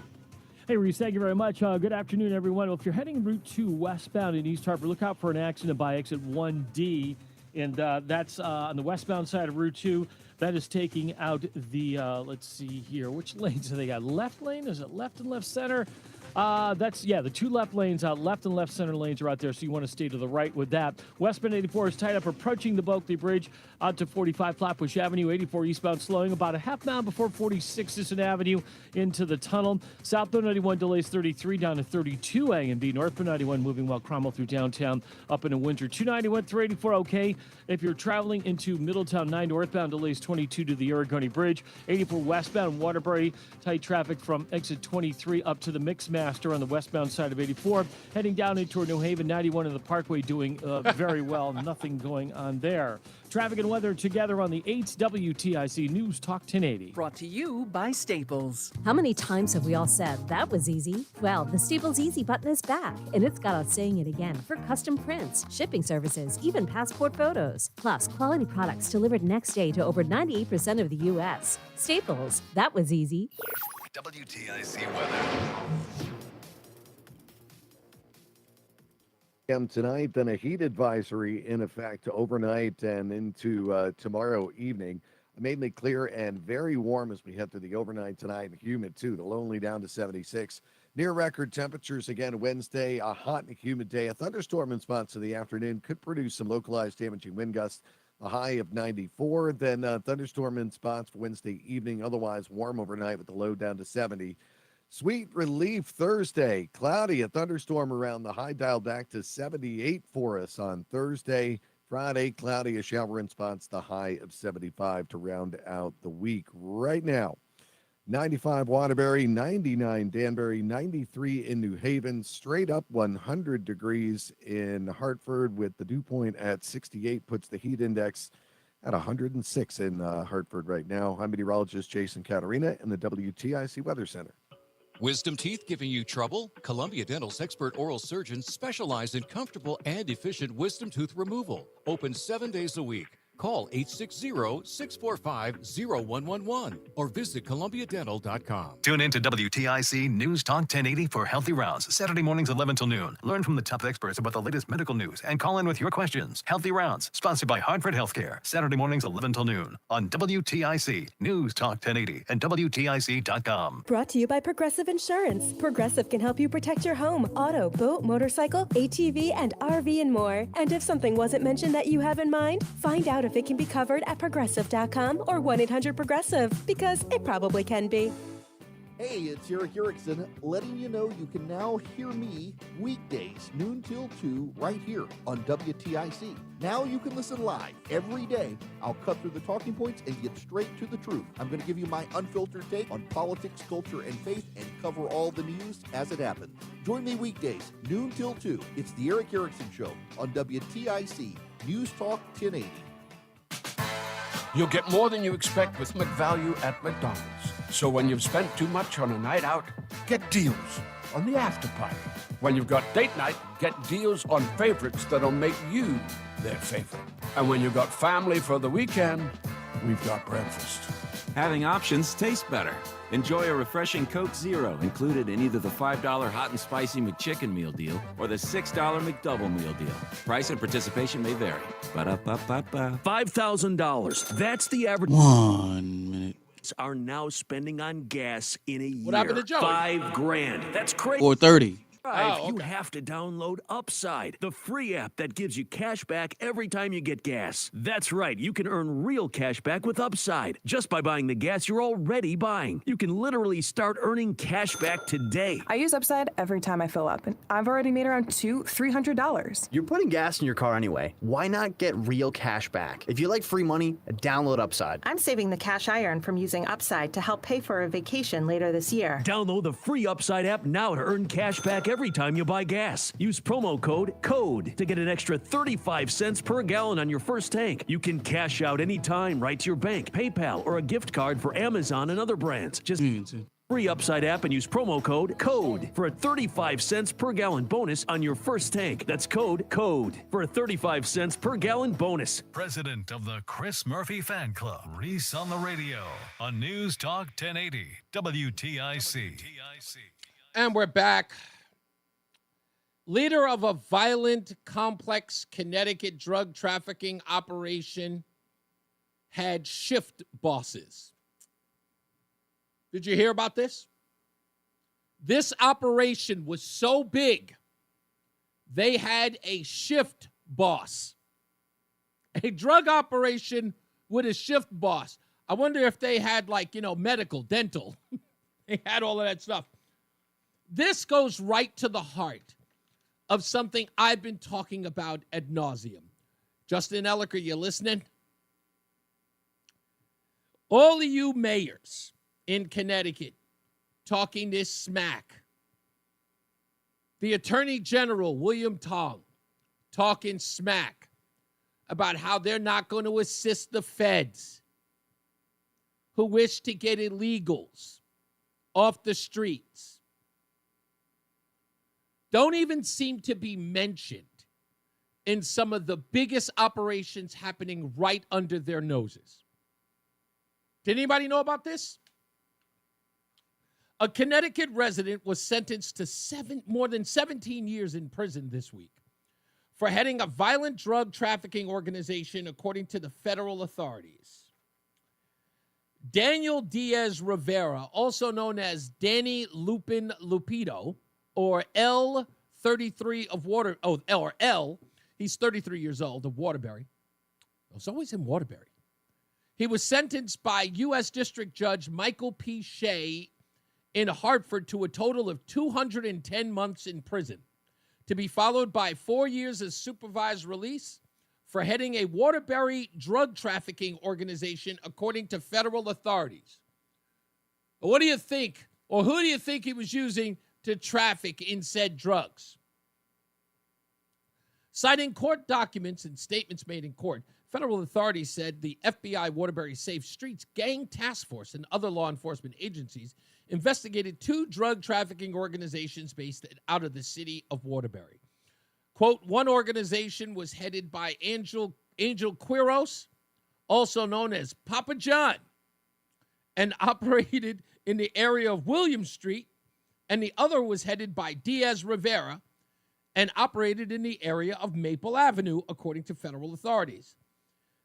Hey, Reese, thank you very much. Good afternoon, everyone. Well, if you're heading Route 2 westbound in East Hartford, look out for an accident by exit 1D, and that's on the westbound side of Route 2. That is taking out the, let's see here, which lanes have they got? Left lane? Is it left and left center? The two left lanes out, left and left center lanes are out there, so you want to stay to the right with that. Westbound 84 is tied up approaching the Bulkley Bridge out to 45 Flatbush Avenue. 84 eastbound slowing about a half mile before 46 Sisson Avenue into the tunnel. Southbound 91 delays 33 down to 32 A and B. Northbound 91 moving well Cromwell through downtown up into Windsor. 291 through 84 okay. If you're traveling into Middletown, 9 northbound delays 22 to the Aragoni Bridge. 84 westbound Waterbury, tight traffic from exit 23 up to the Mixmaster on the westbound side of 84. Heading down into New Haven, 91 in the Parkway doing very well. Nothing going on there. Traffic and weather together on the 8th WTIC News Talk 1080.
Brought to you by Staples.
How many times have we all said, that was easy? Well, the Staples Easy button is back, and it's got us saying it again for custom prints, shipping services, even passport photos. Plus, quality products delivered next day to over 98% of the U.S. Staples, that was easy.
WTIC weather.
Tonight, then a heat advisory in effect overnight and into tomorrow evening. Mainly clear and very warm as we head through the overnight tonight, and humid too. The low only down to 76. Near record temperatures again Wednesday, a hot and humid day. A thunderstorm in spots in the afternoon could produce some localized damaging wind gusts. A high of 94. Then thunderstorm in spots for Wednesday evening. Otherwise warm overnight with the low down to 70. Sweet relief Thursday. Cloudy, a thunderstorm around the high dial back to 78 for us on Thursday. Friday, cloudy, a shower in spots, the high of 75 to round out the week. Right now, 95 Waterbury, 99 Danbury, 93 in New Haven, straight up 100 degrees in Hartford with the dew point at 68, puts the heat index at 106 in Hartford right now. I'm meteorologist Jason Caterina in the WTIC Weather Center.
Wisdom Teeth giving you trouble? Columbia Dental's expert oral surgeons specialize in comfortable and efficient wisdom tooth removal. Open 7 days a week. Call 860-645-0111 or visit columbiadental.com.
Tune in to WTIC News Talk 1080 for Healthy Rounds, Saturday mornings 11 till noon. Learn from the top experts about the latest medical news and call in with your questions. Healthy Rounds, sponsored by Hartford Healthcare, Saturday mornings 11 till noon on WTIC News Talk 1080 and WTIC.com.
Brought to you by Progressive Insurance. Progressive can help you protect your home, auto, boat, motorcycle, ATV, and RV and more. And if something wasn't mentioned that you have in mind, find out if it can be covered at Progressive.com or 1-800-PROGRESSIVE, because it probably can be.
Hey, it's Eric Erickson, letting you know you can now hear me weekdays, noon till 2, right here on WTIC. Now you can listen live every day. I'll cut through the talking points and get straight to the truth. I'm going to give you my unfiltered take on politics, culture, and faith, and cover all the news as it happens. Join me weekdays, noon till 2. It's the Eric Erickson Show on WTIC News Talk 1080.
You'll get more than you expect with McValue at McDonald's. So when you've spent too much on a night out, get deals on the after party. When you've got date night, get deals on favorites that'll make you their favorite. And when you've got family for the weekend, we've got breakfast.
Having options tastes better. Enjoy a refreshing Coke Zero included in either the $5 Hot and Spicy McChicken Meal Deal or the $6 McDouble Meal Deal. Price and participation may vary. Ba-da-ba-ba-ba.
$5,000. That's the average.
1 minute.
Are now spending on gas in a year.
What happened to Joey?
$5,000. That's crazy.
Or 30.
You have to download Upside, the free app that gives you cash back every time you get gas. That's right, you can earn real cash back with Upside just by buying the gas you're already buying. You can literally start earning cash back today.
I use Upside every time I fill up, and I've already made around $200-$300.
You're putting gas in your car anyway. Why not get real cash back? If you like free money, download Upside.
I'm saving the cash I earn from using Upside to help pay for a vacation later this year.
Download the free Upside app now to earn cash back every time you buy gas. Use promo code CODE to get an extra 35 cents per gallon on your first tank. You can cash out anytime right to your bank, PayPal, or a gift card for Amazon and other brands. Just free Upside app and use promo code CODE for a 35 cents per gallon bonus on your first tank. That's code CODE for a 35 cents per gallon bonus.
President of the Chris Murphy Fan Club, Reese on the Radio on News Talk 1080 WTIC.
And we're back. Leader of a violent, complex Connecticut drug trafficking operation had shift bosses. Did you hear about this? This operation was so big, they had a shift boss. A drug operation with a shift boss. I wonder if they had, medical, dental. They had all of that stuff. This goes right to the heart of something I've been talking about ad nauseum. Justin Ellicker, you listening? All of you mayors in Connecticut talking this smack. The Attorney General, William Tong, talking smack about how they're not going to assist the feds who wish to get illegals off the streets. Don't even seem to be mentioned in some of the biggest operations happening right under their noses. Did anybody know about this? A Connecticut resident was sentenced to more than 17 years in prison this week for heading a violent drug trafficking organization, according to the federal authorities. Daniel Diaz Rivera, also known as Danny Lupin Lupido, or L33 of L, he's 33 years old, of Waterbury. It's always in Waterbury. He was sentenced by U.S. District Judge Michael P. Shea in Hartford to a total of 210 months in prison, to be followed by 4 years of supervised release for heading a Waterbury drug trafficking organization, according to federal authorities. What do you think, or who do you think he was using to traffic in said drugs? Citing court documents and statements made in court, federal authorities said the FBI Waterbury Safe Streets Gang Task Force and other law enforcement agencies investigated 2 drug trafficking organizations based out of the city of Waterbury. Quote, one organization was headed by Angel Quiros, also known as Papa John, and operated in the area of William Street, and the other was headed by Diaz Rivera and operated in the area of Maple Avenue, according to federal authorities.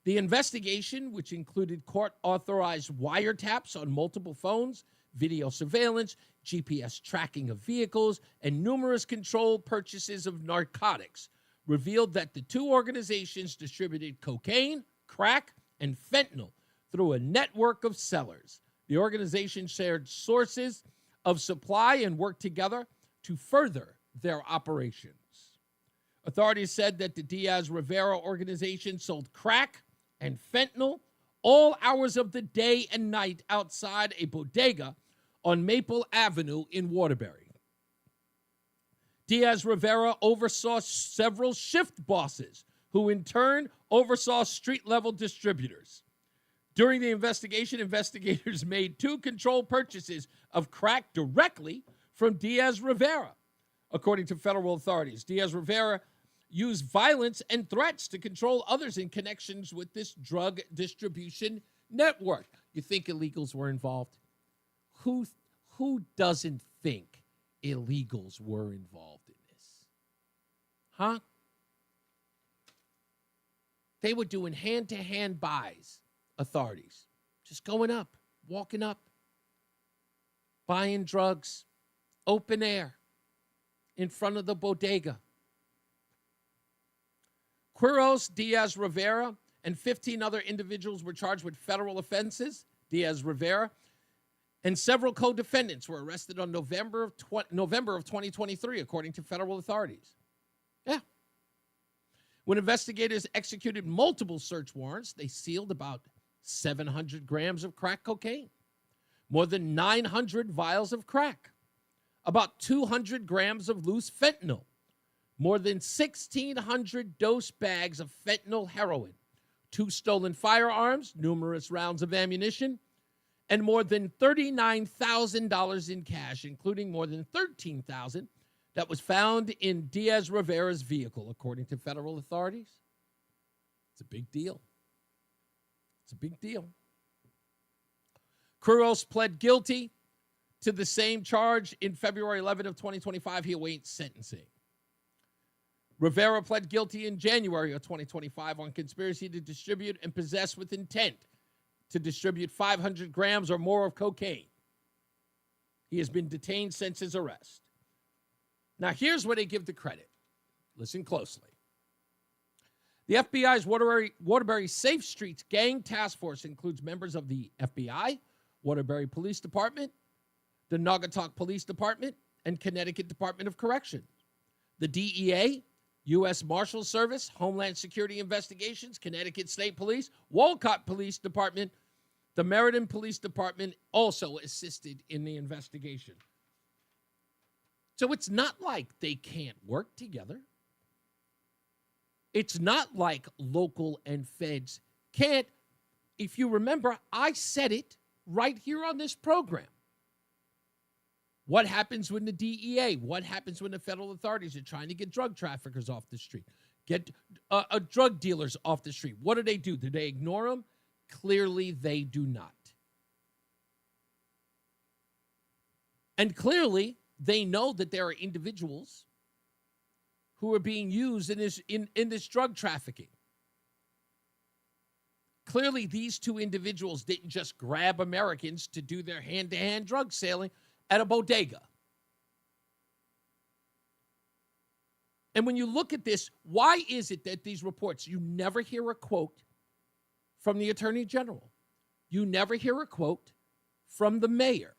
The investigation, which included court-authorized wiretaps on multiple phones, video surveillance, GPS tracking of vehicles, and numerous controlled purchases of narcotics, revealed that the 2 organizations distributed cocaine, crack, and fentanyl through a network of sellers. The organization shared sources of supply and worked together to further their operations. Authorities said that the Diaz Rivera organization sold crack and fentanyl all hours of the day and night outside a bodega on Maple Avenue in Waterbury. Diaz Rivera oversaw several shift bosses, who in turn oversaw street-level distributors. During the investigation, investigators made 2 controlled purchases of crack directly from Diaz Rivera. According to federal authorities, Diaz Rivera used violence and threats to control others in connections with this drug distribution network. You think illegals were involved? Who doesn't think illegals were involved in this? Huh? They were doing hand-to-hand buys, authorities. Just going up, walking up, buying drugs, open air, in front of the bodega. Quiros, Diaz Rivera, and 15 other individuals were charged with federal offenses. Diaz Rivera and several co-defendants were arrested on November of 2023, according to federal authorities. Yeah. When investigators executed multiple search warrants, they sealed about 700 grams of crack cocaine, more than 900 vials of crack, about 200 grams of loose fentanyl, more than 1,600 dose bags of fentanyl heroin, 2 stolen firearms, numerous rounds of ammunition, and more than $39,000 in cash, including more than $13,000 that was found in Diaz Rivera's vehicle, according to federal authorities. It's a big deal. It's a big deal. Quiros pled guilty to the same charge in February 11 of 2025. He awaits sentencing. Rivera pled guilty in January of 2025 on conspiracy to distribute and possess with intent to distribute 500 grams or more of cocaine. He has been detained since his arrest. Now, here's where they give the credit. Listen closely. The FBI's Waterbury Safe Streets Gang Task Force includes members of the FBI, Waterbury Police Department, the Naugatuck Police Department, and Connecticut Department of Correction. The DEA, U.S. Marshals Service, Homeland Security Investigations, Connecticut State Police, Walcott Police Department, the Meriden Police Department also assisted in the investigation. So it's not like they can't work together. It's not like local and feds can't. If you remember, I said it right here on this program. What happens when the DEA? What happens when the federal authorities are trying to get drug traffickers off the street, get drug dealers off the street? What do? Do they ignore them? Clearly, they do not. And clearly, they know that there are individuals who are being used in this drug trafficking. Clearly, these two individuals didn't just grab Americans to do their hand-to-hand drug selling at a bodega. And when you look at this, why is it that these reports, you never hear a quote from the Attorney General? You never hear a quote from the mayor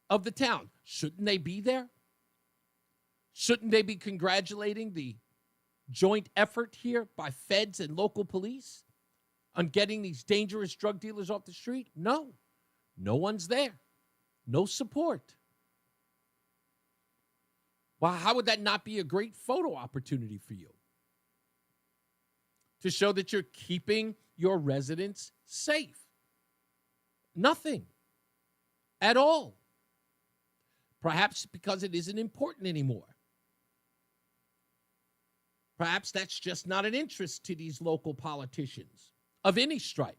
of the town. Shouldn't they be there? Shouldn't they be congratulating the joint effort here by feds and local police on getting these dangerous drug dealers off the street? No. No one's there. No support. Well, how would that not be a great photo opportunity for you? To show that you're keeping your residents safe. Nothing at all. Perhaps because it isn't important anymore. Perhaps that's just not an interest to these local politicians of any stripe.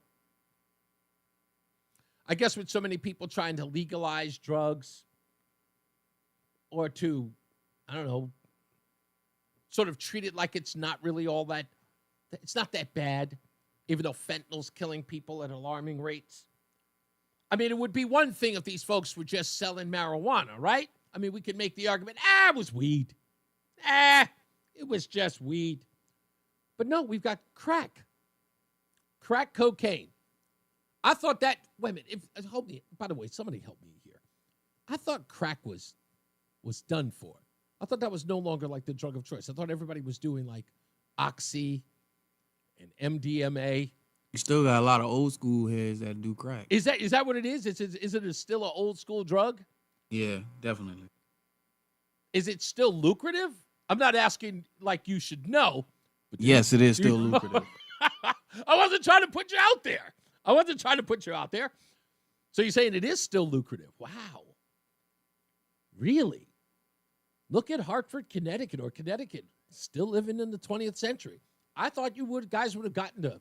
I guess with so many people trying to legalize drugs or to, I don't know, sort of treat it like it's not really all that, it's not that bad, even though fentanyl's killing people at alarming rates. I mean, it would be one thing if these folks were just selling marijuana, right? I mean, we could make the argument, it was weed. It was just weed. But no, we've got crack cocaine. I thought that, wait a minute, help me. By the way, somebody help me here. I thought crack was done for. I thought that was no longer like the drug of choice. I thought everybody was doing like Oxy and MDMA.
You still got a lot of old school heads that do crack.
Is that what it is? Is it still an old school drug?
Yeah, definitely.
Is it still lucrative? I'm not asking like you should know. But
yes, it is still lucrative.
I wasn't trying to put you out there. So you're saying it is still lucrative. Wow. Really? Look at Hartford, Connecticut, still living in the 20th century. I thought guys would have gotten to,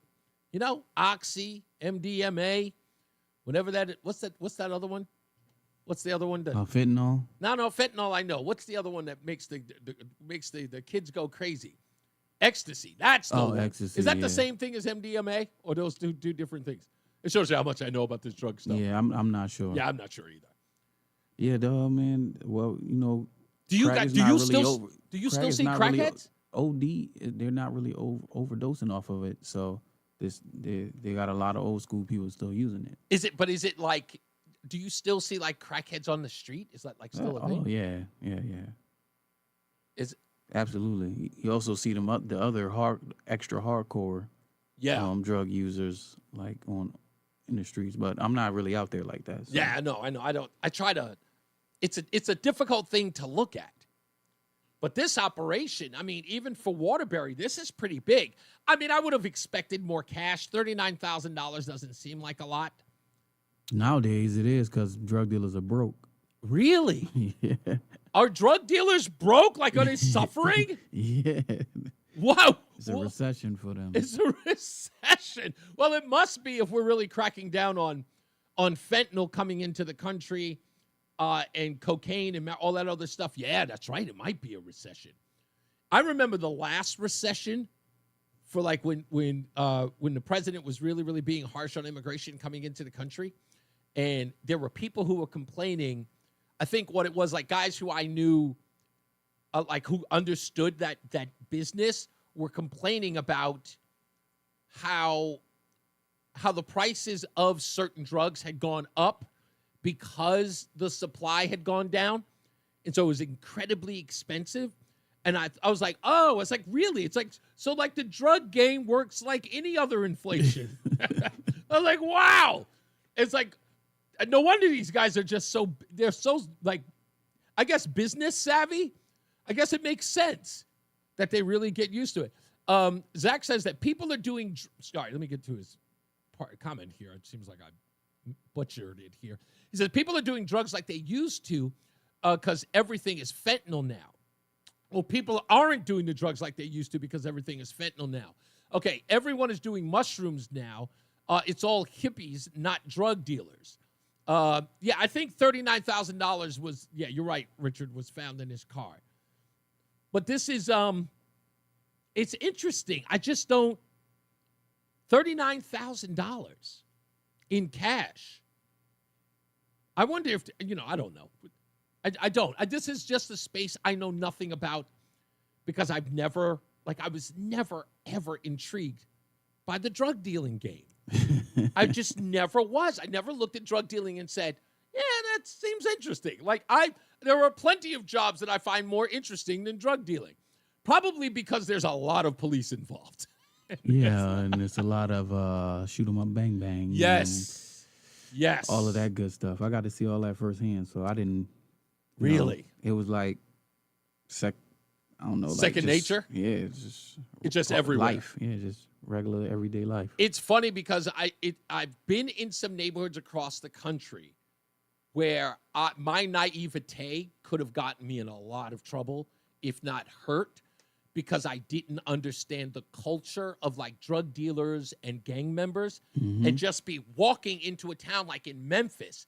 Oxy, MDMA, whatever that, what's that other one? What's the other one?
Fentanyl?
No, fentanyl, I know. What's the other one that makes the kids go crazy? Ecstasy. That's the one.
Ecstasy.
Is that the same thing as MDMA, or those two different things? It shows you how much I know about this drug stuff.
Yeah, I'm not sure.
Yeah, I'm not sure either.
Yeah, man. Well,
do you still see crackheads?
OD, they're not really overdosing off of it. So they got a lot of old school people still using it.
Is it like? Do you still see like crackheads on the street? Is that like still a thing?
Oh yeah.
Is
absolutely. You also see them the other extra hardcore, drug users like in the streets. But I'm not really out there like that. So.
Yeah, no, I know. I don't. I try to. It's a difficult thing to look at. But this operation, I mean, even for Waterbury, this is pretty big. I mean, I would have expected more cash. $39,000 doesn't seem like a lot.
Nowadays it is because drug dealers are broke.
Really?
Yeah.
Are drug dealers broke? Like, are they suffering?
Yeah.
Wow.
It's a recession for them.
It's a recession. Well, it must be if we're really cracking down on fentanyl coming into the country and cocaine and all that other stuff. Yeah, that's right. It might be a recession. I remember the last recession for like when the president was really, really being harsh on immigration coming into the country. And there were people who were complaining I think what it was, like guys who I knew, like who understood that business, were complaining about how the prices of certain drugs had gone up because the supply had gone down. And so it was incredibly expensive. And I was like, oh, it's like, really? It's like, so like the drug game works like any other inflation. I was like, wow. It's like, no wonder these guys are just they're so like, I guess business savvy. I guess it makes sense that they really get used to it. Zach says that people are doing, sorry, let me get to his comment here. It seems like I butchered it here. He says people are doing drugs like they used to because everything is fentanyl now. Well, people aren't doing the drugs like they used to because everything is fentanyl now. Okay, everyone is doing mushrooms now. It's all hippies, not drug dealers. Yeah, I think $39,000 was, yeah, you're right, Richard, was found in his car. But this is, it's interesting. I just don't, $39,000 in cash. I wonder if, I don't know. I don't. This is just a space I know nothing about because I was never, ever intrigued by the drug dealing game. I just never was. I never looked at drug dealing and said, yeah, that seems interesting. There are plenty of jobs that I find more interesting than drug dealing. Probably because there's a lot of police involved.
Yeah, and it's a lot of shoot 'em up, bang, bang.
Yes. Yes.
All of that good stuff. I got to see all that firsthand, so I didn't.
Really?
It was like, I don't know.
Second nature?
Yeah, it's
just everywhere.
Life. Yeah, just regular everyday life.
It's funny because I've been in some neighborhoods across the country where my naivete could have gotten me in a lot of trouble, if not hurt, because I didn't understand the culture of like drug dealers and gang members, and just be walking into a town like in Memphis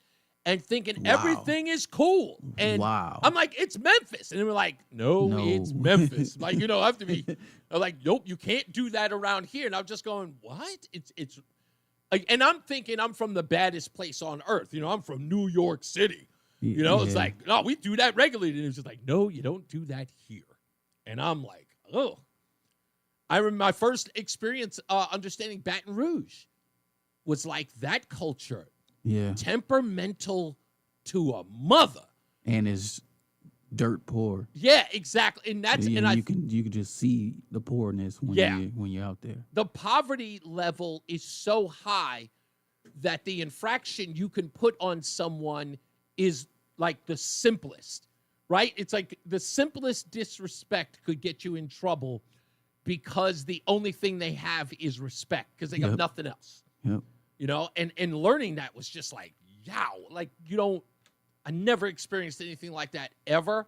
and thinking everything is cool. And I'm like, it's Memphis. And they were like, no. It's Memphis. Like, I have to be like, nope, you can't do that around here. And I'm just going, what? It's and I'm thinking I'm from the baddest place on earth. I'm from New York City. It's like, no, we do that regularly. And it's just like, no, you don't do that here. And I'm like, oh. I remember my first experience understanding Baton Rouge was like that culture.
Yeah.
Temperamental to a mother.
And is dirt poor.
Yeah, exactly. And that's
you can just see the poorness when you're out there.
The poverty level is so high that the infraction you can put on someone is like the simplest, right? It's like the simplest disrespect could get you in trouble because the only thing they have is respect because they got nothing else.
Yep.
And learning that was just like, yow, like I never experienced anything like that ever.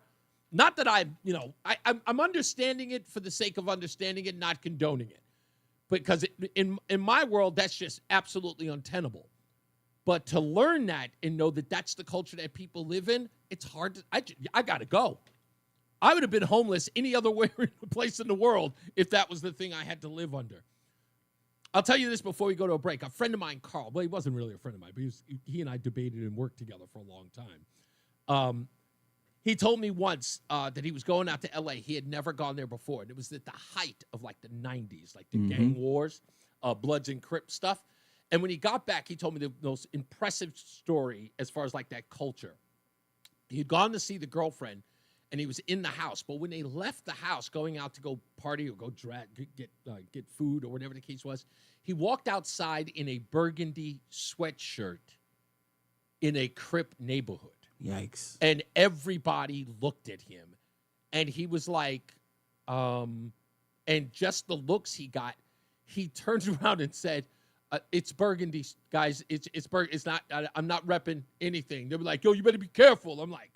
Not that I'm understanding it for the sake of understanding it, not condoning it. Because in my world, that's just absolutely untenable. But to learn that and know that that's the culture that people live in, it's hard. I got to go. I would have been homeless any other place in the world if that was the thing I had to live under. I'll tell you this before we go to a break. A friend of mine, Carl, well, he wasn't really a friend of mine, but he and I debated and worked together for a long time. He told me once that he was going out to L.A. He had never gone there before. And it was at the height of like the 90s, like the gang wars, Bloods and Crips stuff. And when he got back, he told me the most impressive story as far as like that culture. He had gone to see the girlfriend, and he was in the house. But when they left the house, going out to go party or go get food or whatever the case was, he walked outside in a burgundy sweatshirt in a Crip neighborhood.
Yikes.
And everybody looked at him. And he was like, and just the looks he got, he turned around and said, it's burgundy, guys. It's burgundy. It's not, I'm not repping anything. They were like, yo, you better be careful. I'm like,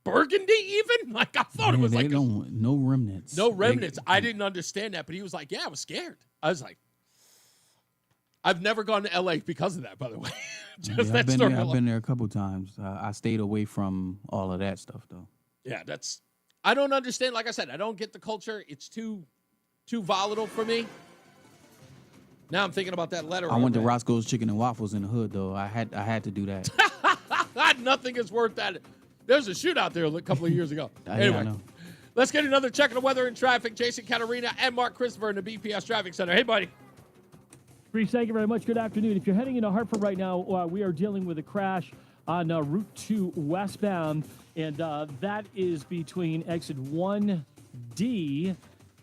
burgundy even? Like, I thought it was like
no remnants.
No remnants. I didn't understand that, but he was like, yeah, I was scared. I was like, I've never gone to LA because of that, by the way.
I've been there a couple times. I stayed away from all of that stuff, though.
Yeah, I don't understand. Like I said, I don't get the culture. It's too volatile for me. Now I'm thinking about that letter.
I went to Roscoe's Chicken and Waffles in the hood, though. I had to do that.
Nothing is worth that. There was a shootout there a couple of years ago.
Yeah,
Anyway,
I know.
let's get another check of the weather and traffic. Jason Caterina and Mark Christopher in the BPS Traffic Center. Hey, buddy.
Reese, thank you very much. Good afternoon. If you're heading into Hartford right now, we are dealing with a crash on Route 2 westbound, and that is between exit 1D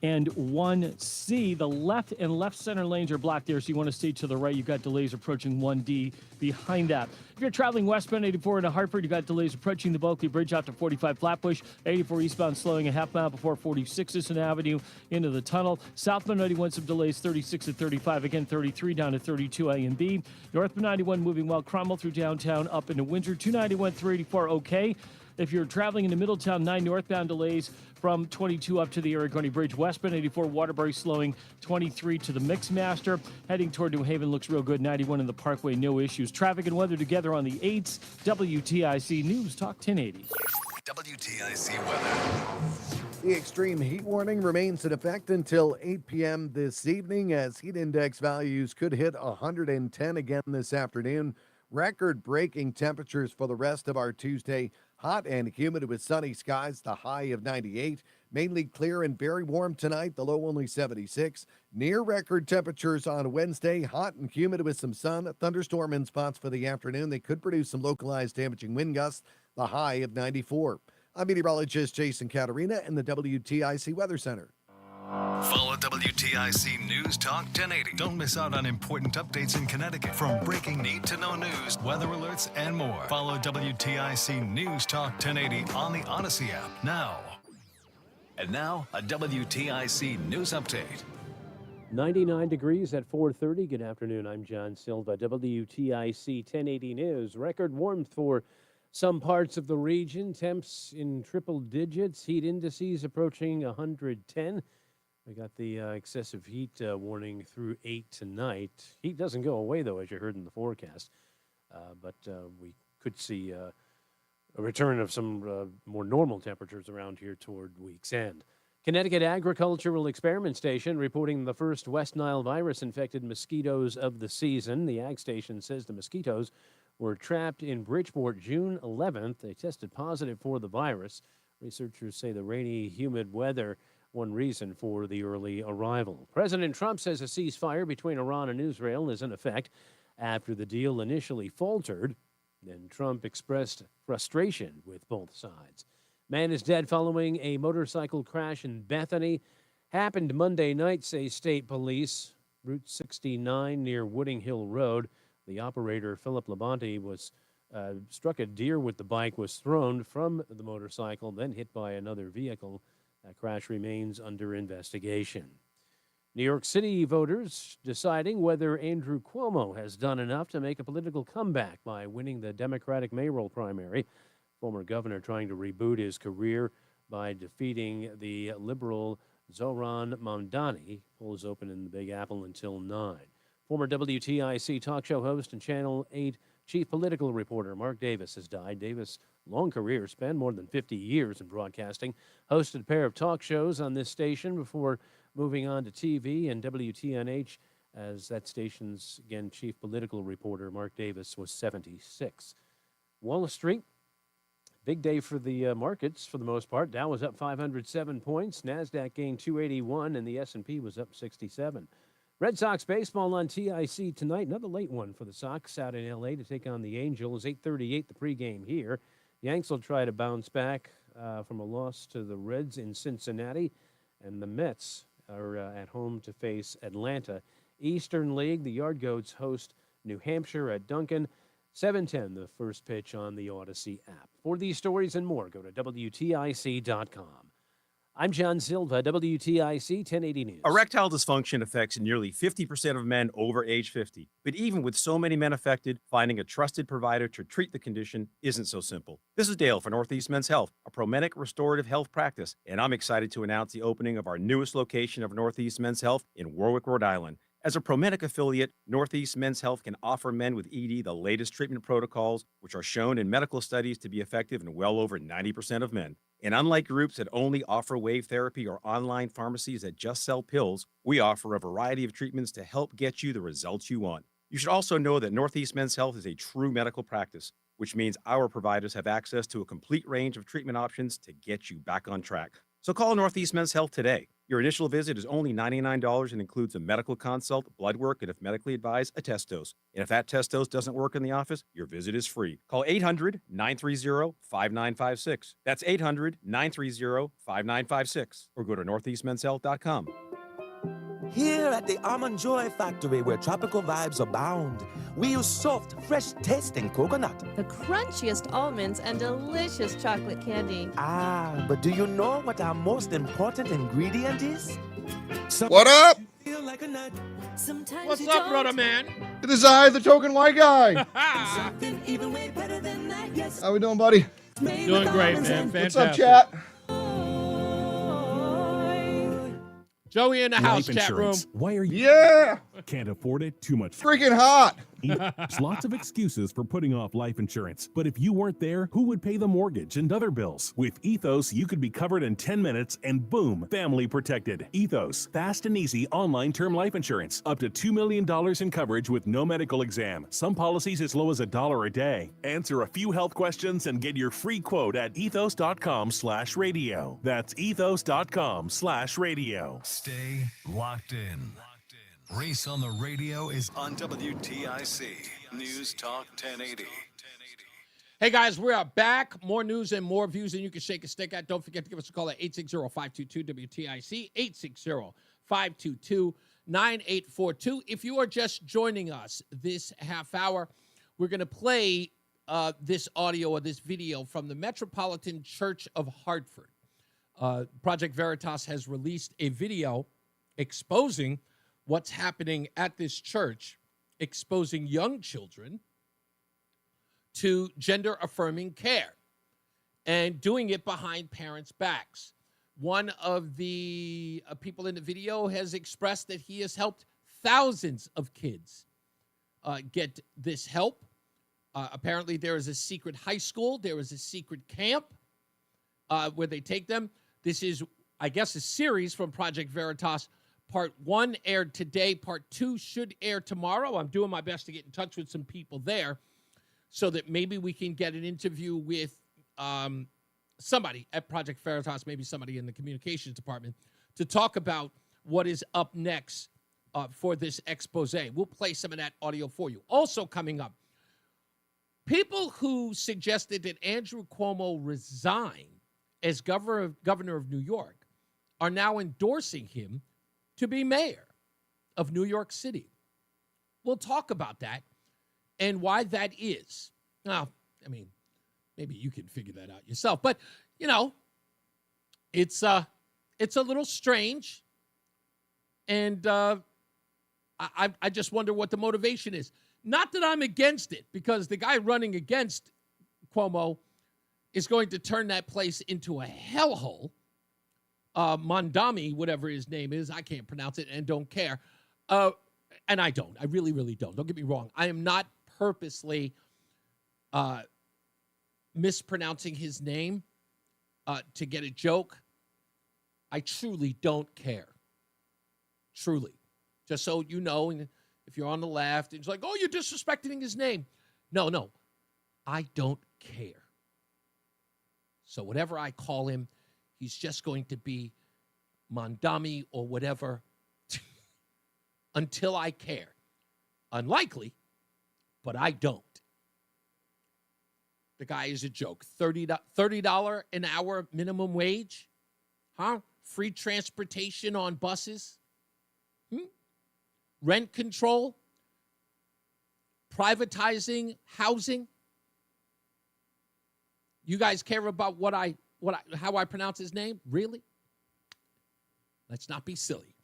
and 1C. The left and left center lanes are blocked there, so you want to stay to the right. You've got delays approaching 1D behind that. If you're traveling westbound 84 into Hartford, you've got delays approaching the Bulkley Bridge after 45 Flatbush. 84 eastbound slowing a half mile before 46 Eastern Avenue into the tunnel. Southbound 91 some delays 36 at 35. Again, 33 down to 32 A and B. Northbound 91 moving well. Cromwell through downtown up into Windsor. 291 384 okay. If you're traveling into Middletown, 9 northbound delays from 22 up to the Aragoni Bridge. Westbound 84 Waterbury slowing 23 to the Mixmaster. Heading toward New Haven looks real good. 91 in the Parkway, no issues. Traffic and weather together on the 8s. WTIC News Talk 1080.
WTIC weather.
The extreme heat warning remains in effect until 8 p.m. this evening, as heat index values could hit 110 again this afternoon. Record-breaking temperatures for the rest of our Tuesday. Hot and humid with sunny skies, the high of 98. Mainly clear and very warm tonight, the low only 76. Near record temperatures on Wednesday, hot and humid with some sun. A thunderstorm in spots for the afternoon. They could produce some localized damaging wind gusts, the high of 94. I'm meteorologist Jason Caterina in the WTIC Weather Center.
Follow WTIC News Talk 1080. Don't miss out on important updates in Connecticut, from breaking need-to-know news, weather alerts, and more. Follow WTIC News Talk 1080 on the Odyssey app now. And now, a WTIC News Update.
99 degrees at 4:30. Good afternoon. I'm John Silva. WTIC 1080 News. Record warmth for some parts of the region. Temps in triple digits. Heat indices approaching 110. We got the excessive heat warning through 8 tonight. Heat doesn't go away, though, as you heard in the forecast. But we could see a return of some more normal temperatures around here toward week's end. Connecticut Agricultural Experiment Station reporting the first West Nile virus-infected mosquitoes of the season. The Ag Station says the mosquitoes were trapped in Bridgeport June 11th. They tested positive for the virus. Researchers say the rainy, humid weather one reason for the early arrival. President Trump says a ceasefire between Iran and Israel is in effect after the deal initially faltered. Then Trump expressed frustration with both sides. Man is dead following a motorcycle crash in Bethany. Happened Monday night, say state police. Route 69 near Wooding Hill Road. The operator, Philip Labonte, was struck a deer with the bike, was thrown from the motorcycle, then hit by another vehicle. That crash remains under investigation. New York City voters deciding whether Andrew Cuomo has done enough to make a political comeback by winning the Democratic mayoral primary. Former governor trying to reboot his career by defeating the liberal Zohran Mamdani. Polls open in the Big Apple until 9. Former WTIC talk show host and Channel 8 chief political reporter Mark Davis has died. Davis' long career spanned more than 50 years in broadcasting, hosted a pair of talk shows on this station before moving on to TV and WTNH as that station's, again, chief political reporter. Mark Davis was 76. Wall Street, big day for the markets for the most part. Dow was up 507 points. NASDAQ gained 281, and the S&P was up 67. Red Sox baseball on TIC tonight. Another late one for the Sox out in L.A. to take on the Angels. 8:38 the pregame here. Yanks will try to bounce back from a loss to the Reds in Cincinnati. And the Mets are at home to face Atlanta. Eastern League, the Yard Goats host New Hampshire at Duncan. 7:10 the first pitch on the Odyssey app. For these stories and more, go to WTIC.com. I'm John Silva, WTIC 1080 News.
Erectile dysfunction affects nearly 50% of men over age 50. But even with so many men affected, finding a trusted provider to treat the condition isn't so simple. This is Dale for Northeast Men's Health, a Promedic restorative health practice, and I'm excited to announce the opening of our newest location of Northeast Men's Health in Warwick, Rhode Island. As a Promedic affiliate, Northeast Men's Health can offer men with ED the latest treatment protocols, which are shown in medical studies to be effective in well over 90% of men. And unlike groups that only offer wave therapy or online pharmacies that just sell pills, we offer a variety of treatments to help get you the results you want. You should also know that Northeast Men's Health is a true medical practice. which means our providers have access to a complete range of treatment options to get you back on track. So call Northeast Men's Health today. Your initial visit is only $99 and includes a medical consult, blood work, and if medically advised, a test dose. And if that test dose doesn't work in the office, your visit is free. Call 800-930-5956. That's 800-930-5956. Or go to northeastmenshealth.com.
Here at the Almond Joy Factory, where tropical vibes abound, we use soft, fresh-tasting coconut.
The crunchiest almonds and delicious chocolate candy.
Ah, but do you know what our most important ingredient is?
What up?
What's up, brother man?
It is I, the token white guy. How we doing, buddy?
Doing great, man. Fantastic.
What's up, chat?
Joey in the house
Life
chat room.
insurance. Why are you?
Yeah.
Can't afford it? Too much.
Freaking hot.
There's lots of excuses for putting off life insurance. But if you weren't there, who would pay the mortgage and other bills? With Ethos, you could be covered in 10 minutes and boom, family protected. Ethos, fast and easy online term life insurance. Up to $2 million in coverage with no medical exam. Some policies as low as $1 a day. Answer a few health questions and get your free quote at ethos.com/radio. That's ethos.com/radio.
Stay locked in. Reese on the Radio is on WTIC News Talk 1080.
Hey, guys, we are back. More news and more views than you can shake a stick at. Don't forget to give us a call at 860-522-WTIC, 860-522-9842. If you are just joining us this half hour, we're going to play this audio or this video from the Metropolitan Church of Hartford. Project Veritas has released a video exposing what's happening at this church, exposing young children to gender-affirming care and doing it behind parents' backs. One of the people in the video has expressed that he has helped thousands of kids get this help. Apparently, there is a secret high school. There is a secret camp where they take them. This is, I guess, a series from Project Veritas. Part 1 aired today. Part 2 should air tomorrow. I'm doing my best to get in touch with some people there so that maybe we can get an interview with somebody at Project Veritas, maybe somebody in the communications department, to talk about what is up next for this expose. We'll play some of that audio for you. Also coming up, people who suggested that Andrew Cuomo resign as governor of New York are now endorsing him to be mayor of New York City. We'll talk about that and why that is. Now, I mean, maybe you can figure that out yourself, but you know, it's a little strange, and I just wonder what the motivation is. Not that I'm against it, because the guy running against Cuomo is going to turn that place into a hellhole. Mondami, whatever his name is, I can't pronounce it and don't care. And I don't. I really, really don't. Don't get me wrong. I am not purposely mispronouncing his name to get a joke. I truly don't care. Truly. Just so you know, and if you're on the left, it's like, oh, you're disrespecting his name. No. I don't care. So whatever I call him, he's just going to be Mondami or whatever until I care. Unlikely, but I don't. The guy is a joke. $30 an hour minimum wage? Huh? Free transportation on buses? Rent control? Privatizing housing? You guys care about how I pronounce his name? Really? Let's not be silly.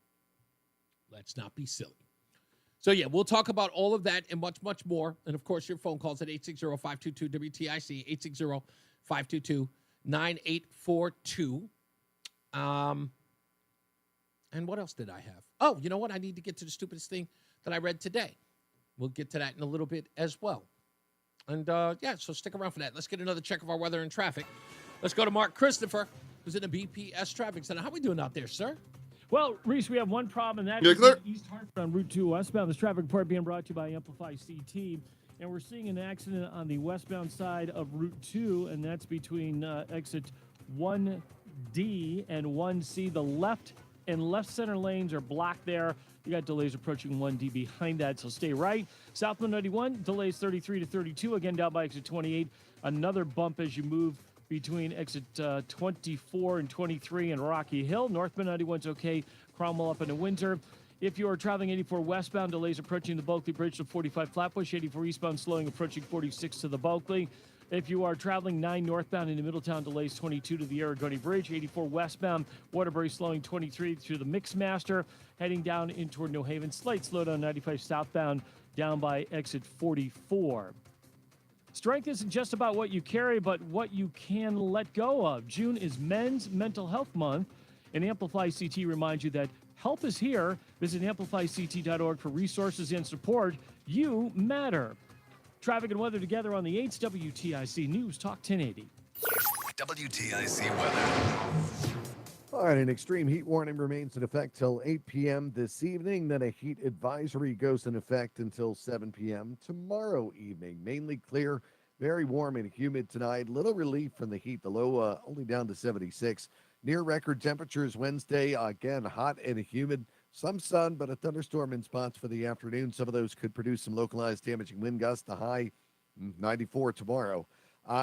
Let's not be silly. So, yeah, we'll talk about all of that and much, much more. And, of course, your phone calls at 860-522-WTIC, 860-522-9842. And what else did I have? Oh, you know what? I need to get to the stupidest thing that I read today. We'll get to that in a little bit as well. And, so stick around for that. Let's get another check of our weather and traffic. Let's go to Mark Christopher, who's in the BPS Traffic Center. How are we doing out there, sir?
Well, Reese, we have one problem, and that
is
East Hartford on Route 2 westbound. This traffic report being brought to you by Amplify CT. And we're seeing an accident on the westbound side of Route 2, and that's between exit 1D and 1C. The left and left center lanes are blocked there. You got delays approaching 1D behind that, so stay right. Southbound 91, delays 33 to 32, again down by exit 28. Another bump as you move between exit 24 and 23 in Rocky Hill. Northbound 91's okay. Cromwell up into Windsor. If you are traveling 84 westbound, delays approaching the Bulkley Bridge to 45 Flatbush. 84 eastbound slowing approaching 46 to the Bulkley. If you are traveling 9 northbound into Middletown, delays 22 to the Aragoni Bridge. 84 westbound, Waterbury slowing 23 through the Mixmaster. Heading down in toward New Haven. Slight slowdown 95 southbound down by exit 44. Strength isn't just about what you carry, but what you can let go of. June is Men's Mental Health Month, and Amplify CT reminds you that help is here. Visit amplifyct.org for resources and support. You matter. Traffic and weather together on the 8th WTIC News Talk 1080.
WTIC weather.
All right, an extreme heat warning remains in effect till 8 p.m. this evening. Then a heat advisory goes in effect until 7 p.m. tomorrow evening. Mainly clear, very warm and humid tonight. Little relief from the heat. The low only down to 76. Near record temperatures Wednesday. Again, hot and humid. Some sun, but a thunderstorm in spots for the afternoon. Some of those could produce some localized damaging wind gusts. The high 94 tomorrow.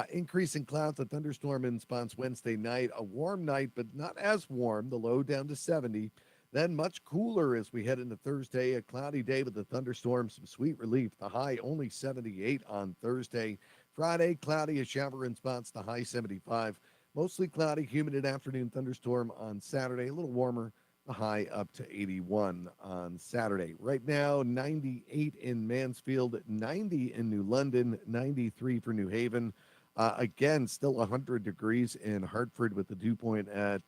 Increasing clouds, a thunderstorm in spots Wednesday night. A warm night, but not as warm. The low down to 70. Then much cooler as we head into Thursday. A cloudy day with a thunderstorm. Some sweet relief. The high only 78 on Thursday. Friday, cloudy, a shower in spots. The high 75. Mostly cloudy, humid and afternoon thunderstorm on Saturday. A little warmer. The high up to 81 on Saturday. Right now, 98 in Mansfield, 90 in New London, 93 for New Haven. Again, still 100 degrees in Hartford with the dew point at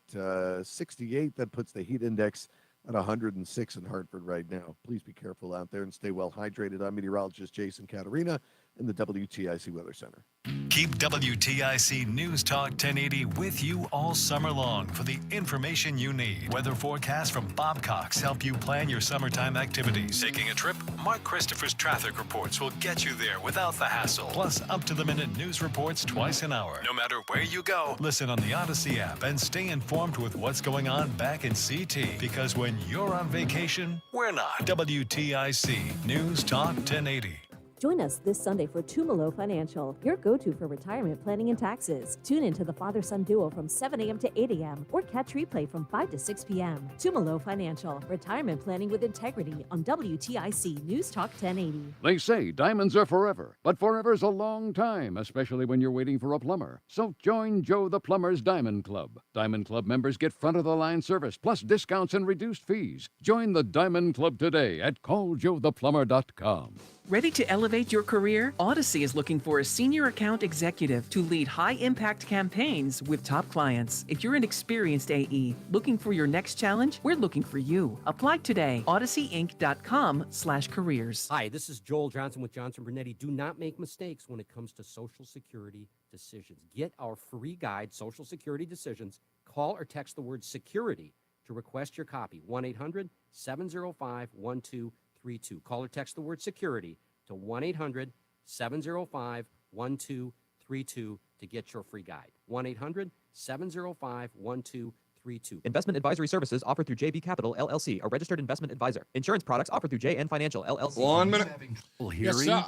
68. That puts the heat index at 106 in Hartford right now. Please be careful out there and stay well hydrated. I'm meteorologist Jason Caterina in the WTIC Weather Center.
Keep WTIC News Talk 1080 with you all summer long for the information you need. Weather forecasts from Bob Cox help you plan your summertime activities. Taking a trip? Mark Christopher's traffic reports will get you there without the hassle. Plus, up-to-the-minute news reports twice an hour. No matter where you go, listen on the Odyssey app and stay informed with what's going on back in CT. Because when you're on vacation, we're not. WTIC News Talk 1080.
Join us this Sunday for Tumalo Financial, your go-to for retirement planning and taxes. Tune in to the father-son duo from 7 a.m. to 8 a.m. or catch replay from 5 to 6 p.m. Tumalo Financial, retirement planning with integrity on WTIC News Talk 1080.
They say diamonds are forever, but forever's a long time, especially when you're waiting for a plumber. So join Joe the Plumber's Diamond Club. Diamond Club members get front-of-the-line service, plus discounts and reduced fees. Join the Diamond Club today at calljoetheplumber.com.
Ready to elevate your career? Odyssey is looking for a senior account executive to lead high-impact campaigns with top clients. If you're an experienced AE looking for your next challenge, we're looking for you. Apply today. odysseyinc.com/careers.
Hi, this is Joel Johnson with Johnson Brunetti. Do not make mistakes when it comes to Social Security decisions. Get our free guide, Social Security Decisions. Call or text the word security to request your copy. 1-800-705-1232. Call or text the word security to 1-800-705-1232 to get your free guide. 1-800-705-1232.
Investment advisory services offered through JB Capital, LLC, a registered investment advisor. Insurance products offered through JN Financial, LLC.
1 minute.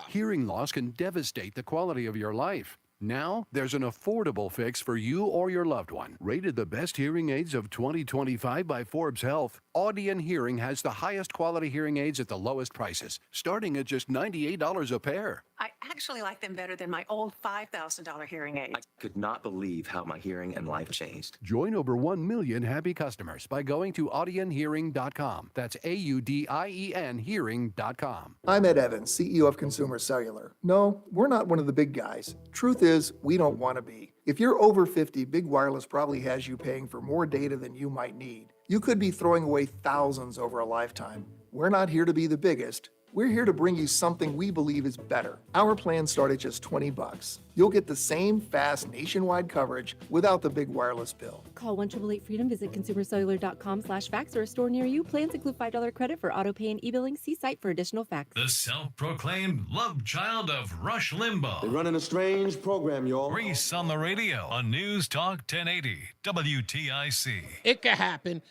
Hearing loss can devastate the quality of your life. Now, there's an affordable fix for you or your loved one. Rated the best hearing aids of 2025 by Forbes Health, Audion Hearing has the highest quality hearing aids at the lowest prices, starting at just $98 a pair.
I actually like them better than my old $5,000 hearing aids.
I could not believe how my hearing and life changed.
Join over 1 million happy customers by going to audionhearing.com. That's AUDIEN hearing.com.
I'm Ed Evans, CEO of Consumer Cellular. No, we're not one of the big guys. Truth is, we don't want to be. If you're over 50, Big Wireless probably has you paying for more data than you might need. You could be throwing away thousands over a lifetime. We're not here to be the biggest, We're here to bring you something we believe is better. Our plans start at just $20. You'll get the same fast nationwide coverage without the big wireless bill.
Call 1-888-FREEDOM, visit consumercellular.com/facts or a store near you. Plans include $5 credit for auto pay and e-billing. See site for additional facts.
The self-proclaimed love child of Rush Limbaugh.
They're running a strange program, y'all.
Reese on the radio on News Talk 1080 WTIC.
It could happen.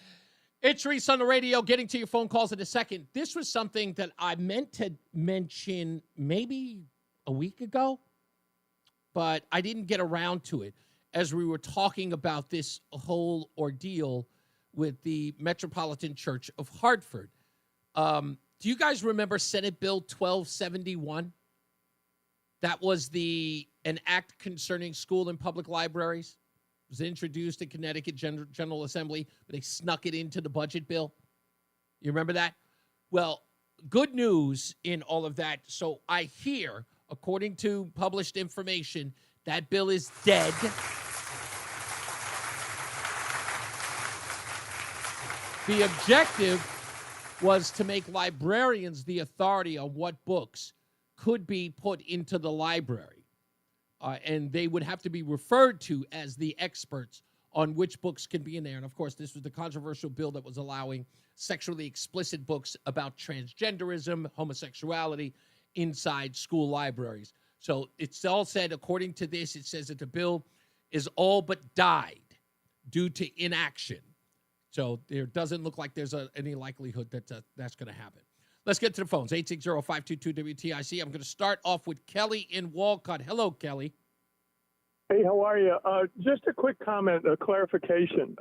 It's Reese on the radio, getting to your phone calls in a second. This was something that I meant to mention maybe a week ago, but I didn't get around to it as we were talking about this whole ordeal with the Metropolitan Church of Hartford. Do you guys remember Senate Bill 1271? That was an act concerning school and public libraries. It was introduced in Connecticut General Assembly, but they snuck it into the budget bill. You remember that? Well, good news in all of that. So I hear, according to published information, that bill is dead. The objective was to make librarians the authority on what books could be put into the library. And they would have to be referred to as the experts on which books can be in there. And, of course, this was the controversial bill that was allowing sexually explicit books about transgenderism, homosexuality inside school libraries. So it's all said, according to this, it says that the bill is all but died due to inaction. So there doesn't look like there's any likelihood that that's going to happen. Let's get to the phones, 860-522-WTIC. I'm going to start off with Kelly in Walcott. Hello, Kelly.
Hey, how are you? Just a quick comment, a clarification.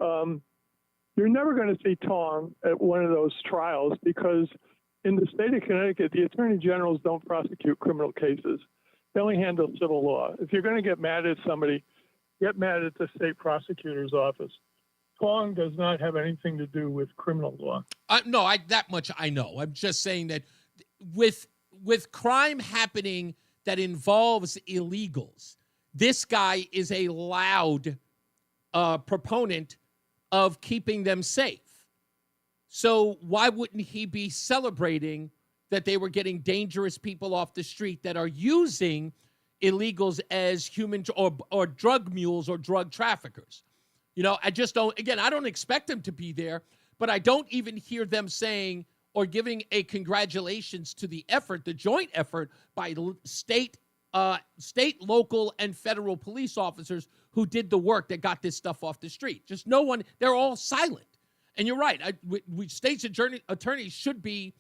You're never going to see Tong at one of those trials because in the state of Connecticut, the attorney generals don't prosecute criminal cases. They only handle civil law. If you're going to get mad at somebody, get mad at the state prosecutor's office. Tong does not have anything to do with criminal law.
No, that much I know. I'm just saying that with crime happening that involves illegals, this guy is a loud proponent of keeping them safe. So why wouldn't he be celebrating that they were getting dangerous people off the street that are using illegals as human or drug mules or drug traffickers? You know, I just don't, again, I don't expect them to be there, but I don't even hear them saying or giving a congratulations to the effort, the joint effort by state, local, and federal police officers who did the work that got this stuff off the street. Just no one, they're all silent. And you're right, state's attorneys should be,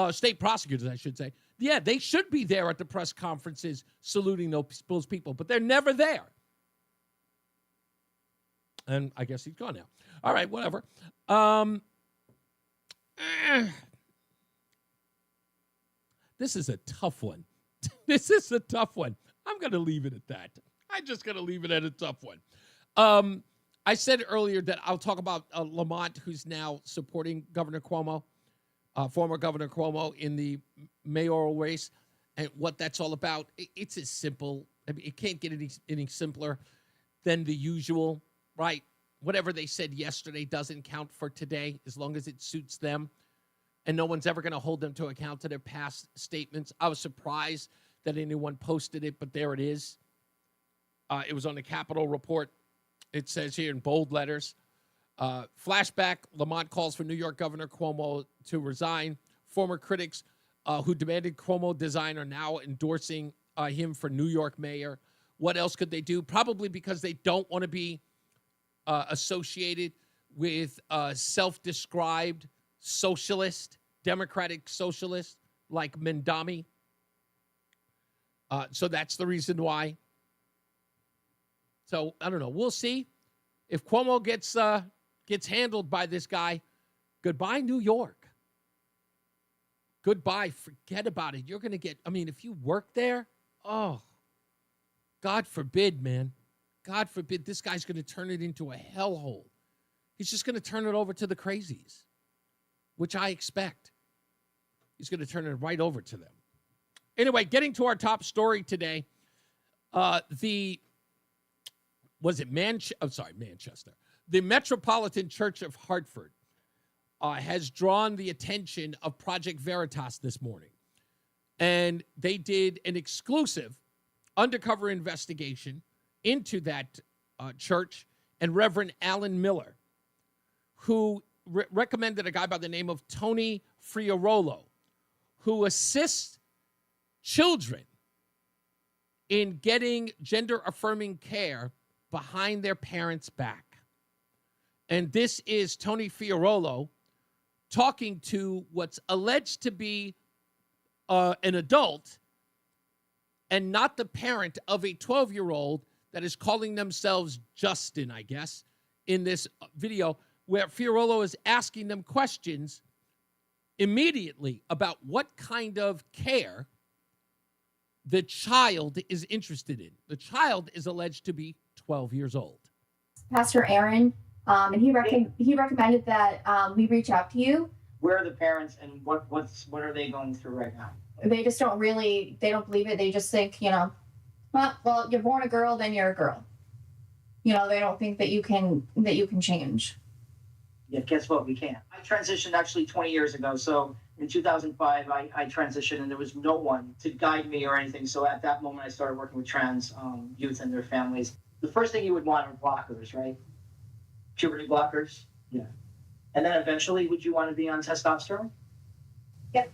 state prosecutors, I should say. Yeah, they should be there at the press conferences saluting those people, but they're never there. And I guess he's gone now. All right, whatever. This is a tough one. This is a tough one. I'm going to leave it at that. I'm just going to leave it at a tough one. I said earlier that I'll talk about Lamont, who's now supporting Governor Cuomo, former Governor Cuomo, in the mayoral race, and what that's all about. It's as simple. I mean, it can't get any simpler than the usual. Right, whatever they said yesterday doesn't count for today as long as it suits them. And no one's ever going to hold them to account to their past statements. I was surprised that anyone posted it, but there it is. It was on the Capitol Report. It says here in bold letters, flashback, Lamont calls for New York Governor Cuomo to resign. Former critics who demanded Cuomo design are now endorsing him for New York mayor. What else could they do? Probably because they don't want to be associated with self-described socialist, democratic socialist like Mendami. So that's the reason why. So I don't know. We'll see if Cuomo gets handled by this guy. Goodbye, New York. Goodbye. Forget about it. You're going to get, I mean, if you work there, oh, God forbid, man. God forbid this guy's going to turn it into a hellhole. He's just going to turn it over to the crazies, which I expect. He's going to turn it right over to them. Anyway, getting to our top story today, Manchester. The Metropolitan Church of Hartford has drawn the attention of Project Veritas this morning. And they did an exclusive undercover investigation into that church, and Reverend Alan Miller, who recommended a guy by the name of Tony Friarolo, who assists children in getting gender-affirming care behind their parents' back. And this is Tony Friarolo talking to what's alleged to be an adult and not the parent of a 12-year-old that is calling themselves Justin, I guess, in this video, where Friarolo is asking them questions immediately about what kind of care the child is interested in. The child is alleged to be 12 years old.
Pastor Aaron, and he recommended that we reach out to you.
Where are the parents, and what are they going through right now?
They just don't believe it. They just think, well, you're born a girl, then you're a girl. They don't think that you can change.
Yeah, guess what? We can. I transitioned actually 20 years ago. So in 2005, I transitioned, and there was no one to guide me or anything. So at that moment, I started working with trans youth and their families. The first thing you would want are blockers, right? Puberty blockers. Yeah. And then eventually, would you want to be on testosterone?
Yep.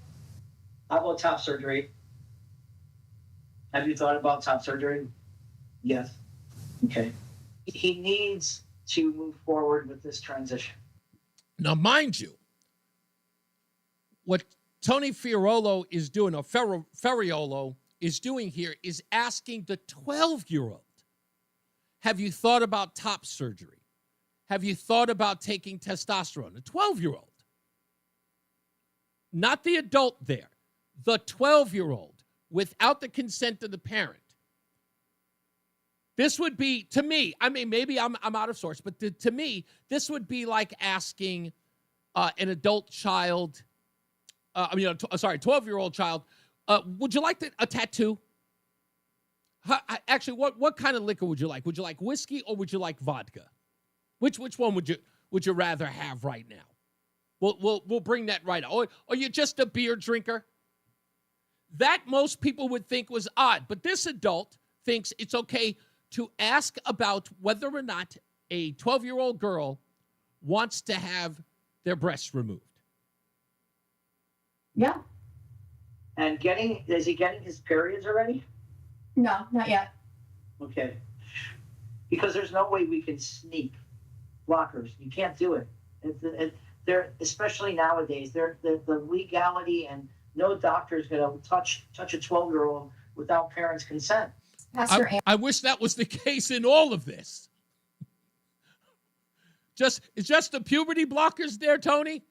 How about top surgery? Have you thought about top surgery? Yes. Okay. He needs to move forward with this transition.
Now, mind you, what Tony Friarolo is doing, or Ferriolo is doing here, is asking the 12-year-old, have you thought about top surgery? Have you thought about taking testosterone? The 12-year-old. Not the adult there. The 12-year-old, without the consent of the parent. This would be, to me, I mean, maybe I'm out of source, but to me, this would be like asking an adult child, 12-year-old child, would you like a tattoo? Actually, what kind of liquor would you like? Would you like whiskey or would you like vodka? Which one would you rather have right now? We'll bring that right out. Or are you just a beer drinker? That most people would think was odd, but this adult thinks it's okay to ask about whether or not a 12-year-old girl wants to have their breasts removed.
Yeah.
And is he getting his periods already?
No, not yet.
Okay. Because there's no way we can sneak blockers. You can't do it. They're, especially nowadays, the legality, and no doctor is going to touch a 12-year-old without parents' consent.
I wish that was the case in all of this. It's just the puberty blockers there, Tony?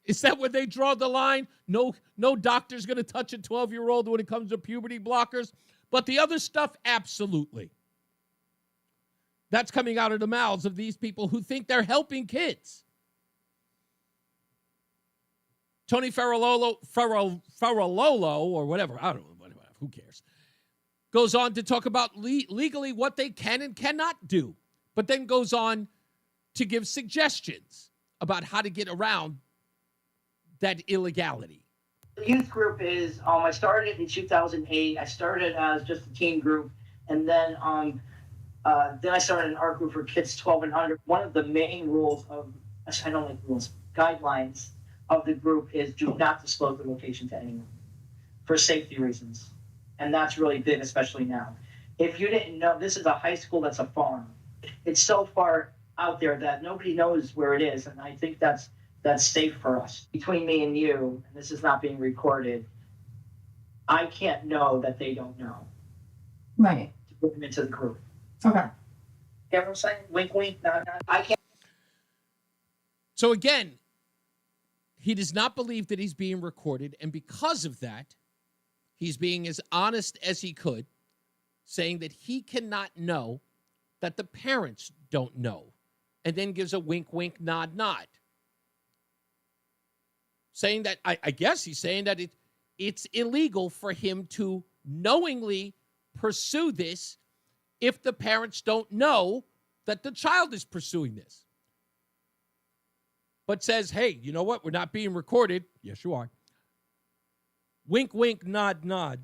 Is that where they draw the line? No doctor's going to touch a 12-year-old when it comes to puberty blockers. But the other stuff, absolutely. That's coming out of the mouths of these people who think they're helping kids. Tony Ferralolo, or whatever, I don't know, whatever, who cares, goes on to talk about legally what they can and cannot do, but then goes on to give suggestions about how to get around that illegality.
The youth group is, I started in 2008. I started as just a teen group, and then I started an art group for kids 12 and under. One of the main rules guidelines of the group is do not disclose the location to anyone for safety reasons. And that's really big, especially now. If you didn't know, this is a high school that's a farm. It's so far out there that nobody knows where it is. And I think that's safe for us. Between me and you, and this is not being recorded, I can't know that they don't know.
Right.
To put them into the group.
Okay.
You know what I'm saying? Wink, wink. No, I can't.
So again, he does not believe that he's being recorded. And because of that, he's being as honest as he could, saying that he cannot know that the parents don't know, and then gives a wink, wink, nod, nod. Saying that, I guess he's saying that it's illegal for him to knowingly pursue this if the parents don't know that the child is pursuing this. But says, hey, you know what? We're not being recorded. Yes, you are. wink, wink, nod, nod,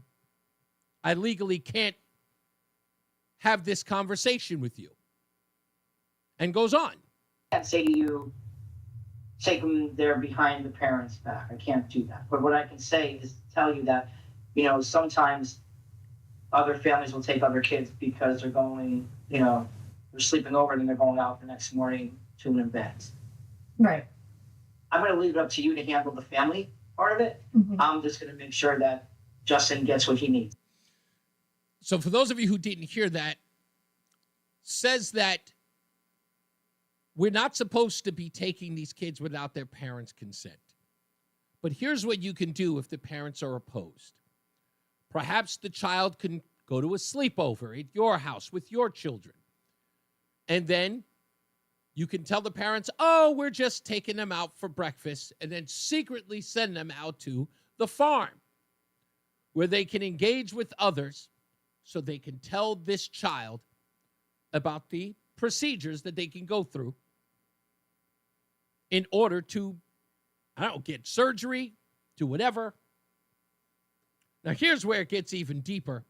I legally can't have this conversation with you. And goes on.
I can't say to you, take them there behind the parents' back. I can't do that. But what I can say is tell you that, sometimes other families will take other kids because they're going, they're sleeping over and then they're going out the next morning to an event.
Right.
I'm going to leave it up to you to handle the family part of it.
Mm-hmm.
I'm just going to make sure that Justin gets what he needs.
So for those of you who didn't hear that, says that we're not supposed to be taking these kids without their parents' consent. But here's what you can do if the parents are opposed. Perhaps the child can go to a sleepover at your house with your children. And then you can tell the parents, oh, we're just taking them out for breakfast, and then secretly send them out to the farm where they can engage with others so they can tell this child about the procedures that they can go through in order to, get surgery, do whatever. Now, here's where it gets even deeper.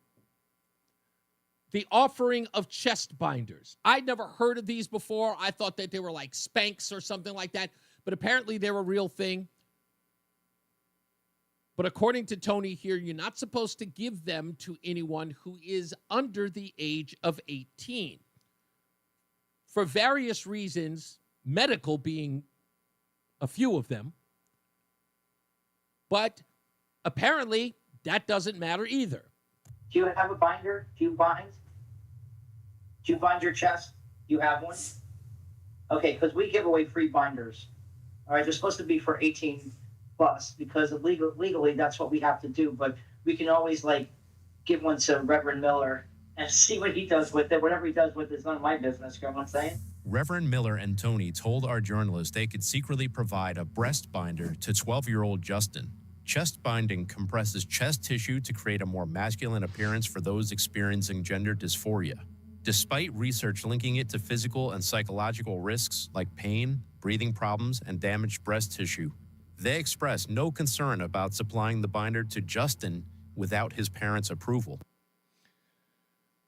The offering of chest binders. I'd never heard of these before. I thought that they were like Spanx or something like that, but apparently they're a real thing. But according to Tony here, you're not supposed to give them to anyone who is under the age of 18. For various reasons, medical being a few of them. But apparently, that doesn't matter either.
Do you have a binder? Do you bind? Do you bind your chest? Do you have one? Okay, because we give away free binders. All right, they're supposed to be for 18 plus because legally that's what we have to do. But we can always give one to Reverend Miller and see what he does with it. Whatever he does with it is none of my business. You know what I'm saying?
Reverend Miller and Tony told our journalist they could secretly provide a breast binder to 12-year-old Justin. Chest binding compresses chest tissue to create a more masculine appearance for those experiencing gender dysphoria. Despite research linking it to physical and psychological risks like pain, breathing problems, and damaged breast tissue, they express no concern about supplying the binder to Justin without his parents' approval.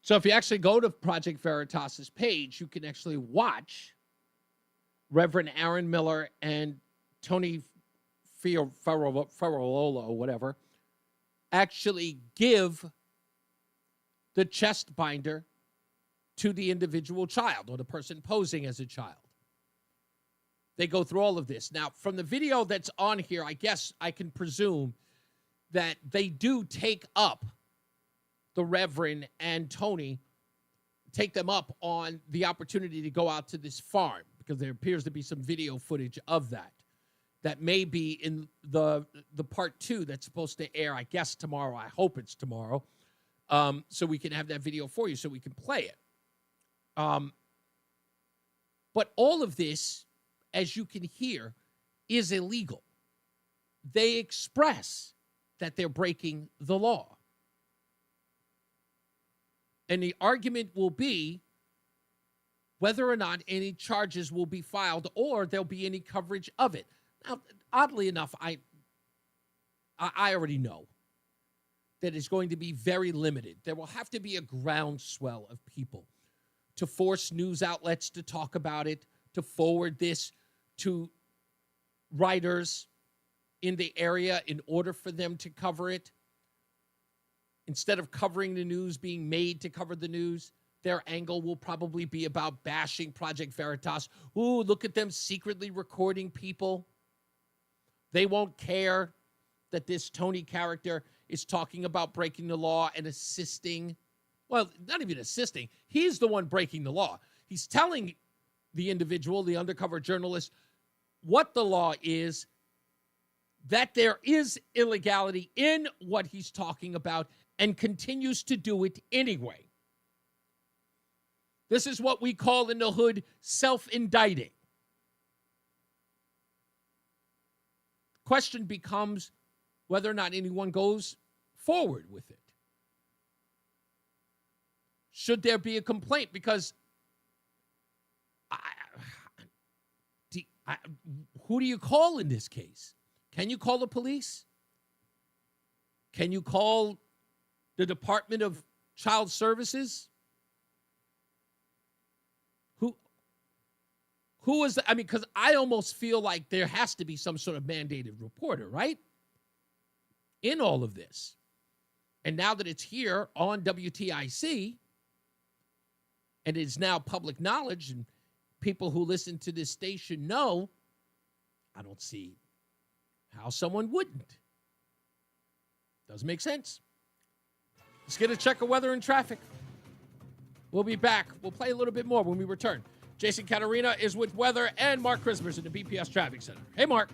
So if you actually go to Project Veritas's page, you can actually watch Reverend Aaron Miller and Tony Ferrolola, whatever, actually give the chest binder to the individual child or the person posing as a child. They go through all of this. Now, from the video that's on here, I guess I can presume that they do take up the Reverend and Tony, take them up on the opportunity to go out to this farm because there appears to be some video footage of that. That may be in the part 2 that's supposed to air, I guess, tomorrow. I hope it's tomorrow. So we can have that video for you so we can play it. But all of this, as you can hear, is illegal. They express that they're breaking the law. And the argument will be whether or not any charges will be filed or there'll be any coverage of it. Now, oddly enough, I already know that it's going to be very limited. There will have to be a groundswell of people to force news outlets to talk about it, to forward this to writers in the area in order for them to cover it. Instead of covering the news, being made to cover the news, their angle will probably be about bashing Project Veritas. Ooh, look at them secretly recording people. They won't care that this Tony character is talking about breaking the law and assisting. Well, not even assisting. He's the one breaking the law. He's telling the individual, the undercover journalist, what the law is, that there is illegality in what he's talking about, and continues to do it anyway. This is what we call in the hood self-indicting. Question becomes whether or not anyone goes forward with it. Should there be a complaint? Because who do you call in this case? Can you call the police? Can you call the Department of Child Services? Who is that? I mean, because I almost feel like there has to be some sort of mandated reporter, right? In all of this. And now that it's here on WTIC, and it's now public knowledge, and people who listen to this station know, I don't see how someone wouldn't. Doesn't make sense. Let's get a check of weather and traffic. We'll be back. We'll play a little bit more when we return. Jason Caterina is with weather, and Mark Christmas in the BPS Traffic Center. Hey, Mark.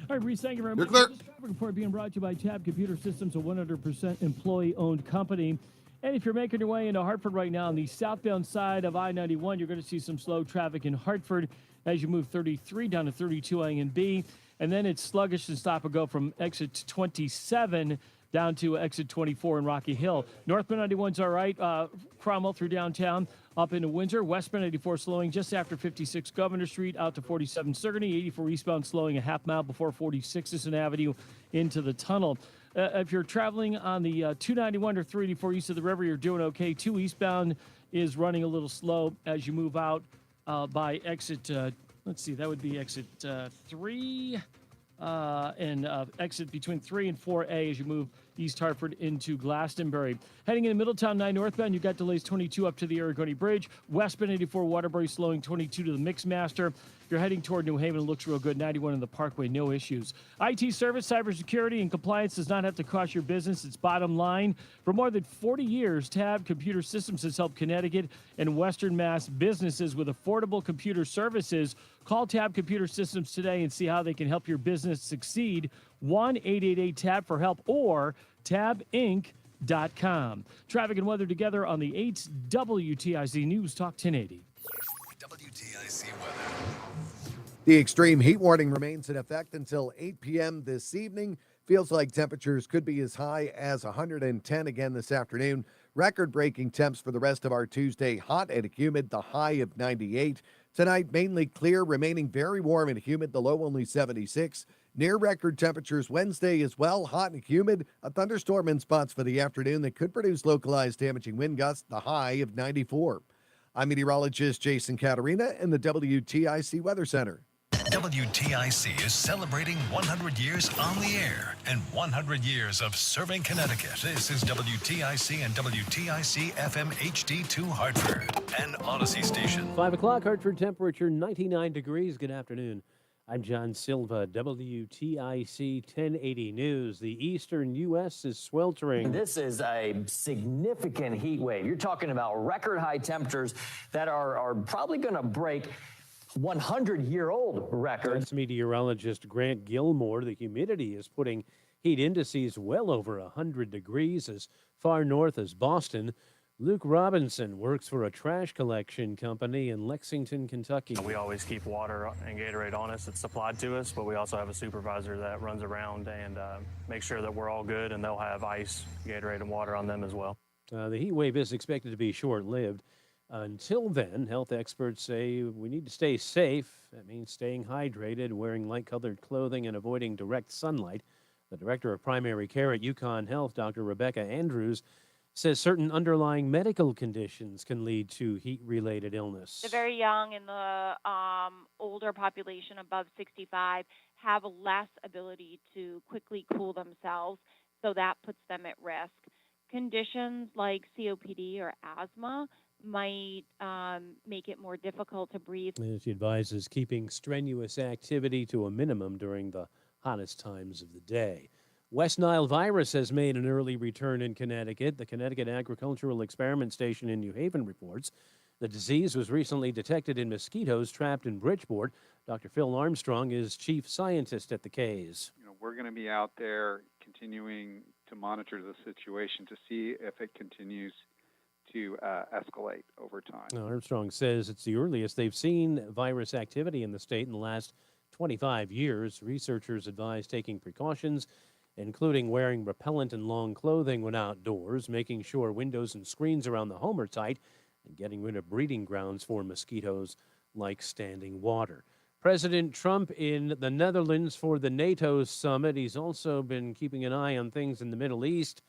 All right, Reese, thank you very much.
clear.
This traffic report being brought to you by Tab Computer Systems, a 100% employee-owned company. And if you're making your way into Hartford right now on the southbound side of I-91, you're going to see some slow traffic in Hartford as you move 33 down to 32A and B. And then it's sluggish and stop and go from exit 27 down to exit 24 in Rocky Hill. Northbound 91's all right. Cromwell through downtown up into Windsor. Westbound 84 slowing just after 56 Governor Street out to 47 Sigourney. 84 eastbound slowing a half mile before 46 Sisson Avenue into the tunnel. If you're traveling on the 291 or 384 east of the river, you're doing okay. 2 eastbound is running a little slow as you move out by exit, let's see, that would be exit 3 and exit between 3 and 4A as you move East Hartford into Glastonbury. Heading into Middletown 9 northbound, you've got delays 22 up to the Aragoni Bridge. Westbound 84 Waterbury slowing 22 to the Mixmaster. If you're heading toward New Haven, it looks real good. 91 in the Parkway, no issues. IT service, cybersecurity, and compliance does not have to cost your business. It's bottom line. For more than 40 years, Tab Computer Systems has helped Connecticut and Western Mass businesses with affordable computer services. Call Tab Computer Systems today and see how they can help your business succeed. 1-888-TAB for help or tabinc.com. Traffic and weather together on the 8th WTIC News Talk 1080.
WTIC weather.
The extreme heat warning remains in effect until 8 p.m. this evening. Feels like temperatures could be as high as 110 again this afternoon. Record-breaking temps for the rest of our Tuesday. Hot and humid, the high of 98. Tonight, mainly clear, remaining very warm and humid, the low only 76. Near record temperatures Wednesday as well, hot and humid. A thunderstorm in spots for the afternoon that could produce localized damaging wind gusts, the high of 94. I'm meteorologist Jason Caterina in the WTIC Weather Center.
WTIC is celebrating 100 years on the air and 100 years of serving Connecticut. This is WTIC and WTIC FM HD2 Hartford, an Odyssey station.
5 o'clock, Hartford temperature 99 degrees. Good afternoon. I'm John Silva, WTIC 1080 News. The eastern U.S. is sweltering.
This is a significant heat wave. You're talking about record high temperatures that are probably going to break 100-year-old records.
That's meteorologist Grant Gilmore. The humidity is putting heat indices well over 100 degrees as far north as Boston. Luke Robinson works for a trash collection company in Lexington, Kentucky.
We always keep water and Gatorade on us. It's supplied to us, but we also have a supervisor that runs around and makes sure that we're all good, and they'll have ice, Gatorade, and water on them as well.
The heat wave is expected to be short-lived. Until then, health experts say we need to stay safe. That means staying hydrated, wearing light-colored clothing, and avoiding direct sunlight. The director of primary care at UConn Health, Dr. Rebecca Andrews, says certain underlying medical conditions can lead to heat-related illness.
The very young and the older population above 65 have less ability to quickly cool themselves, so that puts them at risk. Conditions like COPD or asthma might make it more difficult to breathe.
And she advises keeping strenuous activity to a minimum during the hottest times of the day. West Nile virus has made an early return in Connecticut. The Connecticut Agricultural Experiment Station in New Haven reports the disease was recently detected in mosquitoes trapped in Bridgeport. Dr. Phil Armstrong is chief scientist at the K's.
We're going to be out there continuing to monitor the situation to see if it continues to escalate over time.
Armstrong says it's the earliest they've seen virus activity in the state in the last 25 years. Researchers advise taking precautions, including wearing repellent and long clothing when outdoors, making sure windows and screens around the home are tight, and getting rid of breeding grounds for mosquitoes like standing water. President Trump in the Netherlands for the NATO summit. He's also been keeping an eye on things in the Middle East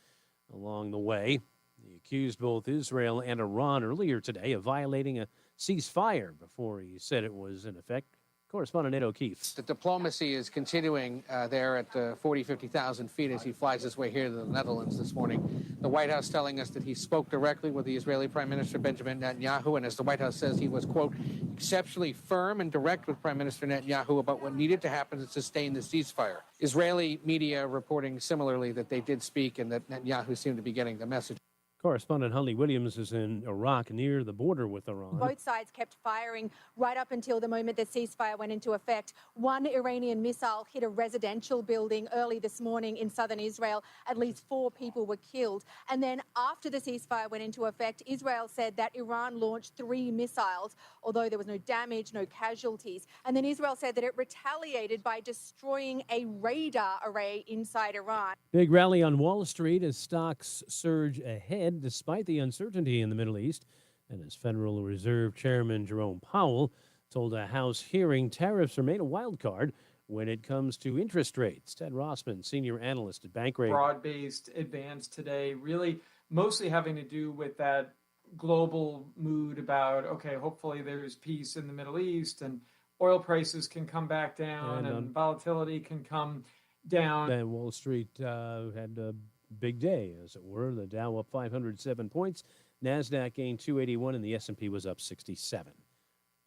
along the way. He accused both Israel and Iran earlier today of violating a ceasefire before he said it was in effect. Correspondent Ed O'Keefe.
The diplomacy is continuing there at 50,000 feet as he flies his way here to the Netherlands this morning. The White House telling us that he spoke directly with the Israeli Prime Minister Benjamin Netanyahu, and as the White House says, he was, quote, exceptionally firm and direct with Prime Minister Netanyahu about what needed to happen to sustain the ceasefire. Israeli media reporting similarly that they did speak and that Netanyahu seemed to be getting the message.
Correspondent Holly Williams is in Iraq near the border with Iran.
Both sides kept firing right up until the moment the ceasefire went into effect. One Iranian missile hit a residential building early this morning in southern Israel. At least 4 people were killed. And then after the ceasefire went into effect, Israel said that Iran launched 3 missiles, although there was no damage, no casualties. And then Israel said that it retaliated by destroying a radar array inside Iran.
Big rally on Wall Street as stocks surge ahead despite the uncertainty in the Middle East. And as Federal Reserve Chairman Jerome Powell told a House hearing, tariffs remain a wild card when it comes to interest rates. Ted Rossman, senior analyst at Bankrate.
Broad-based advance today, really mostly having to do with that global mood about, okay, hopefully there's peace in the Middle East and oil prices can come back down and volatility can come down.
And Wall Street had a big day, as it were. The Dow up 507 points. NASDAQ gained 281 and the S&P was up 67.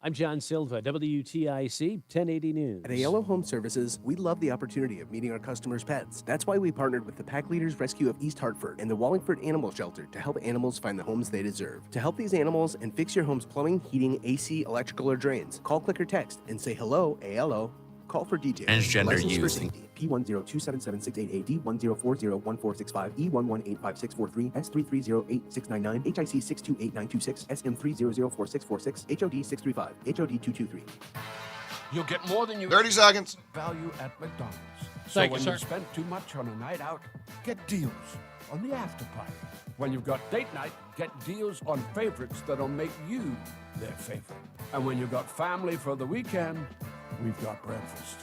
I'm John Silva, WTIC 1080 News.
At Aiello Home Services, we love the opportunity of meeting our customers' pets. That's why we partnered with the Pack Leaders Rescue of East Hartford and the Wallingford Animal Shelter to help animals find the homes they deserve. To help these animals and fix your home's plumbing, heating, AC, electrical, or drains, call, click, or text and say hello, Aiello. Call for details.
Transgender
License for
youth.
safety. P102776888, D1041465, E1185643, S3308699, HIC 628926, SM3004646, HOD 635, HOD 223.
You'll get more than you
30 seconds.
value at McDonald's. So
Thank you,
when
sir.
you spend too much on a night out, get deals on the after party. When you've got date night, get deals on favorites that'll make you their favorite. And when you've got family for the weekend, we've got breakfast.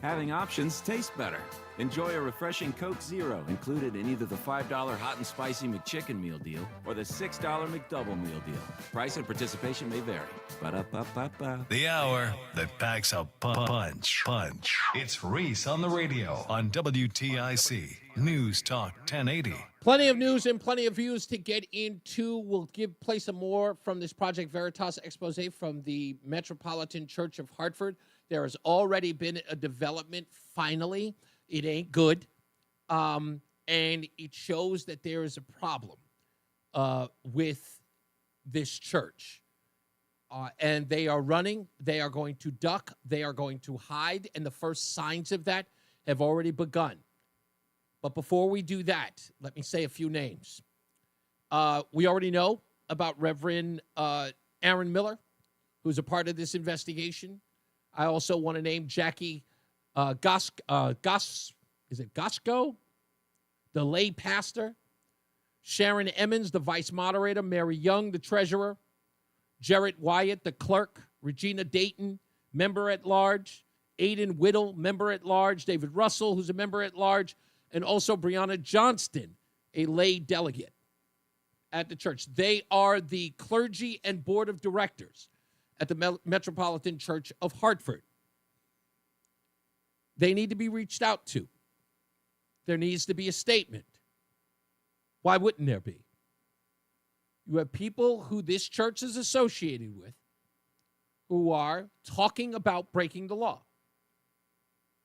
Having options tastes better. Enjoy a refreshing Coke Zero included in either the $5 hot and spicy McChicken meal deal or the $6 McDouble meal deal. Price and participation may vary. Ba-da-ba-ba-ba.
The hour that packs a punch. It's Reese on the Radio on WTIC News Talk 1080.
Plenty of news and plenty of views to get into. We'll play some more from this Project Veritas expose from the Metropolitan Church of Hartford. There has already been a development, finally. It ain't good. And it shows that there is a problem with this church. And they are running. They are going to duck. They are going to hide. And the first signs of that have already begun. But before we do that, let me say a few names. We already know about Reverend Aaron Miller, who's a part of this investigation. I also want to name Jackie Gosko, the lay pastor, Sharon Emmons, the vice moderator, Mary Young, the treasurer, Jarrett Wyatt, the clerk, Regina Dayton, member at large, Aidan Whittle, member at large, David Russell, who's a member at large, and also Brianna Johnston, a lay delegate at the church. They are the clergy and board of directors at the Metropolitan Church of Hartford. They need to be reached out to. There needs to be a statement. Why wouldn't there be? You have people who this church is associated with who are talking about breaking the law,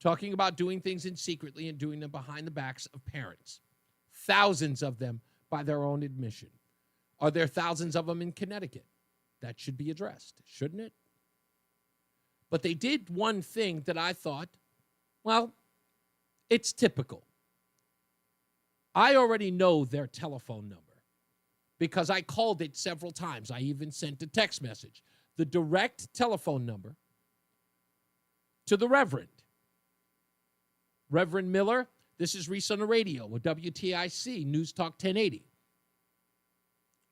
talking about doing things in secretly and doing them behind the backs of parents. Thousands of them by their own admission. Are there thousands of them in Connecticut? That should be addressed, shouldn't it? But they did one thing that I thought, well, it's typical. I already know their telephone number because I called it several times. I even sent a text message. The direct telephone number to the Reverend Miller. This is Reese on the Radio with WTIC News Talk 1080.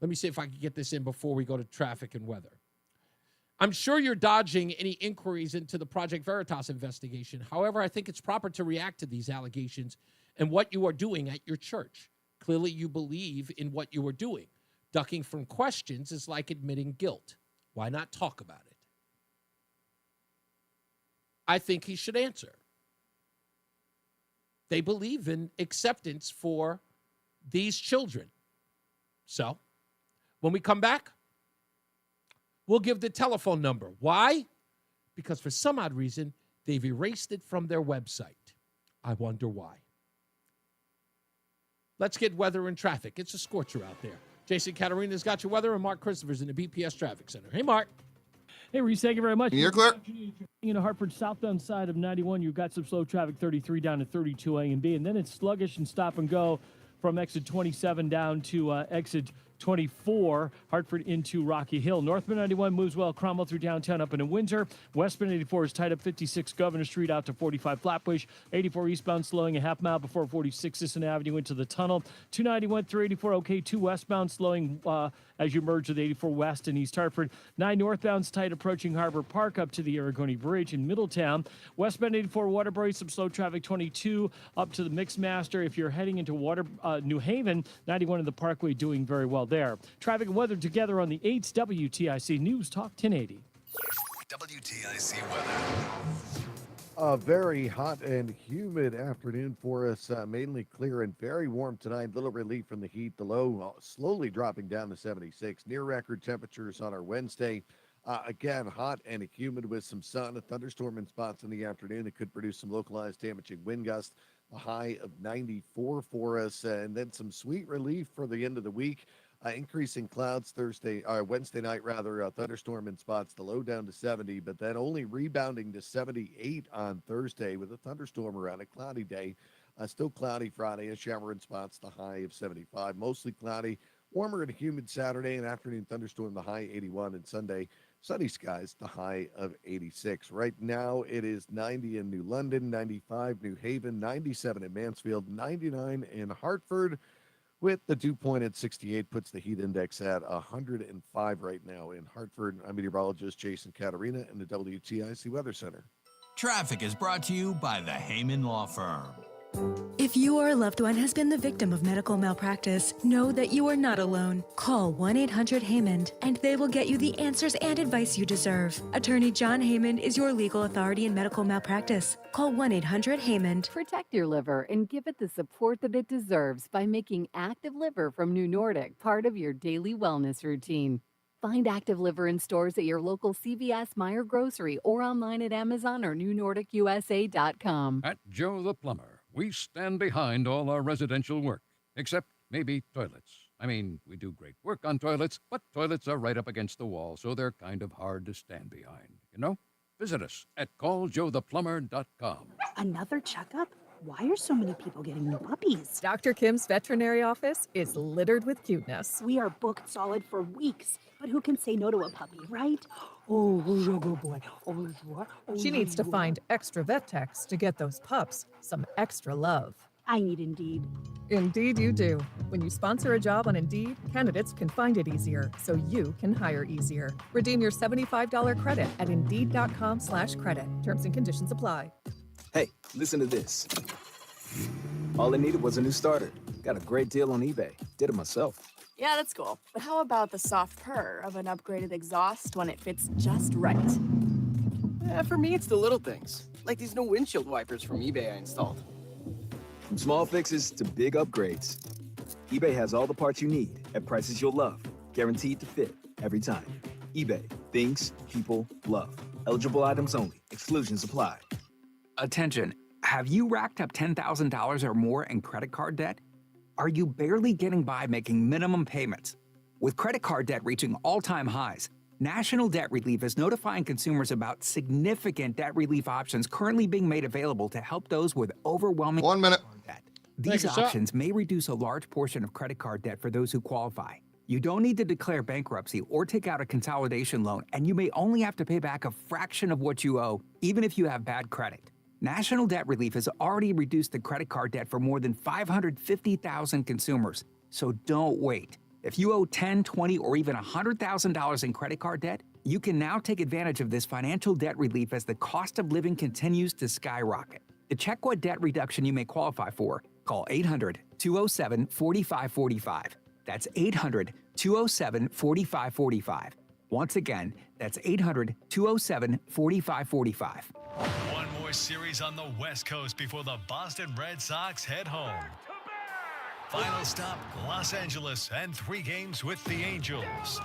Let me see if I can get this in before we go to traffic and weather. I'm sure you're dodging any inquiries into the Project Veritas investigation. However, I think it's proper to react to these allegations and what you are doing at your church. Clearly, you believe in what you are doing. Ducking from questions is like admitting guilt. Why not talk about it? I think he should answer. They believe in acceptance for these children. So, when we come back, we'll give the telephone number. Why? Because for some odd reason, they've erased it from their website. I wonder why. Let's get weather and traffic. It's a scorcher out there. Jason Caterina's got your weather, and Mark Christopher's in the BPS Traffic Center. Hey, Mark.
Hey, Reese, thank you very much.
You're clear.
In Hartford, southbound side of 91, you've got some slow traffic, 33 down to 32 A and B, and then it's sluggish and stop and go from exit 27 down to exit 24, Hartford into Rocky Hill. Northbound 91 moves well, Cromwell through downtown up into Windsor. Westbound 84 is tied up 56 Governor Street out to 45 Flatbush. 84 eastbound slowing a half mile before 46 Sisson Avenue into the tunnel. 291 through 84, okay, 2 westbound slowing as you merge with 84 West and East Hartford. 9 northbound's tight approaching Harbor Park up to the Aragoni Bridge in Middletown. Westbound 84 Waterbury, some slow traffic 22 up to the Mixmaster. If you're heading into New Haven, 91 in the Parkway doing very well there. Traffic and weather together on the 8th WTIC News Talk 1080.
WTIC weather.
A very hot and humid afternoon for us, mainly clear and very warm tonight. Little relief from the heat. The low slowly dropping down to 76. Near record temperatures on our Wednesday. Again, hot and humid with some sun. A thunderstorm in spots in the afternoon that could produce some localized damaging wind gusts. A high of 94 for us, and then some sweet relief for the end of the week. Increasing clouds Wednesday night, a thunderstorm in spots, the low down to 70, but then only rebounding to 78 on Thursday with a thunderstorm around a cloudy day. Still cloudy Friday, a shower in spots, the high of 75. Mostly cloudy, warmer and humid Saturday, and afternoon thunderstorm, the high 81, and Sunday, sunny skies, the high of 86. Right now, it is 90 in New London, 95 New Haven, 97 in Mansfield, 99 in Hartford, with the dew point at 68, puts the heat index at 105 right now in Hartford. I'm meteorologist Jason Caterina in the WTIC Weather Center.
Traffic is brought to you by the Heyman Law Firm.
If you or a loved one has been the victim of medical malpractice, know that you are not alone. Call 1-800-HEYMAN and they will get you the answers and advice you deserve. Attorney John Heyman is your legal authority in medical malpractice. Call 1-800-HEYMAN.
Protect your liver and give it the support that it deserves by making Active Liver from New Nordic part of your daily wellness routine. Find Active Liver in stores at your local CVS, Meijer Grocery, or online at Amazon or NewNordicUSA.com.
At Joe the Plumber, we stand behind all our residential work, except maybe toilets. I mean, we do great work on toilets, but toilets are right up against the wall, so they're kind of hard to stand behind, you know? Visit us at calljoetheplumber.com.
Another checkup? Why are so many people getting new puppies?
Dr. Kim's veterinary office is littered with cuteness.
We are booked solid for weeks, but who can say no to a puppy, right? Oh, good boy.
She needs to find extra vet techs to get those pups some extra love.
I need Indeed.
Indeed you do. When you sponsor a job on Indeed, candidates can find it easier, so you can hire easier. Redeem your $75 credit at Indeed.com/credit. Terms and conditions apply.
Hey, listen to this. All I needed was a new starter. Got a great deal on eBay. Did it myself.
Yeah, that's cool. But how about the soft purr of an upgraded exhaust when it fits just right?
For me, it's the little things, like these new windshield wipers from eBay I installed.
From small fixes to big upgrades, eBay has all the parts you need at prices you'll love, guaranteed to fit every time. eBay, things people love. Eligible items only. Exclusions apply.
Attention, have you racked up $10,000 or more in credit card debt? Are you barely getting by making minimum payments? With credit card debt reaching all-time highs, National Debt Relief is notifying consumers about significant debt relief options currently being made available to help those with overwhelming debt. These options may reduce a large portion of credit card debt for those who qualify. You don't need to declare bankruptcy or take out a consolidation loan, and you may only have to pay back a fraction of what you owe, even if you have bad credit. National Debt Relief has already reduced the credit card debt for more than 550,000 consumers, so don't wait. If you owe $10,000, $20,000, or even $100,000 in credit card debt, You can now take advantage of this financial debt relief as the cost of living continues to skyrocket. To check what debt reduction you may qualify for, call 800-207-4545. That's 800-207-4545. Once again, that's 800-207-4545.
One more series on the West Coast before the Boston Red Sox head home. Final stop, Los Angeles, and 3 games with the Angels.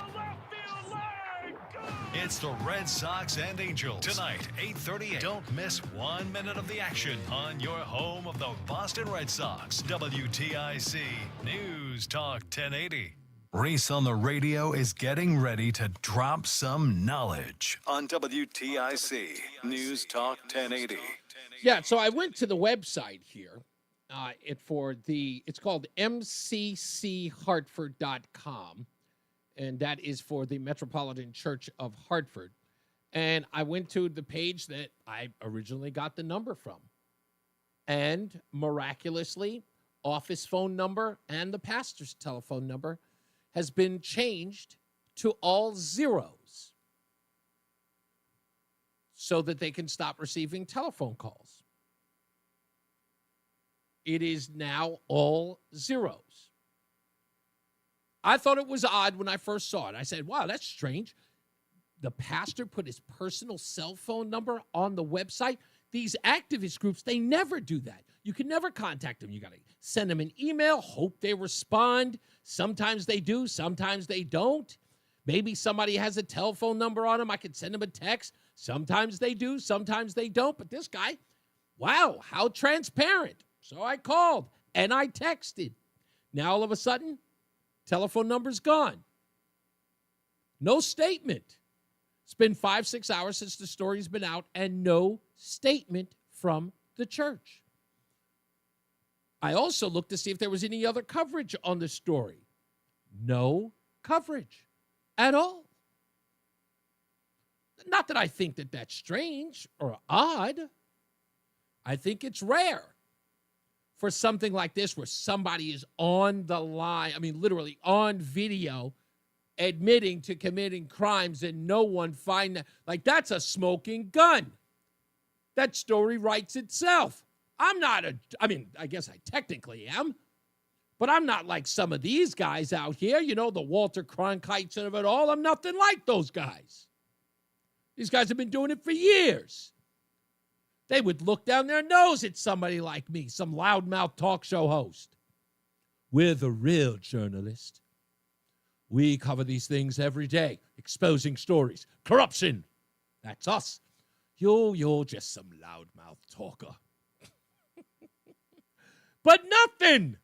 It's the Red Sox and Angels. Tonight, 8:38. Don't miss 1 minute of the action on your home of the Boston Red Sox. WTIC News Talk 1080. Reese on the Radio is getting ready to drop some knowledge on WTIC News Talk 1080.
Yeah, so I went to the website here. It's called mcchartford.com. And that is for the Metropolitan Church of Hartford. And I went to the page that I originally got the number from. And miraculously, office phone number and the pastor's telephone number has been changed to all zeros so that they can stop receiving telephone calls. It is now all zeros. I thought it was odd when I first saw it. I said, wow, that's strange. The pastor put his personal cell phone number on the website. These activist groups, they never do that. You can never contact them. You got to send them an email, hope they respond. Sometimes they do, sometimes they don't. Maybe somebody has a telephone number on them. I could send them a text. Sometimes they do, sometimes they don't. But this guy, wow, how transparent. So I called and I texted. Now all of a sudden, telephone number's gone. No statement. It's been 5-6 hours since the story's been out and no statement from the church. I also looked to see if there was any other coverage on the story. No coverage at all. Not that I think that that's strange or odd. I think it's rare for something like this where somebody is on the line, I mean, literally on video, admitting to committing crimes and no one find that. Like, that's a smoking gun. That story writes itself. I guess I technically am, but I'm not like some of these guys out here, you know, the Walter Cronkites of it all. I'm nothing like those guys. These guys have been doing it for years. They would look down their nose at somebody like me, some loudmouth talk show host. We're the real journalist. We cover these things every day, exposing stories. Corruption. That's us. You're just some loudmouth talker. But nothing.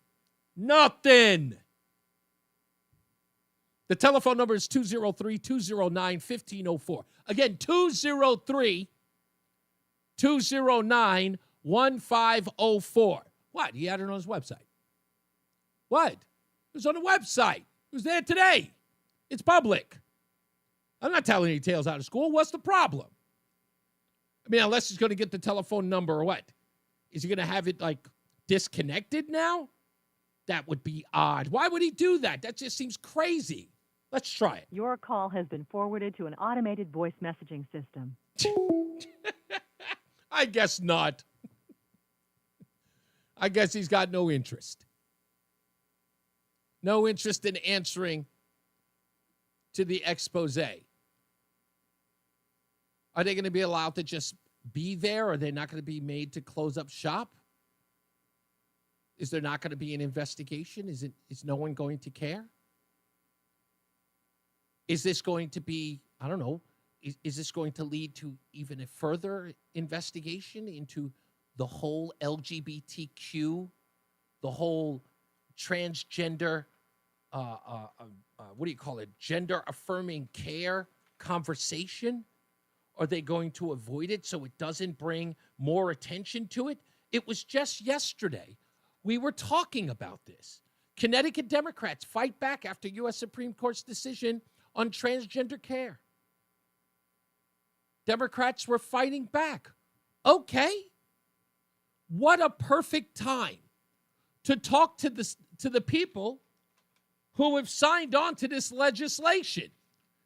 The telephone number is 203-209-1504. Again, 203-209-1504. What? He had it on his website. What? It was on the website. It was there today. It's public. I'm not telling any tales out of school. What's the problem? I mean, unless he's going to get the telephone number or what? Is he going to have it, like, disconnected now? That would be odd. Why would he do that? That just seems crazy. Let's try it.
Your call has been forwarded to an automated voice messaging system.
I guess not. I guess he's got no interest. No interest in answering to the expose. Are they going to be allowed to just be there? Or are they not going to be made to close up shop? Is there not going to be an investigation? Is no one going to care? Is this going to be, I don't know, is this going to lead to even a further investigation into the whole LGBTQ, the whole transgender, gender affirming care conversation? Are they going to avoid it so it doesn't bring more attention to it? It was just yesterday. We were talking about this. Connecticut Democrats fight back after U.S. Supreme Court's decision on transgender care. Democrats were fighting back. Okay. What a perfect time to talk to the people who have signed on to this legislation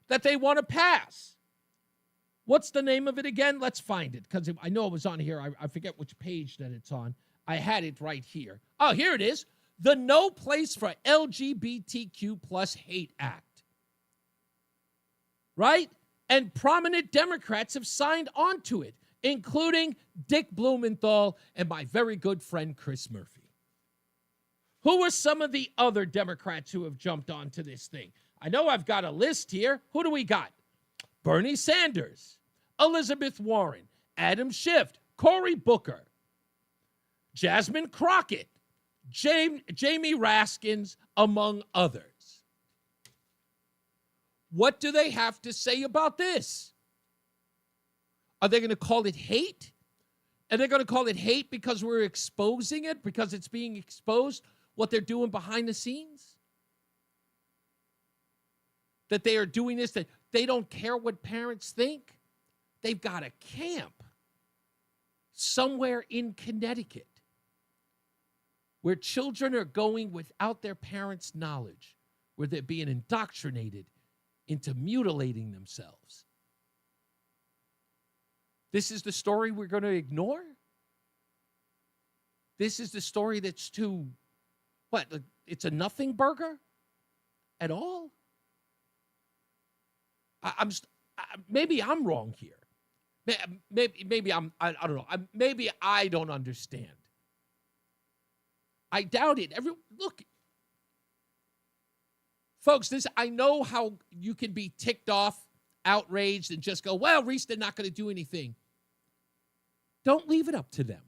that they want to pass. What's the name of it again? Let's find it, because I know it was on here. I forget which page that it's on. I had it right here. Oh, here it is. The No Place for LGBTQ plus Hate Act. Right? And prominent Democrats have signed on to it, including Dick Blumenthal and my very good friend Chris Murphy. Who are some of the other Democrats who have jumped onto this thing? I know I've got a list here. Who do we got? Bernie Sanders, Elizabeth Warren, Adam Schiff, Cory Booker, Jasmine Crockett, Jamie Raskins, among others. What do they have to say about this? Are they going to call it hate? Are they going to call it hate because we're exposing it, because it's being exposed, what they're doing behind the scenes? That they are doing this, that they don't care what parents think? They've got a camp somewhere in Connecticut where children are going without their parents' knowledge, where they're being indoctrinated into mutilating themselves. This is the story we're going to ignore? This is the story that's too, what, it's a nothing burger at all? Maybe I'm wrong here. Maybe I don't know. Maybe I don't understand. I doubt it. Look, folks, I know how you can be ticked off, outraged, and just go, well, Reese, they're not going to do anything. Don't leave it up to them.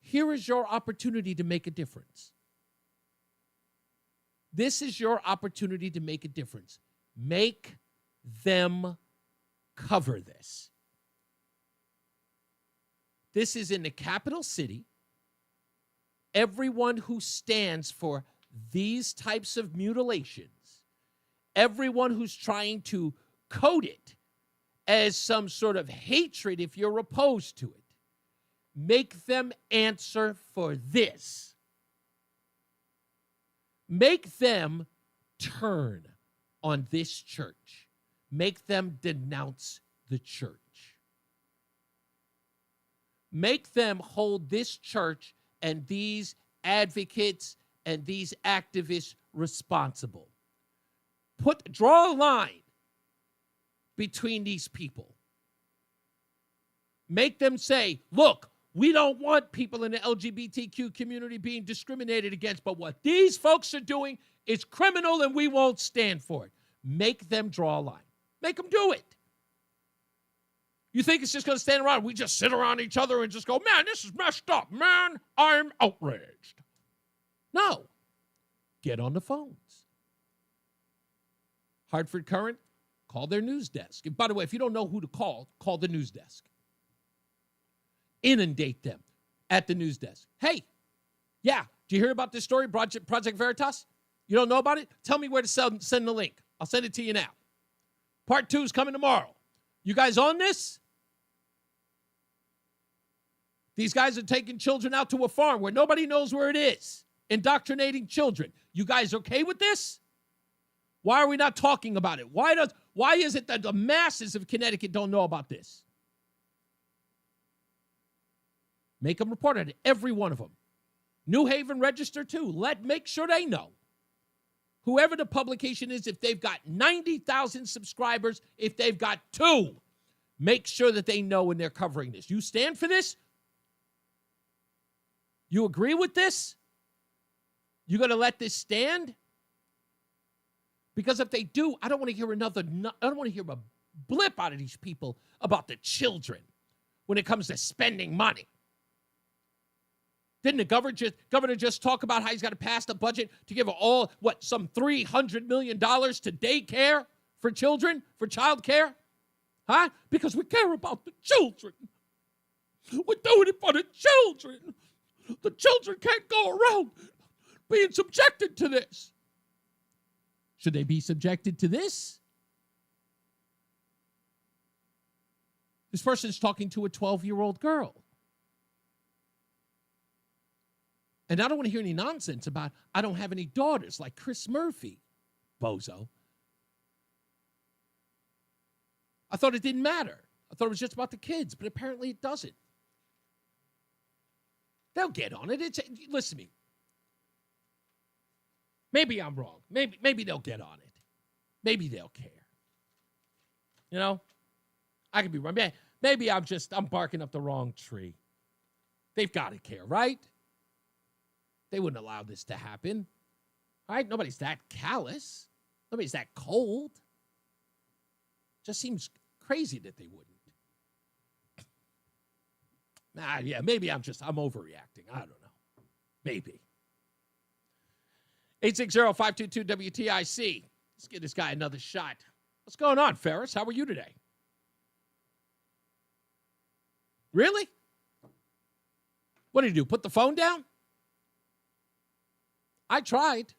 Here is your opportunity to make a difference. This is your opportunity to make a difference. Make them cover this. This is in the capital city. Everyone who stands for these types of mutilations, everyone who's trying to code it as some sort of hatred if you're opposed to it, make them answer for this. Make them turn on this church. Make them denounce the church. Make them hold this church and these advocates and these activists responsible. Draw a line between these people. Make them say, look, we don't want people in the LGBTQ community being discriminated against, but what these folks are doing is criminal and we won't stand for it. Make them draw a line. Make them do it. You think it's just going to stand around? We just sit around each other and just go, man, this is messed up. Man, I'm outraged. No. Get on the phones. Hartford Current, call their news desk. And by the way, if you don't know who to call the news desk. Inundate them at the news desk. Hey, yeah, do you hear about this story, Project Veritas? You don't know about it? Tell me where to send the link. I'll send it to you now. Part 2 is coming tomorrow. You guys on this? These guys are taking children out to a farm where nobody knows where it is, indoctrinating children. You guys okay with this? Why are we not talking about it? Why is it that the masses of Connecticut don't know about this? Make them report on it, every one of them. New Haven Register, too. Make sure they know. Whoever the publication is, if they've got 90,000 subscribers, if they've got 2, make sure that they know when they're covering this. You stand for this? You agree with this? You going to let this stand? Because if they do, I don't want to hear a blip out of these people about the children when it comes to spending money. Didn't the governor just talk about how he's got to pass the budget to give some $300 million to daycare for children, for child care? Huh? Because we care about the children. We're doing it for the children. The children can't go around being subjected to this. Should they be subjected to this? This person's talking to a 12-year-old girl. And I don't want to hear any nonsense about, I don't have any daughters like Chris Murphy, bozo. I thought it didn't matter. I thought it was just about the kids, but apparently it doesn't. They'll get on it. Listen to me. Maybe I'm wrong. Maybe they'll get on it. Maybe they'll care. You know? I could be wrong. Maybe I'm barking up the wrong tree. They've got to care, right? They wouldn't allow this to happen. Right? Nobody's that callous. Nobody's that cold. Just seems crazy that they wouldn't. Maybe I'm overreacting. I don't know. Maybe. 860-522-WTIC. Let's give this guy another shot. What's going on, Ferris? How are you today? Really? What did you do? Put the phone down? I tried.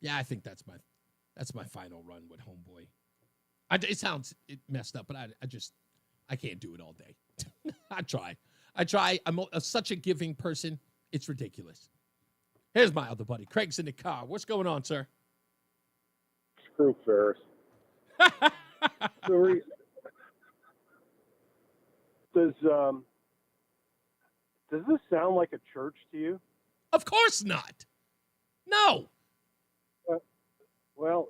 Yeah, I think that's my final run with Homeboy. It sounds messed up, but I can't do it all day. I try. I'm such a giving person. It's ridiculous. Here's my other buddy. Craig's in the car. What's going on, sir?
Screw Ferris. So, does this sound like a church to you?
Of course not. No.
Well,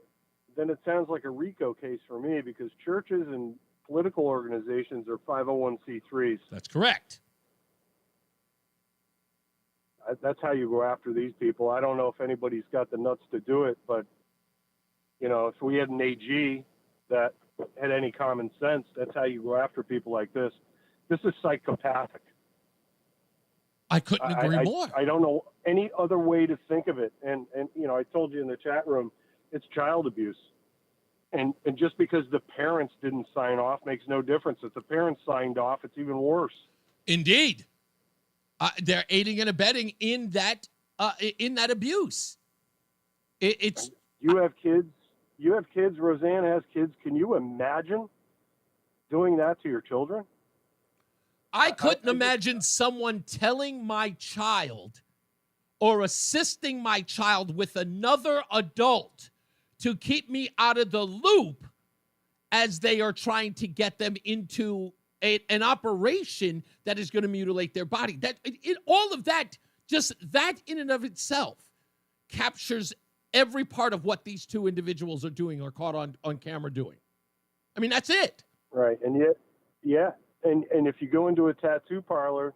then it sounds like a RICO case for me, because churches and political organizations are 501c3s.
That's correct.
That's how you go after these people. I don't know if anybody's got the nuts to do it, but, if we had an AG that had any common sense, that's how you go after people like this. This is psychopathic.
I couldn't agree more.
I don't know any other way to think of it. And I told you in the chat room, it's child abuse. And just because the parents didn't sign off makes no difference. If the parents signed off, it's even worse.
Indeed. They're aiding and abetting in that abuse.
You have kids. You have kids. Roseanne has kids. Can you imagine doing that to your children?
I couldn't imagine someone telling my child or assisting my child with another adult to keep me out of the loop as they are trying to get them into an operation that is going to mutilate their body. All of that, just that in and of itself, captures every part of what these two individuals are doing or caught on camera doing. I mean, that's it.
Right. And yet, yeah. And if you go into a tattoo parlor,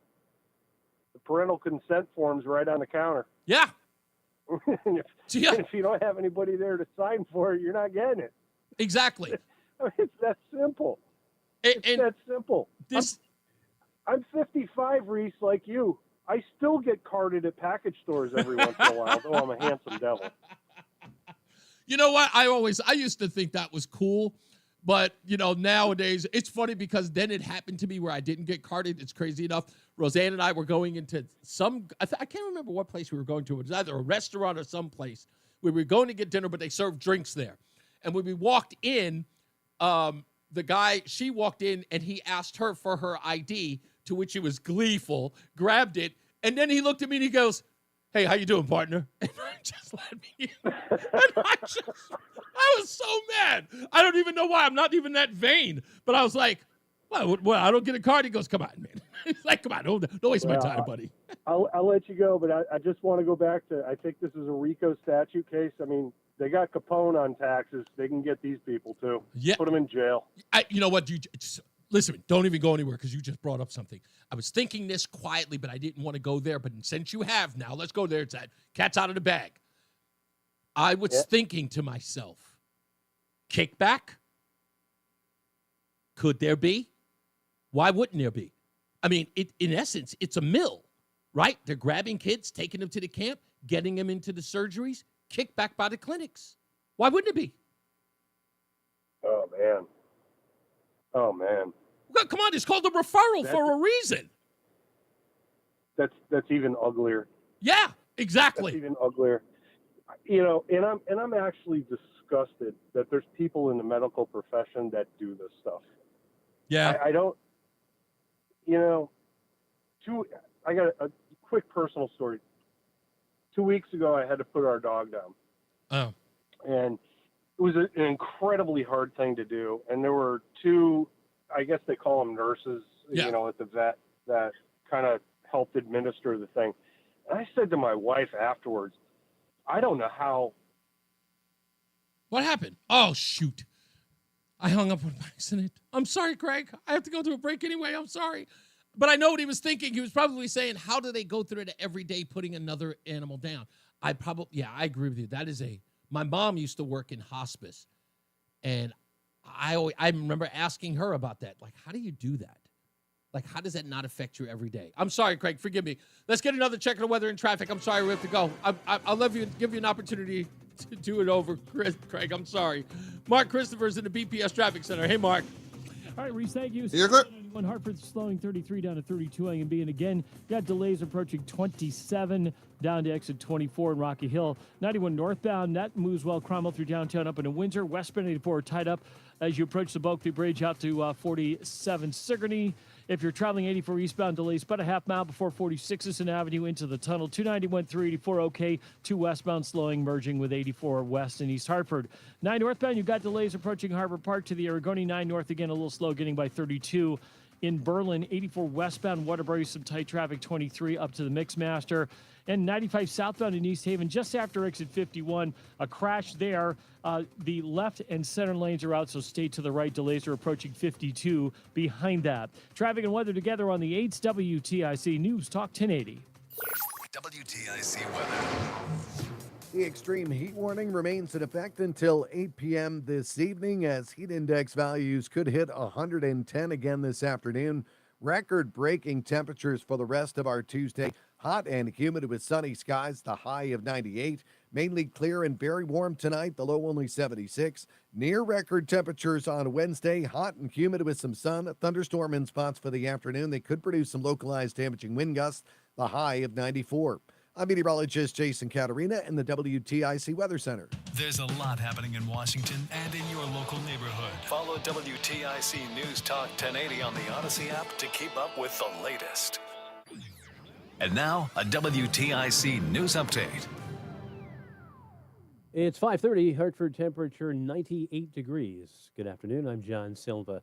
the parental consent form's right on the counter.
Yeah.
And if you don't have anybody there to sign for it, you're not getting it.
Exactly.
I mean, it's that simple. It's that simple. I'm 55, Reese, like you. I still get carded at package stores every once in a while, though I'm a handsome devil.
You know what? I used to think that was cool. But, nowadays, it's funny because then it happened to me where I didn't get carded. It's crazy enough. Roseanne and I were going into I can't remember what place we were going to. It was either a restaurant or some place. We were going to get dinner, but they served drinks there. And when we walked in, she walked in and he asked her for her ID, to which she was gleeful, grabbed it. And then he looked at me and he goes, "Hey, how you doing, partner?" And just let me in. And I was so mad. I don't even know why. I'm not even that vain. But I was like, well, I don't get a card. He goes, "Come on, man." He's like, "Come on, don't waste my time, buddy."
I'll let you go, but I just want to go back to, I think this is a RICO statute case. I mean, they got Capone on taxes. They can get these people, too.
Yeah.
Put them in jail.
You know what? Listen, don't even go anywhere because you just brought up something. I was thinking this quietly, but I didn't want to go there. But since you have now, let's go there. It's that cat's out of the bag. I was thinking to myself, kickback? Could there be? Why wouldn't there be? I mean, in essence, it's a mill, right? They're grabbing kids, taking them to the camp, getting them into the surgeries, kickback by the clinics. Why wouldn't it be?
Oh, man. Oh, man.
Well, come on, it's called a referral for a reason.
That's even uglier.
Yeah, exactly.
That's even uglier. And I'm actually disgusted that there's people in the medical profession that do this stuff.
Yeah.
I don't, I got a quick personal story. 2 weeks ago, I had to put our dog down.
Oh.
And was an incredibly hard thing to do. And there were two, I guess they call them nurses, you know, at the vet that kind of helped administer the thing. And I said to my wife afterwards, I don't know how.
What happened? Oh, shoot. I hung up on accident. I'm sorry, Craig. I have to go to a break anyway. I'm sorry. But I know what he was thinking. He was probably saying, how do they go through it every day putting another animal down? I agree with you. That is my mom used to work in hospice. And I remember asking her about that. Like, how do you do that? Like, how does that not affect you every day? I'm sorry, Craig. Forgive me. Let's get another check of the weather and traffic. I'm sorry we have to go. I'll give you an opportunity to do it over, Craig. I'm sorry. Mark Christopher's in the BPS Traffic Center. Hey, Mark.
All right, Reese, thank you.
You're good.
One Hartford slowing 33 down to 32 A and B. And again, got delays approaching 27 down to exit 24 in Rocky Hill. 91 northbound, that moves well. Cromwell through downtown up into Windsor. Westbound 84 tied up as you approach the Bulkley Bridge out to 47 Sigourney. If you're traveling 84 eastbound, delays about a half mile before 46 Sisson Avenue into the tunnel. 291 through 84 okay. 2 westbound slowing, merging with 84 west in East Hartford. 9 northbound, you've got delays approaching Harbor Park to the Aragoni. 9 north again, a little slow getting by 32. In Berlin, 84 westbound, Waterbury, some tight traffic, 23 up to the Mixmaster. And 95 southbound in East Haven, just after exit 51, a crash there. The left and center lanes are out, so stay to the right. Delays are approaching 52 behind that. Traffic and weather together on the 8th WTIC News Talk 1080.
WTIC weather.
The extreme heat warning remains in effect until 8 p.m. this evening, as heat index values could hit 110 again this afternoon. Record-breaking temperatures for the rest of our Tuesday. Hot and humid with sunny skies, the high of 98. Mainly clear and very warm tonight, the low only 76. Near record temperatures on Wednesday, hot and humid with some sun. Thunderstorm in spots for the afternoon. They could produce some localized damaging wind gusts, the high of 94. I'm meteorologist Jason Caterina in the WTIC Weather Center.
There's a lot happening in Washington and in your local neighborhood. Follow WTIC News Talk 1080 on the Odyssey app to keep up with the latest. And now, a WTIC News Update.
It's 5:30, Hartford temperature 98 degrees. Good afternoon, I'm John Silva.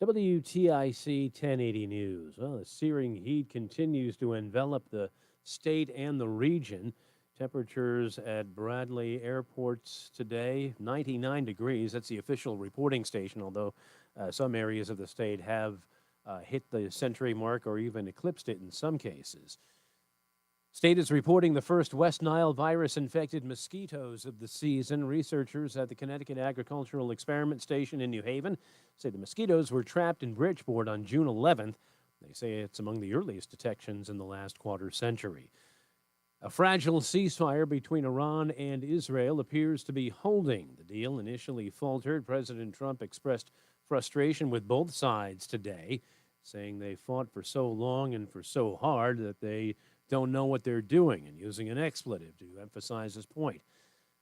WTIC 1080 News. Well, the searing heat continues to envelop the state and the region. Temperatures at Bradley airports today, 99 degrees. That's the official reporting station, although some areas of the state have hit the century mark or even eclipsed it in some cases. State is reporting the first West Nile virus-infected mosquitoes of the season. Researchers at the Connecticut Agricultural Experiment Station in New Haven say the mosquitoes were trapped in Bridgeport on June 11th. They say it's among the earliest detections in the last quarter century. A fragile ceasefire between Iran and Israel appears to be holding. The deal initially faltered. President Trump expressed frustration with both sides today, saying they fought for so long and for so hard that they don't know what they're doing, and using an expletive to emphasize his point.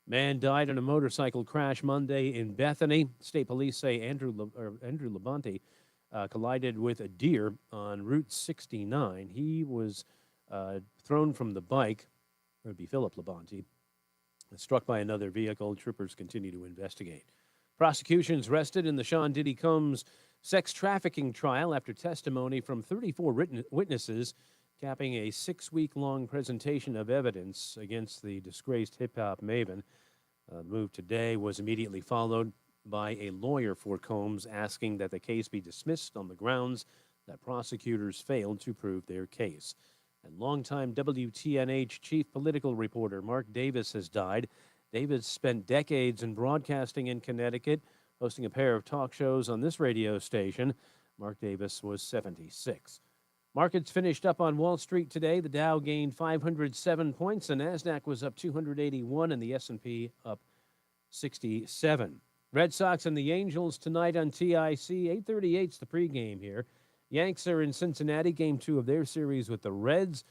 Man died in a motorcycle crash Monday in Bethany. State police say Andrew Labonte collided with a deer on Route 69. He was thrown from the bike. It would be Philip Labonte. Struck by another vehicle. Troopers continue to investigate. Prosecutions rested in the Sean Diddy Combs sex trafficking trial after testimony from 34 witnesses, capping a 6-week-long presentation of evidence against the disgraced hip-hop maven. The move today was immediately followed by a lawyer for Combs asking that the case be dismissed on the grounds that prosecutors failed to prove their case. And longtime WTNH chief political reporter Mark Davis has died. Davis spent decades in broadcasting in Connecticut, hosting a pair of talk shows on this radio station. Mark Davis was 76. Markets finished up on Wall Street today. The Dow gained 507 points. The Nasdaq was up 281, and the S&P up 67. Red Sox and the Angels tonight on TIC. 8:38's the pregame here. Yanks are in Cincinnati, game 2 of their series with the Reds.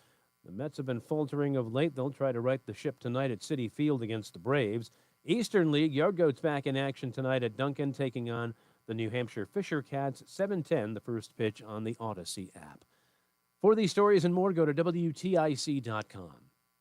The Mets have been faltering of late. They'll try to right the ship tonight at Citi Field against the Braves. Eastern League, Yard Goats back in action tonight at Duncan, taking on the New Hampshire Fisher Cats. 7:10, the first pitch on the Odyssey app. For these stories and more, go to WTIC.com.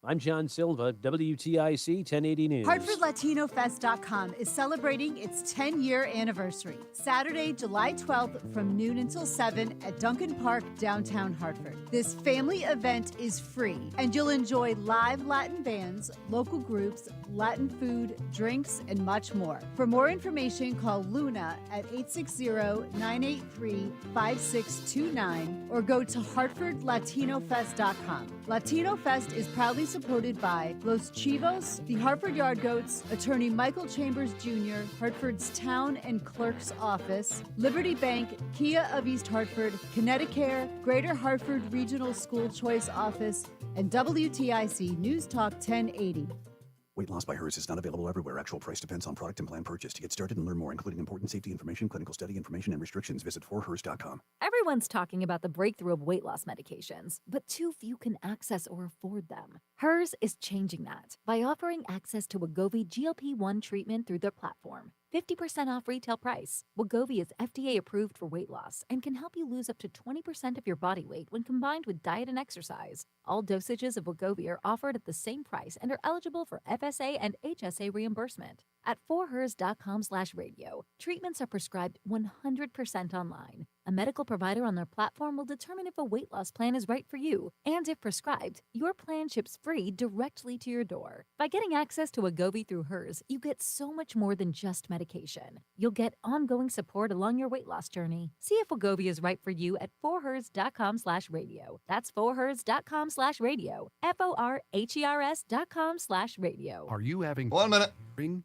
I'm John Silva, WTIC 1080 News.
HartfordLatinoFest.com is celebrating its 10-year anniversary. Saturday, July 12th from noon until 7 at Duncan Park, downtown Hartford. This family event is free, and you'll enjoy live Latin bands, local groups, Latin food, drinks, and much more. For more information, call Luna at 860-983-5629 or go to HartfordLatinoFest.com. Latino Fest is proudly supported by Los Chivos, the Hartford Yard Goats, Attorney Michael Chambers Jr., Hartford's Town and Clerk's Office, Liberty Bank, Kia of East Hartford, Connecticut, Greater Hartford Regional School Choice Office, and WTIC News Talk 1080.
Weight loss by Hers is not available everywhere. Actual price depends on product and plan purchase. To get started and learn more, including important safety information, clinical study information, and restrictions, visit forhers.com.
Everyone's talking about the breakthrough of weight loss medications, but too few can access or afford them. Hers is changing that by offering access to Wegovy GLP-1 treatment through their platform. 50% off retail price. Wegovy is FDA approved for weight loss and can help you lose up to 20% of your body weight when combined with diet and exercise. All dosages of Wegovy are offered at the same price and are eligible for FSA and HSA reimbursement. At forhers.com/radio, treatments are prescribed 100% online. A medical provider on their platform will determine if a weight loss plan is right for you, and if prescribed, your plan ships free directly to your door. By getting access to Wegovy through Hers, you get so much more than just medication. You'll get ongoing support along your weight loss journey. See if Wegovy is right for you at forhers.com/radio. That's forhers.com/radio. FORHERS.com/radio.
Are you having
1 minute?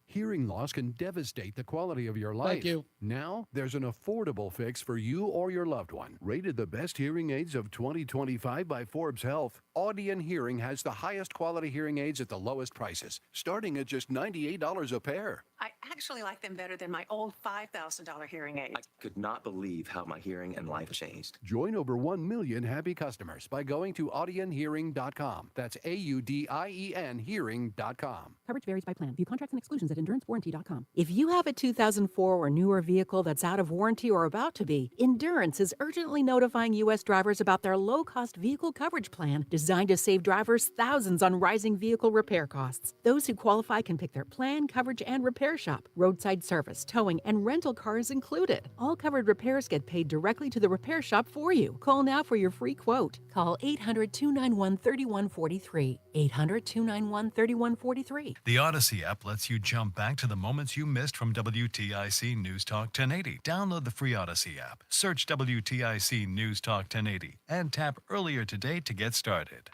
Hearing loss can devastate the quality of your life.
Thank you.
Now, there's an affordable fix for you or your loved one. Rated the best hearing aids of 2025 by Forbes Health, Audion Hearing has the highest quality hearing aids at the lowest prices, starting at just $98 a pair.
I actually like them better than my old $5,000 hearing aids.
I could not believe how my hearing and life changed.
Join over 1 million happy customers by going to audionhearing.com. That's AUDIEN hearing.com.
Coverage varies by plan. View contracts and exclusions at endurancewarranty.com. If you have a 2004 or newer vehicle that's out of warranty or about to be, Endurance is urgently notifying U.S. drivers about their low-cost vehicle coverage plan designed to save drivers thousands on rising vehicle repair costs. Those who qualify can pick their plan, coverage, and repair shop. Roadside service, towing, and rental cars included. All covered repairs get paid directly to the repair shop for you. Call now for your free quote. Call 800-291-3143. 800-291-3143.
The Odyssey app lets you jump back to the moments you missed from WTIC News Talk 1080. Download the free Odyssey app, search WTIC News Talk 1080, and tap earlier today to get started.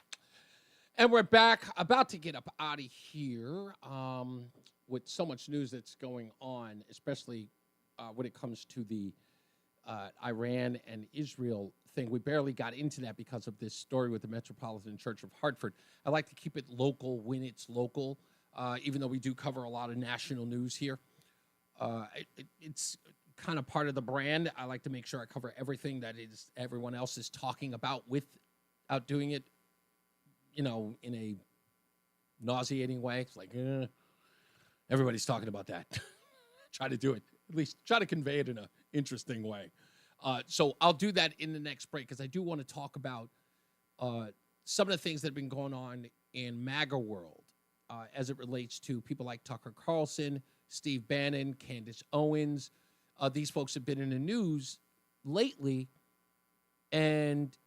And we're back, about to get up out of here with so much news that's going on, especially when it comes to the Iran and Israel thing. We barely got into that because of this story with the Metropolitan Church of Hartford. I like to keep it local when it's local, even though we do cover a lot of national news here. It's kind of part of the brand. I like to make sure I cover everything that is everyone else is talking about without doing it, in a nauseating way. It's like, everybody's talking about that. Try to do it. At least try to convey it in an interesting way. So I'll do that in the next break because I do want to talk about some of the things that have been going on in MAGA world as it relates to people like Tucker Carlson, Steve Bannon, Candace Owens. These folks have been in the news lately, and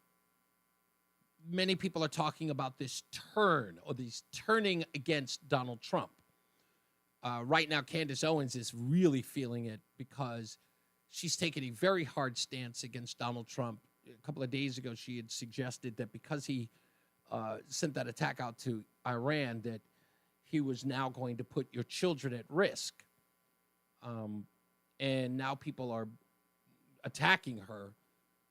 many people are talking about this turn or these turning against Donald Trump. Right now, Candace Owens is really feeling it because she's taken a very hard stance against Donald Trump. A couple of days ago, she had suggested that because he sent that attack out to Iran, that he was now going to put your children at risk. And now people are attacking her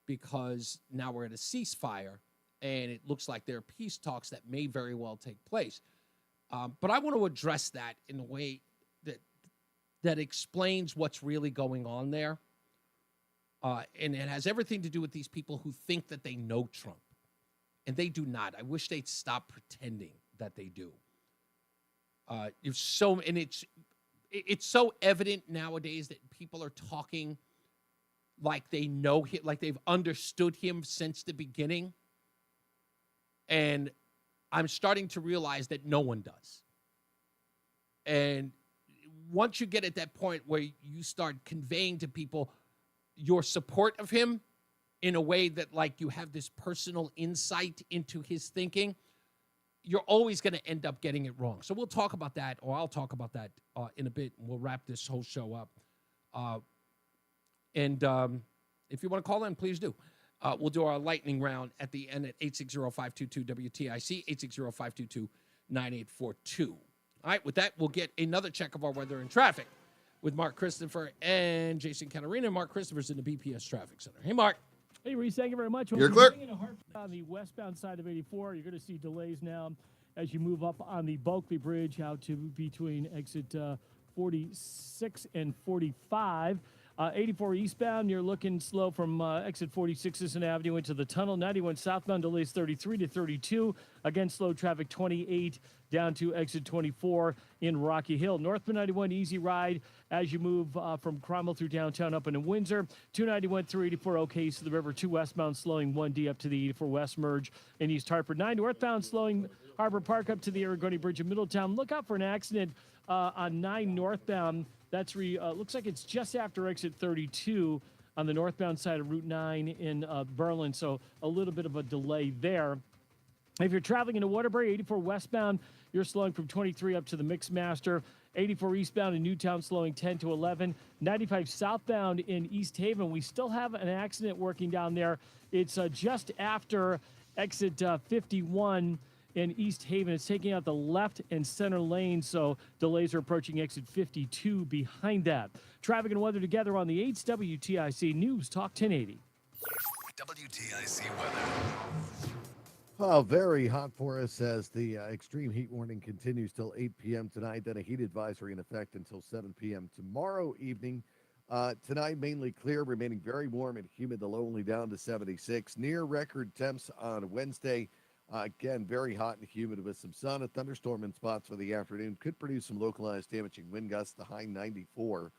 because now we're at a ceasefire, and it looks like there are peace talks that may very well take place. But I want to address that in a way that explains what's really going on there. And it has everything to do with these people who think that they know Trump. And they do not. I wish they'd stop pretending that they do. It's so evident nowadays that people are talking like they know him, like they've understood him since the beginning. And I'm starting to realize that no one does. And once you get at that point where you start conveying to people your support of him in a way that, like, you have this personal insight into his thinking, you're always going to end up getting it wrong. So we'll talk about that, or I'll talk about that in a bit, and we'll wrap this whole show up. And if you want to call in, please do. We'll do our lightning round at the end at 860-522-WTIC, 860-522-9842. All right, with that, we'll get another check of our weather and traffic with Mark Christopher and Jason Catarina. Mark Christopher's in the BPS Traffic Center. Hey, Mark.
Hey, Reese, thank you very much.
You're clear.
On the westbound side of 84, you're going to see delays now as you move up on the Bulkley Bridge out to between exit 46 and 45. 84 eastbound, you're looking slow from exit 46 Sisson Avenue into the tunnel. 91 southbound delays 33 to 32. Again, slow traffic 28 down to exit 24 in Rocky Hill. Northbound 91 easy ride as you move from Cromwell through downtown up into Windsor. 291 through 84 okay to the river. 2 westbound slowing 1D up to the 84 West merge in East Hartford. 9 northbound slowing Harbor Park up to the Aragoni Bridge in Middletown. Look out for an accident on 9 northbound. That's looks like it's just after exit 32 on the northbound side of Route 9 in Berlin, so a little bit of a delay there. If you're traveling into Waterbury, 84 westbound, you're slowing from 23 up to the Mixmaster. 84 eastbound in Newtown slowing 10 to 11. 95 southbound in East Haven, we still have an accident working down there. It's just after exit 51 in East Haven. It's taking out the left and center lane, so delays are approaching exit 52 behind that. Traffic and weather together on the 8's WTIC News Talk 1080.
WTIC weather.
Well, very hot for us as the extreme heat warning continues till 8 p.m. tonight. Then a heat advisory in effect until 7 p.m. tomorrow evening. Tonight, mainly clear, remaining very warm and humid. The low only down to 76. Near record temps on Wednesday. Again, very hot and humid with some sun. A thunderstorm in spots for the afternoon could produce some localized damaging wind gusts, the high 94.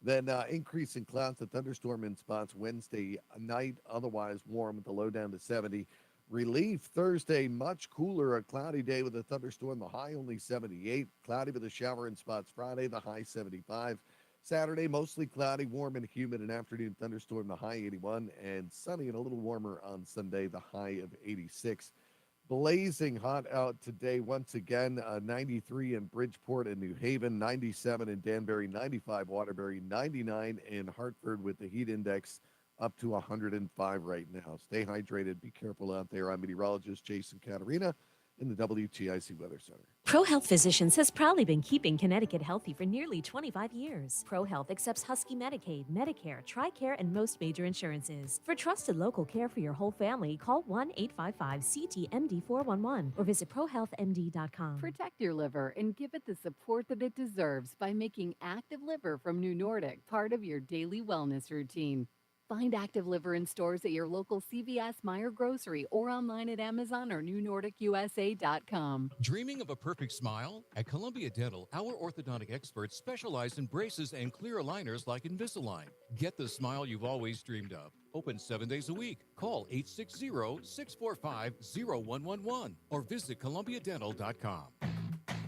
Then increase in clouds, a thunderstorm in spots Wednesday night, otherwise warm with the low down to 70. Relief Thursday, much cooler, a cloudy day with a thunderstorm, the high only 78. Cloudy with a shower in spots Friday, the high 75. Saturday, mostly cloudy, warm and humid, an afternoon thunderstorm, the high 81. And sunny and a little warmer on Sunday, the high of 86. Blazing hot out today once again, 93 in Bridgeport and New Haven, 97 in Danbury, 95 Waterbury, 99 in Hartford with the heat index up to 105 right now. Stay hydrated. Be careful out there. I'm meteorologist Jason Catarina in the WTIC Weather Center.
ProHealth Physicians has proudly been keeping Connecticut healthy for nearly 25 years. ProHealth accepts Husky Medicaid, Medicare, TRICARE, and most major insurances. For trusted local care for your whole family, call 1-855-CT-MD-411 or visit ProHealthMD.com.
Protect your liver and give it the support that it deserves by making Active Liver from New Nordic part of your daily wellness routine. Find Active Liver in stores at your local CVS, Meijer Grocery, or online at Amazon or NewNordicUSA.com.
Dreaming of a perfect smile? At Columbia Dental, our orthodontic experts specialize in braces and clear aligners like Invisalign. Get the smile you've always dreamed of. Open 7 days a week. Call 860-645-0111 or visit ColumbiaDental.com.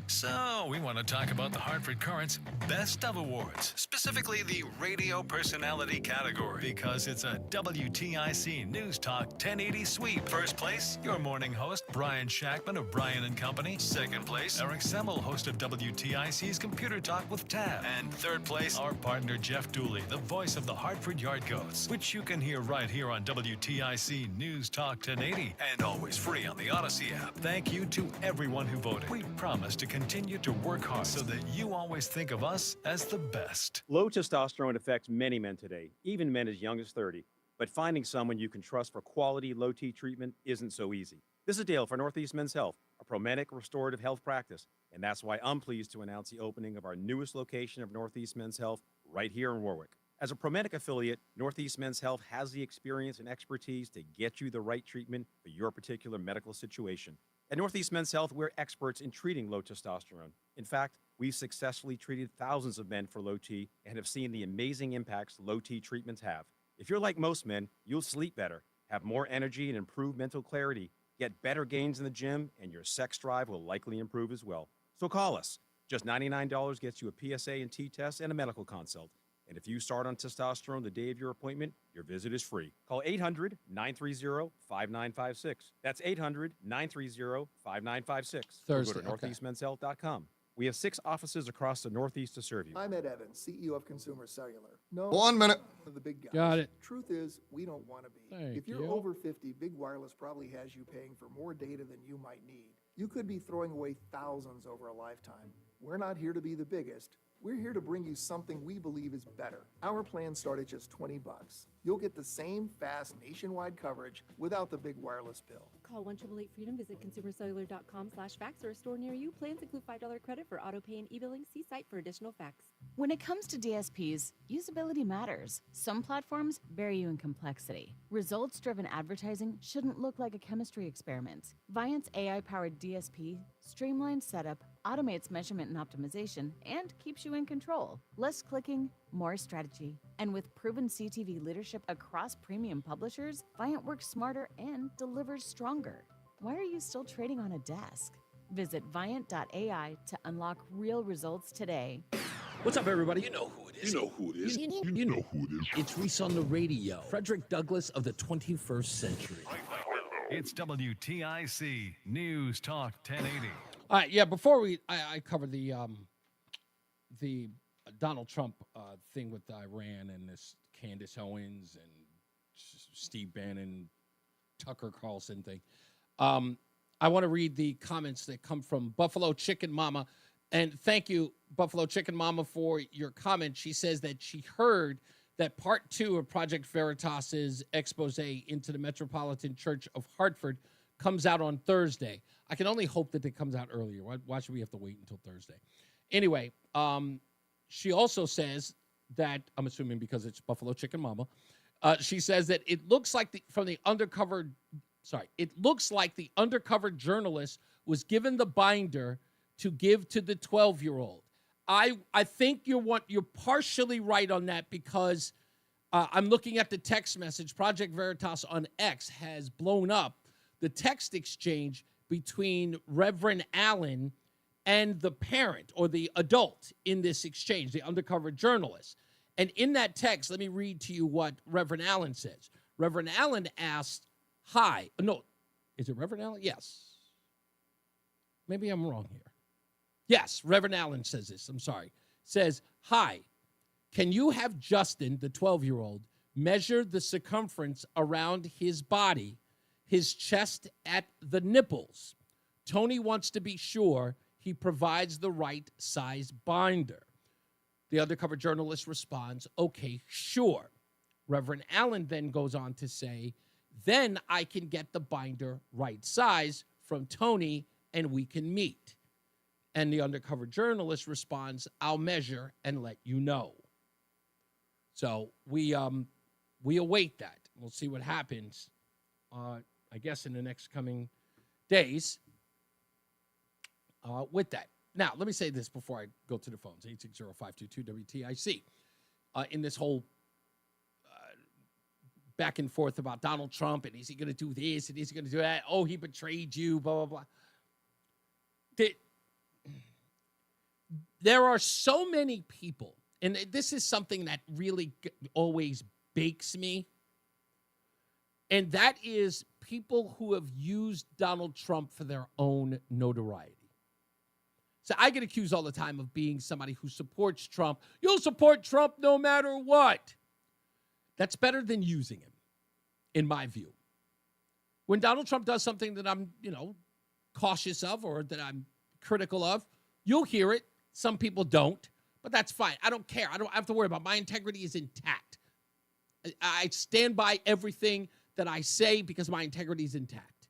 So, we want to talk about the Hartford Courant's Best of Awards, specifically the Radio Personality category, because it's a WTIC News Talk 1080 sweep. First place, your morning host, Brian Shackman of Brian & Company. Second place, Eric Semmel, host of WTIC's Computer Talk with Tab. And third place, our partner, Jeff Dooley, the voice of the Hartford Yard Goats, which you can hear right here on WTIC News Talk 1080 and always free on the Odyssey app. Thank you to everyone who voted. We promise to continue to work hard so that you always think of us as the best.
Low testosterone affects many men today, even men as young as 30. But finding someone you can trust for quality low T treatment isn't so easy. This is Dale for Northeast Men's Health, a Promedic restorative health practice. And that's why I'm pleased to announce the opening of our newest location of Northeast Men's Health right here in Warwick. As a Promedic affiliate, Northeast Men's Health has the experience and expertise to get you the right treatment for your particular medical situation. At Northeast Men's Health, we're experts in treating low testosterone. In fact, we've successfully treated thousands of men for low T and have seen the amazing impacts low T treatments have. If you're like most men, you'll sleep better, have more energy, and improve mental clarity. Get better gains in the gym, and your sex drive will likely improve as well. So call us. Just $99 gets you a PSA and T test and a medical consult. And if you start on testosterone the day of your appointment, your visit is free. Call 800-930-5956. That's 800-930-5956.
Thursday,
Or go to northeastmenshealth.com. We have 6 offices across the Northeast to serve you.
I'm Ed Evans, CEO of Consumer Cellular. No,
1 minute.
of the big guys.
Got it.
Truth is, we don't want to be.
Thank
If you're
you.
over 50, Big Wireless probably has you paying for more data than you might need. You could be throwing away thousands over a lifetime. We're not here to be the biggest. We're here to bring you something we believe is better. Our plans start at just $20. You'll get the same fast nationwide coverage without the big wireless bill.
Call 1-888-FREEDOM, visit consumercellular.com/facts or a store near you. Plans include $5 credit for auto pay and e-billing. See site for additional facts.
When it comes to DSPs, usability matters. Some platforms bury you in complexity. Results-driven advertising shouldn't look like a chemistry experiment. Viant's AI-powered DSP streamlines setup, automates measurement and optimization, and keeps you in control. Less clicking, more strategy. And with proven CTV leadership across premium publishers, Viant works smarter and delivers stronger. Why are you still trading on a desk? Visit Viant.ai to unlock real results today.
What's up, everybody? You know who it is.
You know who it is.
You know who it is. It's Reese on the Radio. Frederick Douglass of the 21st century.
It's WTIC News Talk 1080.
All right, yeah. Before I cover the Donald Trump thing with Iran and this Candace Owens and Steve Bannon, Tucker Carlson thing. I want to read the comments that come from Buffalo Chicken Mama. And thank you, Buffalo Chicken Mama, for your comment. She says that she heard that part 2 of Project Veritas's expose into the Metropolitan Church of Hartford comes out on Thursday. I can only hope that it comes out earlier. Why should we have to wait until Thursday? Anyway, she also says that, I'm assuming because it's Buffalo Chicken Mama, she says that it looks like it looks like the undercover journalist was given the binder to give to the 12-year-old. I think you're partially right on that because I'm looking at the text message. Project Veritas on X has blown up the text exchange between Reverend Allen and the parent or the adult in this exchange, the undercover journalist. And in that text, let me read to you what Reverend Allen says. Reverend Allen asked, hi. No, is it Reverend Allen? Yes. Maybe I'm wrong here. Yes, Reverend Allen says this. I'm sorry. Says, hi, can you have Justin, the 12-year-old, measure the circumference around his body, his chest at the nipples? Tony wants to be sure he provides the right size binder. The undercover journalist responds, okay, sure. Reverend Allen then goes on to say, then I can get the binder right size from Tony and we can meet. And the undercover journalist responds, I'll measure and let you know. So we await that. We'll see what happens, I guess, in the next coming days with that. Now, let me say this before I go to the phones, 860-522-WTIC. In this whole back and forth about Donald Trump and is he going to do this and is he going to do that? Oh, he betrayed you, blah, blah, blah. There are so many people, and this is something that really always bakes me, and that is people who have used Donald Trump for their own notoriety. So I get accused all the time of being somebody who supports Trump. You'll support Trump no matter what. That's better than using him, in my view. When Donald Trump does something that I'm, cautious of or that I'm critical of, you'll hear it. Some people don't, but that's fine. I don't care. I don't have to worry about it. My integrity is intact. I stand by everything that I say because my integrity is intact.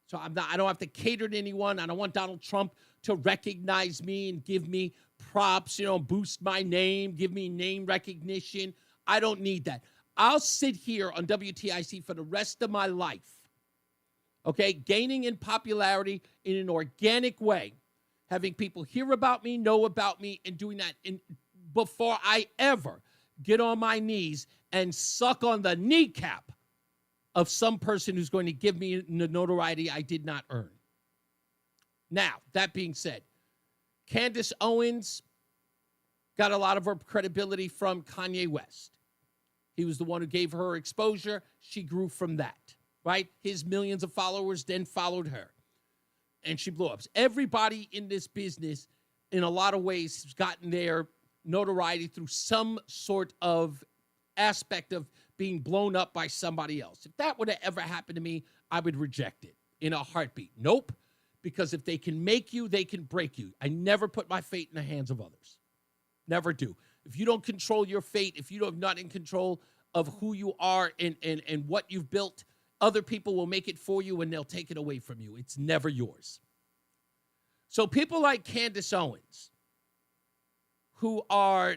So I don't have to cater to anyone. I don't want Donald Trump to recognize me and give me props, boost my name, give me name recognition. I don't need that. I'll sit here on WTIC for the rest of my life, okay, gaining in popularity in an organic way, having people hear about me, know about me, and doing that before I ever get on my knees and suck on the kneecap of some person who's going to give me the notoriety I did not earn. Now, that being said, Candace Owens got a lot of her credibility from Kanye West. He was the one who gave her exposure. She grew from that, right? His millions of followers then followed her, and she blew up. Everybody in this business, in a lot of ways, has gotten their notoriety through some sort of aspect of being blown up by somebody else. If that would have ever happened to me, I would reject it in a heartbeat. Nope, because if they can make you, they can break you. I never put my fate in the hands of others. Never do. If you don't control your fate, if you're not in control of who you are and what you've built, other people will make it for you and they'll take it away from you. It's never yours. So people like Candace Owens, who are,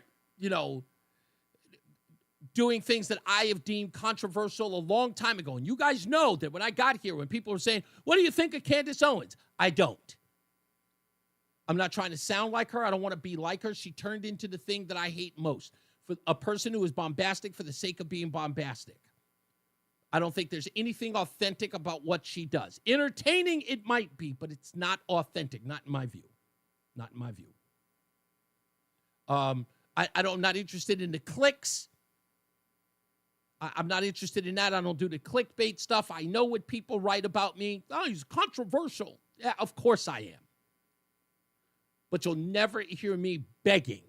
doing things that I have deemed controversial a long time ago. And you guys know that when I got here, when people were saying, what do you think of Candace Owens? I don't. I'm not trying to sound like her. I don't want to be like her. She turned into the thing that I hate most. For a person who is bombastic for the sake of being bombastic. I don't think there's anything authentic about what she does. Entertaining, it might be, but it's not authentic. Not in my view. Not in my view. I'm not interested in the clicks. I'm not interested in that. I don't do the clickbait stuff. I know what people write about me. Oh, he's controversial. Yeah, of course I am. But you'll never hear me begging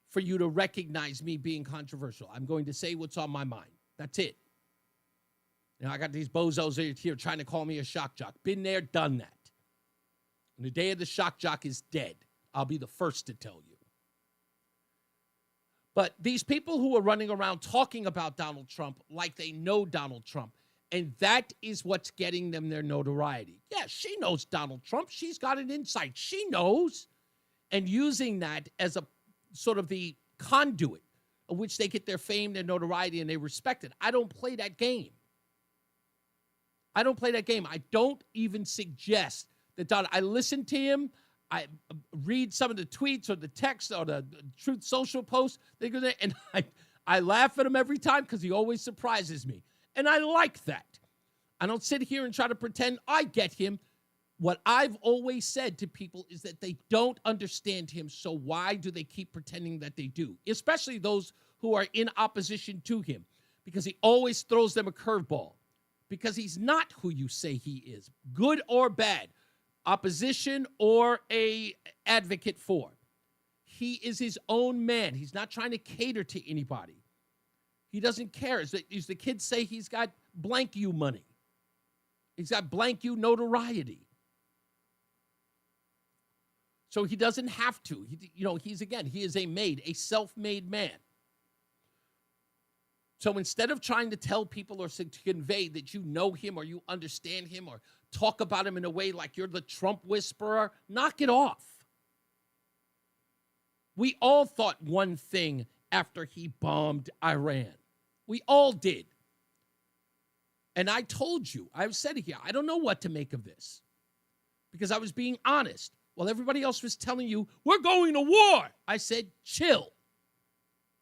for you to recognize me being controversial. I'm going to say what's on my mind. That's it. I got these bozos here trying to call me a shock jock. Been there, done that. And the day of the shock jock is dead. I'll be the first to tell you. But these people who are running around talking about Donald Trump like they know Donald Trump, and that is what's getting them their notoriety. Yeah, she knows Donald Trump. She's got an insight. She knows. And using that as a sort of the conduit of which they get their fame, their notoriety, and they respect it. I don't play that game. I don't play that game. I don't even suggest that Donald, I listen to him. I read some of the tweets or the text or the Truth Social posts, and I laugh at him every time because he always surprises me. And I like that. I don't sit here and try to pretend I get him. What I've always said to people is that they don't understand him, so why do they keep pretending that they do? Especially those who are in opposition to him, because he always throws them a curveball, because he's not who you say he is, good or bad. Opposition or a advocate for. He is his own man. He's not trying to cater to anybody. He doesn't care. As the kids say, he's got blank you money. He's got blank you notoriety. So he doesn't have to. He is a self-made man. So instead of trying to tell people or to convey that you know him or you understand him or talk about him in a way like you're the Trump whisperer, knock it off. We all thought one thing after he bombed Iran. We all did. And I told you, I've said it here, I don't know what to make of this because I was being honest. While everybody else was telling you, we're going to war, I said, chill.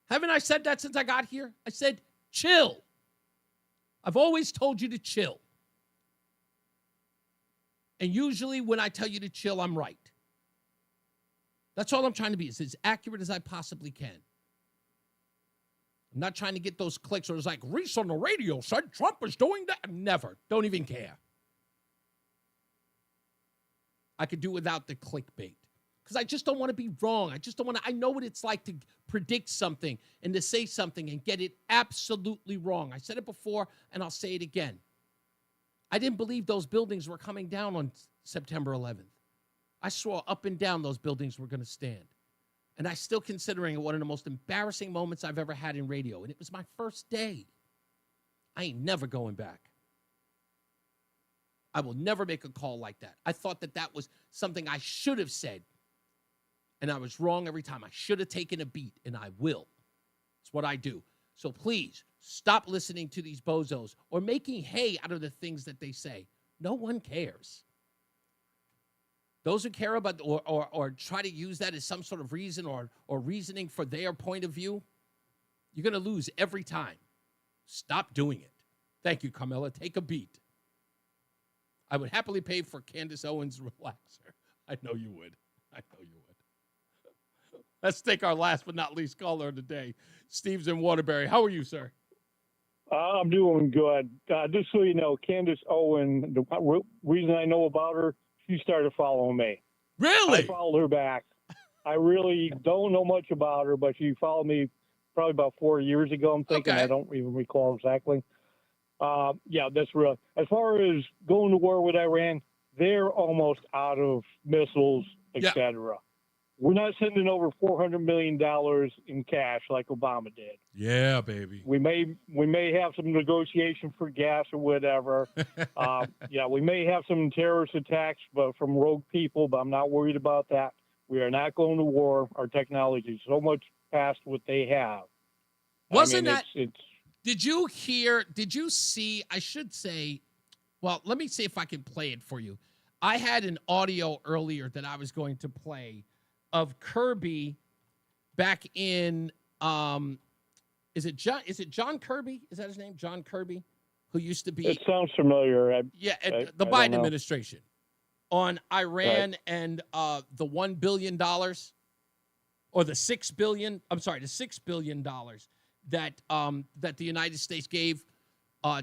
Haven't I said that since I got here? I said, chill. I've always told you to chill. And usually when I tell you to chill, I'm right. That's all I'm trying to be, is as accurate as I possibly can. I'm not trying to get those clicks or it's like, Reese on the radio said Trump is doing that. Never. Don't even care. I could do without the clickbait. Because I just don't want to be wrong. I know what it's like to predict something and to say something and get it absolutely wrong. I said it before and I'll say it again. I didn't believe those buildings were coming down on September 11th. I swore up and down those buildings were going to stand. And I still considering it one of the most embarrassing moments I've ever had in radio. And it was my first day. I ain't never going back. I will never make a call like that. I thought that was something I should have said. And I was wrong every time. I should have taken a beat, and I will. It's what I do. So please, stop listening to these bozos or making hay out of the things that they say. No one cares. Those who care about or try to use that as some sort of reason or reasoning for their point of view, you're going to lose every time. Stop doing it. Thank you, Carmela. Take a beat. I would happily pay for Candace Owens' relaxer. I know you would. I know you would. Let's take our last but not least caller of the day. Steve's in Waterbury. How are you, sir?
I'm doing good. Just so you know, Candace Owen, the reason I know about her, she started following me.
Really?
I followed her back. I really don't know much about her, but she followed me probably about 4 years ago, I'm thinking.
Okay.
I don't even recall exactly. Yeah, that's real. As far as going to war with Iran, they're almost out of missiles, etc. We're not sending over $400 million in cash like Obama did.
Yeah, baby.
We may have some negotiation for gas or whatever. We may have some terrorist attacks, but from rogue people. But I'm not worried about that. We are not going to war. Our technology is so much past what they have.
Did you hear? Did you see? I should say. Well, let me see if I can play it for you. I had an audio earlier that I was going to play of Kirby back in is it John Kirby? Is that his name? John Kirby, who used to be
It sounds familiar.
the Biden administration on Iran and the $1 billion or the $6 billion. I'm sorry, the $6 billion that the United States gave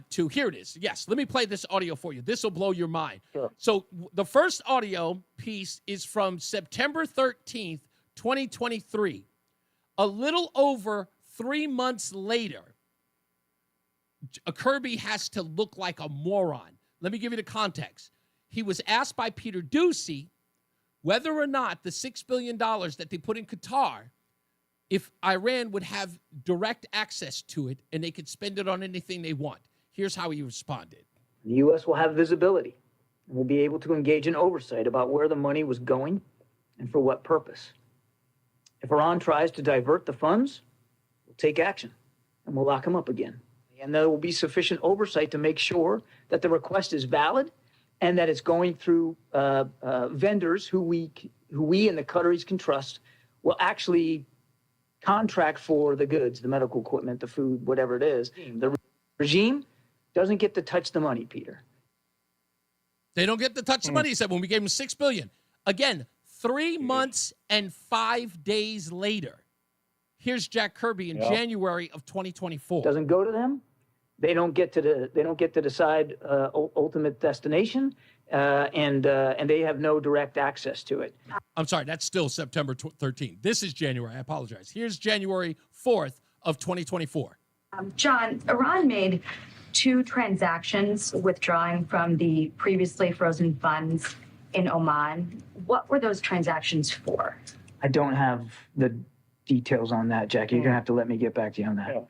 to. Here it is. Yes, let me play this audio for you. This will blow your mind.
Sure.
So the first audio piece is from September 13th, 2023. A little over 3 months later, Kirby has to look like a moron. Let me give you the context. He was asked by Peter Doocy whether or not the $6 billion that they put in Qatar, if Iran would have direct access to it and they could spend it on anything they want. Here's how he responded.
The U.S. will have visibility and will be able to engage in oversight about where the money was going and for what purpose. If Iran tries to divert the funds, we'll take action and we'll lock them up again. And there will be sufficient oversight to make sure that the request is valid and that it's going through vendors who we and the Qataris can trust will actually contract for the goods, the medical equipment, the food, whatever it is. The regime doesn't get to touch the money, Peter.
They don't get to touch the money, he said, when we gave them $6 billion. Again, 3 months and 5 days later. Here's Jack Kirby in January of 2024.
Doesn't go to them. They don't get to decide ultimate destination, and they have no direct access to it.
I'm sorry, that's still September 13th. This is January. I apologize. Here's January 4th of 2024.
John, Iran made 2 transactions withdrawing from the previously frozen funds in Oman. What were those transactions for?
I don't have the details on that, Jackie. You're going to have to let me get back to you on that.
Yeah.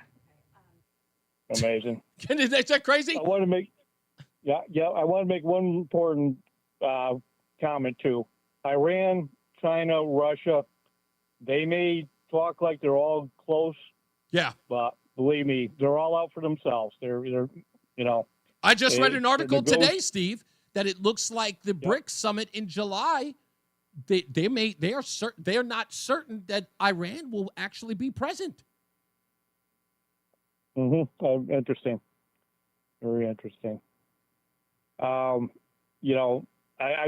Amazing.
Is that crazy?
I want to make one important comment too. Iran, China, Russia, they may talk like they're all close.
Yeah.
But believe me, they're all out for themselves. They're
I just read an article today, Steve, that it looks like the BRICS summit in July, they are not certain that Iran will actually be present.
Interesting. Very interesting. I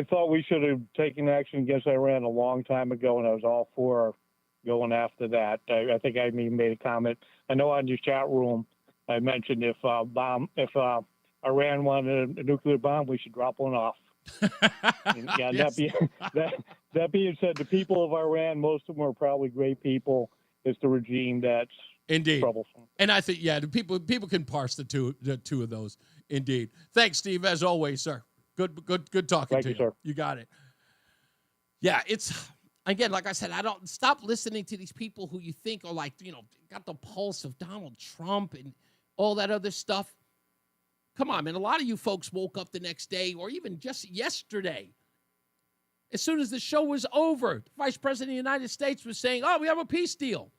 thought we should have taken action against Iran a long time ago, and I was all for going after that. I think I even made a comment. I know on your chat room, I mentioned if Iran wanted a nuclear bomb, we should drop one off.
Yes.
That being said, the people of Iran, most of them are probably great people. It's the regime that's
Indeed.
troublesome.
And I think, the people can parse the two of those. Indeed. Thanks, Steve, as always, sir. Good talking
Thank
to
you,
you.
sir.
You got it. Yeah, it's, again, like I said, I don't stop listening to these people who you think are like, got the pulse of Donald Trump and all that other stuff. Come on, man. A lot of you folks woke up the next day or even just yesterday. As soon as the show was over, the Vice President of the United States was saying, we have a peace deal.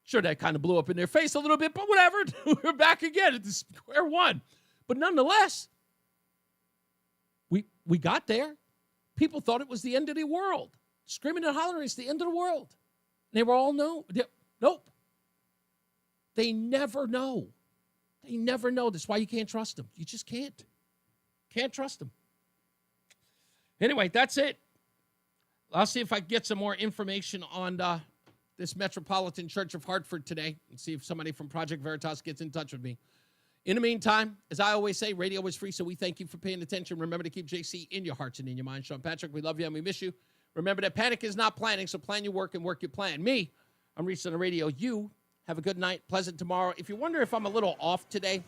Sure, that kind of blew up in their face a little bit, but whatever. We're back again at the square one. But nonetheless, we got there. People thought it was the end of the world. Screaming and hollering, it's the end of the world. And they were all nope. They never know. You never know. That's why you can't trust them. You just can't. Can't trust them. Anyway, that's it. I'll see if I can get some more information on this Metropolitan Church of Hartford today and see if somebody from Project Veritas gets in touch with me. In the meantime, as I always say, radio is free, so we thank you for paying attention. Remember to keep JC in your hearts and in your minds. Sean Patrick, we love you and we miss you. Remember that panic is not planning, so plan your work and work your plan. Me, I'm Reese on the Radio. You have a good night, pleasant tomorrow. If you wonder if I'm a little off today,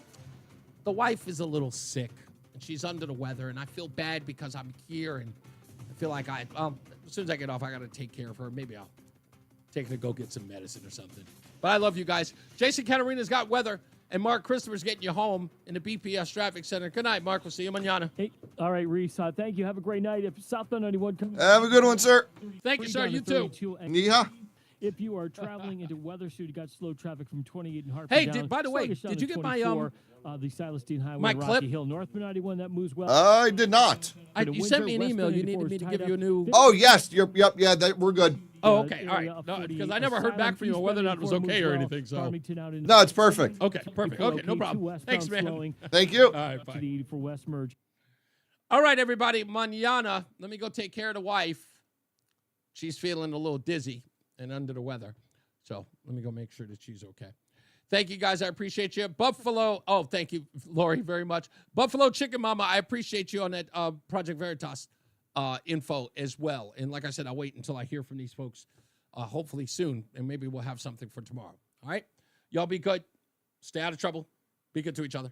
the wife is a little sick, and she's under the weather, and I feel bad because I'm here, and I feel like as soon as I get off, I got to take care of her. Maybe I'll take her to go get some medicine or something. But I love you guys. Jason Catarina's got weather. And Mark Christopher's getting you home in the BPS Traffic Center. Good night, Mark. We'll see you mañana.
Hey, all right, Reese. Thank you. Have a great night. If Southbound 91 comes.
Have a good one, sir.
Thank you, sir. You too.
Yeehaw.
If you are traveling into Weathersfield, you got slow traffic from 28 and Hartford.
Hey,
down.
by the way, did you get my
the Silas Dean Highway,
my
Rocky
clip?
Hill, Northman 91? That moves well.
I did not.
You sent me an email. You needed me to give you a new.
Oh yes, we're good.
Oh, okay, all right. No, because I never heard back from you on whether or not it was okay or anything. So
no, it's perfect.
Okay, perfect. Okay, no problem. Thanks, man.
Thank you.
All right, bye.
To the 84 West Merge.
All right, everybody. Mañana, let me go take care of the wife. She's feeling a little dizzy and under the weather. So let me go make sure that she's okay. Thank you, guys. I appreciate you. Buffalo. Oh, thank you, Lori, very much. Buffalo Chicken Mama, I appreciate you on that Project Veritas info as well. And like I said, I'll wait until I hear from these folks, hopefully soon, and maybe we'll have something for tomorrow. All right? Y'all be good. Stay out of trouble. Be good to each other.